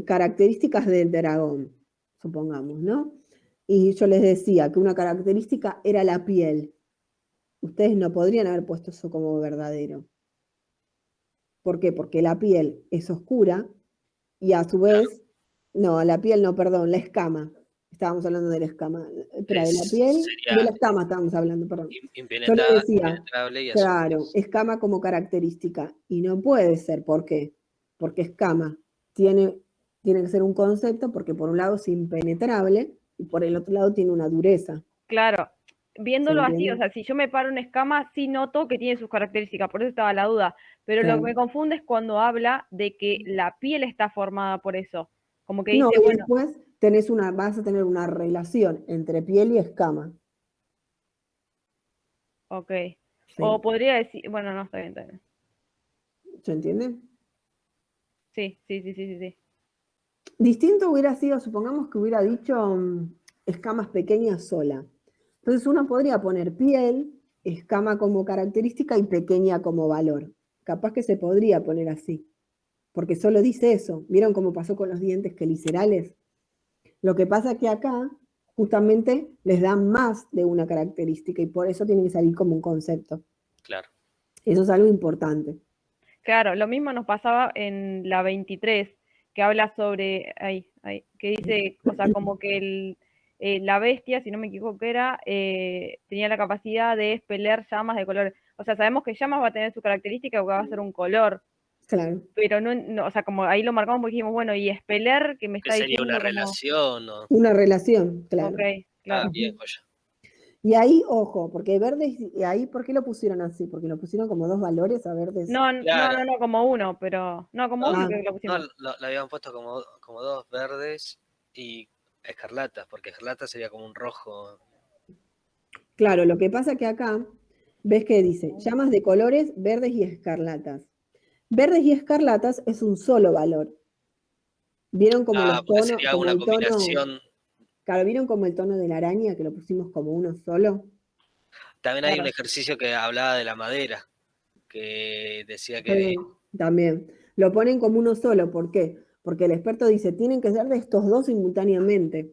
Características del dragón, supongamos, ¿no? Y yo les decía que una característica era la piel. Ustedes no podrían haber puesto eso como verdadero. ¿Por qué? Porque la piel es oscura y a su vez, no, la piel no, perdón, la escama. Estábamos hablando de la escama. Espera, de la piel, de la escama estábamos hablando, perdón. Yo le decía, impenetrable y claro, escama como característica. Y no puede ser, ¿por qué? Porque escama tiene que ser un concepto porque por un lado es impenetrable y por el otro lado tiene una dureza. Claro, viéndolo así, entiende? o sea, si yo me paro una escama, sí noto que tiene sus características, por eso estaba la duda. Pero lo Claro. que me confunde es cuando habla de que la piel está formada por eso. Como que No, dice, y bueno, después vas a tener una relación entre piel y escama. ok. Sí. O podría decir, bueno, no, está bien, está bien. ¿Se entiende? Sí, sí, sí, sí, sí, sí. Distinto hubiera sido, supongamos que hubiera dicho escamas pequeñas sola. Entonces uno podría poner piel, escama como característica y pequeña como valor. Capaz que se podría poner así, porque solo dice eso. ¿Vieron cómo pasó con los dientes quelicerales? Lo que pasa es que acá justamente les dan más de una característica y por eso tiene que salir como un concepto. Claro. Eso es algo importante. Claro, lo mismo nos pasaba en la 23, que habla sobre, que dice, o sea, como que la bestia, si no me equivoco, era, tenía la capacidad de expeler llamas de colores. O sea, sabemos que llamas va a tener su característica porque va a ser un color. Claro. Pero no, o sea, como ahí lo marcamos porque dijimos, bueno, y expeler, que me ¿Que está sería diciendo una como... relación o...? Una relación, claro. Ok, claro. Bien, joya. Y ahí, ojo, porque verdes, y ahí, ¿por qué lo pusieron así? Porque lo pusieron como dos valores a verdes. No, no, Claro. no, como uno, pero. No, como uno Ah. creo que lo No, pusimos. lo habían puesto como dos verdes y escarlatas, porque escarlata sería como un rojo. Claro, lo que pasa que acá, ves que dice, llamas de colores verdes y escarlatas. Verdes y escarlatas es un solo valor. ¿Vieron como los Porque tonos, sería como una el tono? combinación. Claro, ¿vieron como el tono de la araña que lo pusimos como uno solo? También hay un Claro. ejercicio que hablaba de la madera, que decía que Sí, también. Lo ponen como uno solo, ¿por qué? Porque el experto dice, tienen que ser de estos dos simultáneamente.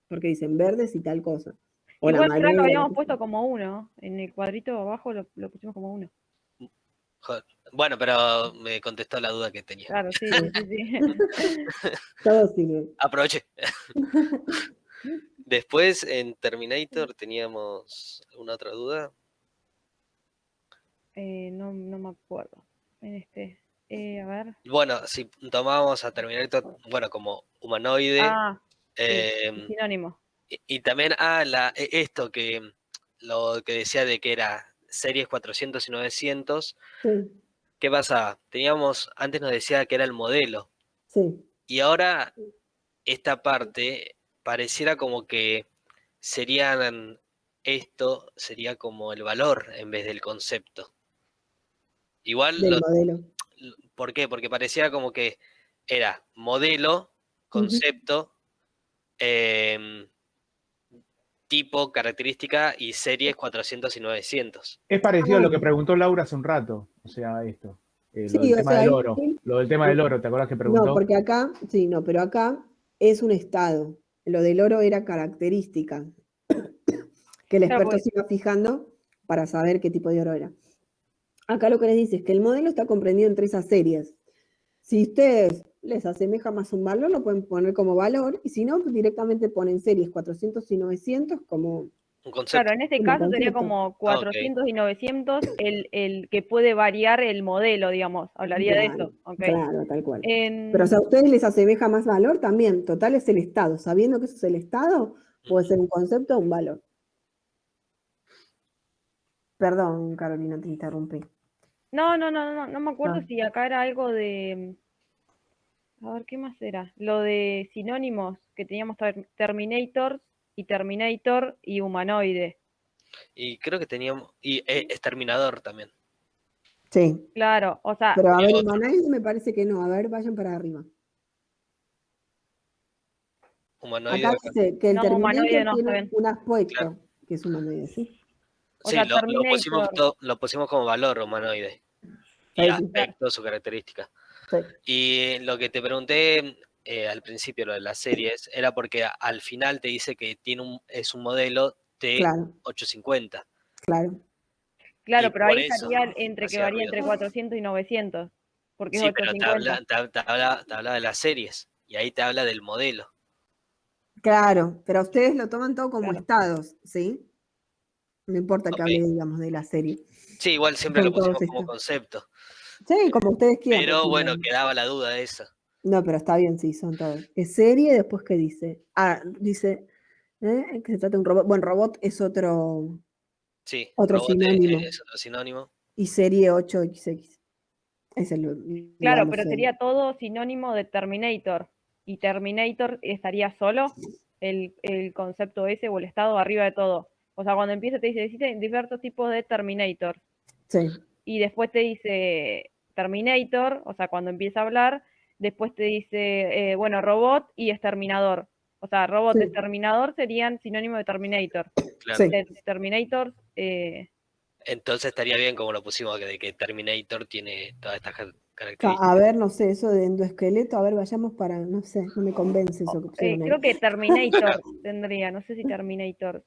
Porque dicen verdes y tal cosa. O la Igual acá lo madera. habíamos puesto como uno. En el cuadrito abajo lo pusimos como uno. joder. Bueno, pero me contestó la duda que tenía. Claro, sí, sí, sí. Todo sirve. Aproveché. Después en Terminator teníamos alguna otra duda. No me acuerdo. En este. A ver. Bueno, si tomamos a Terminator, bueno, como humanoide. Ah, sí, eh, sinónimo. y también esto que lo que decía de que era series 400 y 900. Sí, ¿Qué pasa? Antes nos decía que era el modelo. sí. Y ahora esta parte pareciera como que esto sería como el valor en vez del concepto. Igual, Del modelo. ¿por qué? Porque parecía como que era modelo, concepto, tipo, característica y series 400 y 900. Es parecido a lo que Ah. preguntó Laura hace un rato, o sea, esto. Lo Sí, del o tema sea, del ahí. oro. Lo del tema del oro, ¿te acordás que No, preguntó? porque acá, sí, no, pero acá es un estado. Lo del oro era característica. Que el Claro, experto porque- se iba fijando para saber qué tipo de oro era. Acá lo que les dice es que el modelo está comprendido entre esas series. Si ustedes les asemeja más un valor, lo pueden poner como valor, y si no, pues directamente ponen series 400 y 900 como Un concepto. Claro, en este caso sería concepto. como 400 y 900 el que puede variar el modelo, digamos. Hablaría de Claro, eso. Ok. claro, tal cual. En- Pero si a ustedes les asemeja más valor, también, total es el estado. Sabiendo que eso es el estado, puede ser un concepto o un valor. Perdón, Carolina, te interrumpí. No me acuerdo Ah. si acá era algo de. A ver, ¿qué más era? Lo de sinónimos, que teníamos Terminator y humanoide. Y creo que teníamos. Y exterminador también. Sí. Claro, o sea, Pero a ver, otro. humanoide me parece que no. A ver, vayan para arriba. Humanoide. Acá dice que el no, humanoide Terminator no, está tiene bien. un aspecto, Claro. que es humanoide, ¿sí? O Sí, sea, lo pusimos, Terminator. lo pusimos como valor humanoide. Y Sí, sí. aspecto, su característica. Sí. Y lo que te pregunté al principio, lo de las series, era porque al final te dice que es un modelo Claro, T850. claro. Claro, Y pero por ahí eso estaría entre que hacía varía ruido. entre 400 y 900, porque es Sí, pero te 850. habla de las series. Y ahí te habla del modelo. Claro, pero ustedes lo toman todo como Claro. estados, ¿sí? No importa que Ok. hable, digamos, de la serie. Sí, igual siempre lo Son todos pusimos como estos. concepto. Sí, como ustedes quieran. Pero porque bueno, no. quedaba la duda esa. No, pero está bien, sí, son todos. Es serie, después, ¿qué dice? Ah, dice que se trata de un robot. Bueno, robot es otro Sí, Otro robot sinónimo. es otro sinónimo. Y serie 8XX. Es el, Claro, digamos, pero sería todo sinónimo de Terminator. Y Terminator estaría solo el concepto ese o el estado arriba de todo. O sea, cuando empieza te dice, existen diversos tipos de Terminator. Sí. Y después te dice Terminator, o sea, cuando empieza a hablar, después te dice, bueno, robot y exterminador. O sea, robot, Sí. exterminador serían sinónimo de Terminator. Claro. Sí. De Terminator, Entonces estaría bien como lo pusimos, de que Terminator tiene todas estas A características. ver, no sé, eso de endoesqueleto, a ver, vayamos para, no sé, no me convence eso que pusieron ahí. creo que Terminator tendría, no sé si Terminator,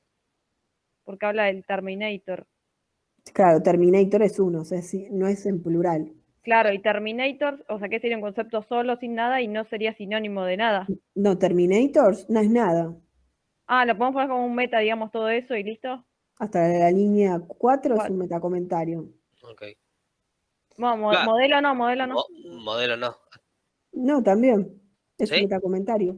porque habla del Terminator. Claro, Terminator es uno, o sea, sí, no es en plural. Claro, y Terminator, o sea, que sería un concepto solo, sin nada, y no sería sinónimo de nada. No, Terminators no es nada. Ah, lo podemos poner como un meta, digamos, todo eso y listo. Hasta la línea 4 es un Cuatro. metacomentario. Ok. Bueno, Claro. modelo no. Modelo no. No, también es un ¿Sí? metacomentario.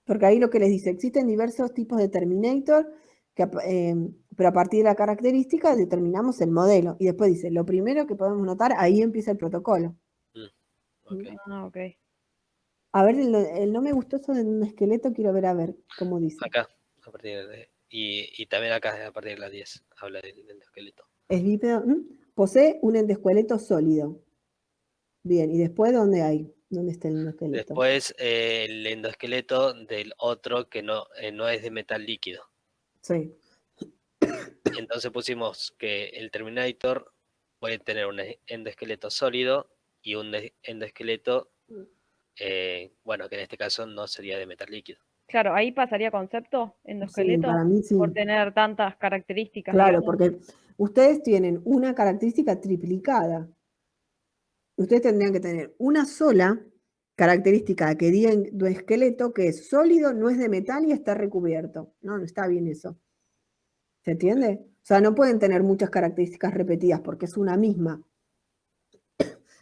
Porque ahí lo que les dice, existen diversos tipos de Terminator pero a partir de la característica determinamos el modelo. Y después dice, lo primero que podemos notar, ahí empieza el protocolo. Ok. Ah, ok. A ver, no me gustó eso de un esqueleto, quiero ver a ver cómo dice. Acá, a partir de... Y también acá, a partir de las 10, habla del esqueleto. Es bípedo, posee un endoesqueleto sólido. Bien, ¿y después dónde hay? ¿Dónde está el endoesqueleto? Después el endoesqueleto del otro que no es de metal líquido. Sí. Entonces pusimos que el Terminator puede tener un endoesqueleto sólido y un endoesqueleto, bueno, que en este caso no sería de metal líquido. Claro, ahí pasaría concepto Sí, endoesqueleto para mí sí. por tener tantas características. Claro, digamos. porque ustedes tienen una característica triplicada. Ustedes tendrían que tener una sola característica que diga endoesqueleto, que es sólido, no es de metal y está recubierto. No, no está bien eso. ¿Se entiende? O sea, no pueden tener muchas características repetidas porque es una misma.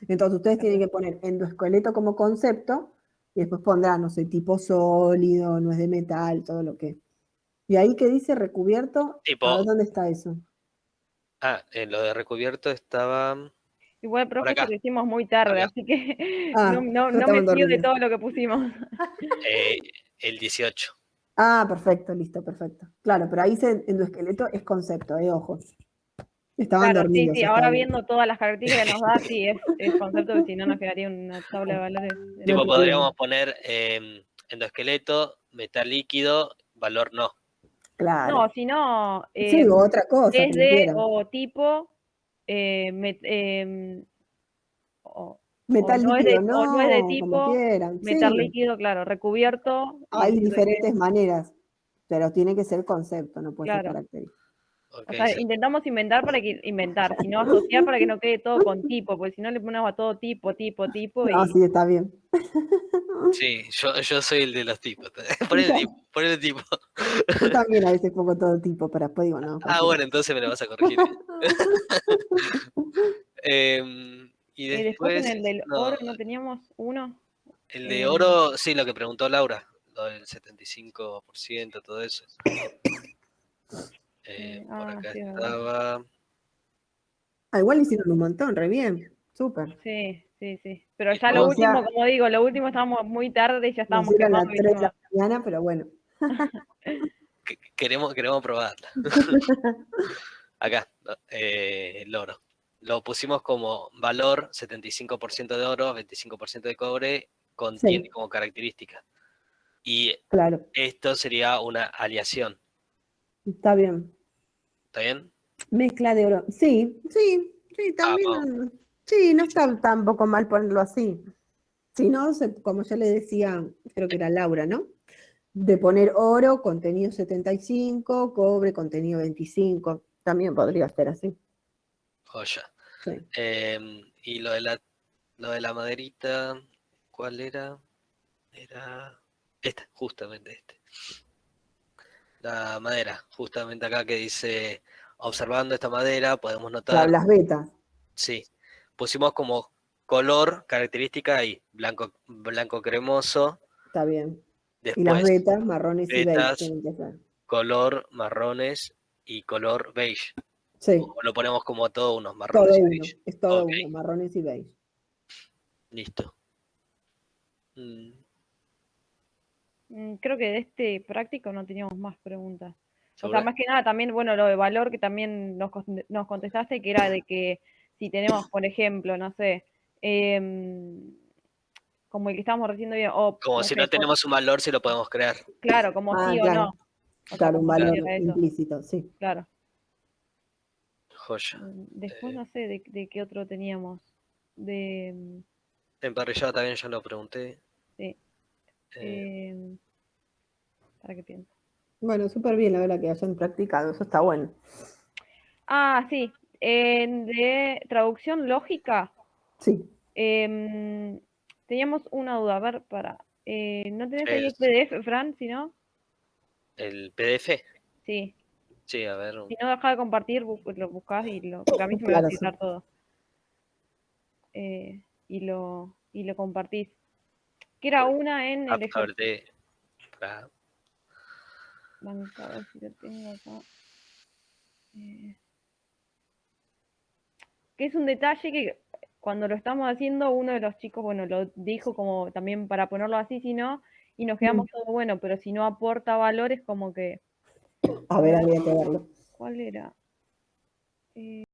Entonces ustedes tienen que poner endoesqueleto como concepto y después pondrán, no sé, tipo sólido, no es de metal, todo lo que... Y ahí que dice recubierto, Tipo, a ver dónde está eso. En lo de recubierto estaba Igual, por profe, esto acá. lo hicimos muy tarde, Acá. así que Ah, no me estaban fío de dormidos. todo lo que pusimos. El 18. Ah, perfecto, listo, perfecto. Claro, pero ahí dice endoesqueleto es concepto, ojo. Estaban Claro, sí, dormidos. sí, está ahora bien. viendo todas las características que nos da, sí, es concepto, que si no nos quedaría una tabla de valores. No hay Tipo, problema. podríamos poner endoesqueleto, metal líquido, valor no. Claro. No, si no, Sí, o otra cosa, es como de quieran. o tipo, o Metal no es líquido, de, o no es de no, como tipo quieran. metal Sí, líquido, claro, recubierto, y hay decir de qué, diferentes maneras, pero tiene que ser concepto, no puede ser claro. característico. Ok, O sea, sí. intentamos inventar para que inventar, si no asociar para que no quede todo con tipo, porque si no le ponemos a todo tipo, No, y sí, está bien. Sí, yo soy el de los tipos. Ponele tipo, ponele tipo. Yo también a veces pongo todo tipo, pero después digo, no, Ah, cualquiera. bueno, entonces me lo vas a corregir. Y y después en después, el del no, oro no teníamos uno. el de oro, sí, lo que preguntó Laura, lo del 75%, todo eso. Por acá Sí, es verdad. estaba. Ah, igual hicieron un montón, re bien, súper. Sí, sí, sí. Pero Y ya lo O sea, último, como digo, lo último estábamos muy tarde y ya lo estábamos hicieron a quemados las y 3 de dijimos, la mañana, pero bueno. Queremos probarla. Acá, el oro. Lo pusimos como valor 75% de oro, 25% de cobre, contiene Sí, como característica. Y claro, esto sería una aleación. está bien. ¿Está bien? Mezcla de oro. Sí, sí, sí, Vamos. también. Sí, no está tampoco mal ponerlo así. Si no, como yo le decía, creo que era Laura, ¿no? De poner oro, contenido 75, cobre, contenido 25. También podría ser así. Joya. Sí. Y lo de la maderita, ¿cuál era? Era esta, justamente este. La madera, justamente acá que dice, observando esta madera podemos Claro, notar, las vetas, sí, pusimos como color, característica ahí, blanco cremoso, está bien. Y las después vetas, marrones y beige vetas, tienen que ser. color, marrones y color beige. Sí, O lo ponemos como todo unos todo marrones y uno, beige. es todo Ok, uno, marrones y beige. listo. Mm, creo que de este práctico no teníamos más preguntas. O sea, ¿segura? más que nada también, bueno, lo de valor que también nos contestaste, que era de que si tenemos, por ejemplo, no sé, como el que estábamos recién viendo, o Como no si sé, no tenemos un valor, si lo podemos crear. claro, como Ah, sí o claro, no. O sea, claro, un como si valor Claro, era eso, implícito, sí. claro. joya. Después no sé de qué otro teníamos. De, Emparrillado también ya lo pregunté. sí. Eh, ¿Para qué pienso? Bueno, súper bien, la verdad, que hayan practicado, eso está bueno. Ah, sí. De traducción lógica, Sí, teníamos una duda. A ver, ¿no tenés ahí el es PDF, Fran? Si no, el PDF. sí. Sí, a ver. Si no, deja de compartir, lo buscás porque a mí se me va a claro, sí. citar todo. Y lo compartís. Que era una en el A ver, ejercicio. para- banca, a ver si lo tengo acá. Que es un detalle que cuando lo estamos haciendo, uno de los chicos, bueno, lo dijo como también para ponerlo así, si no, y nos quedamos todo bueno, pero si no aporta valor es como que... A ver, habría que verlo. ¿Cuál era?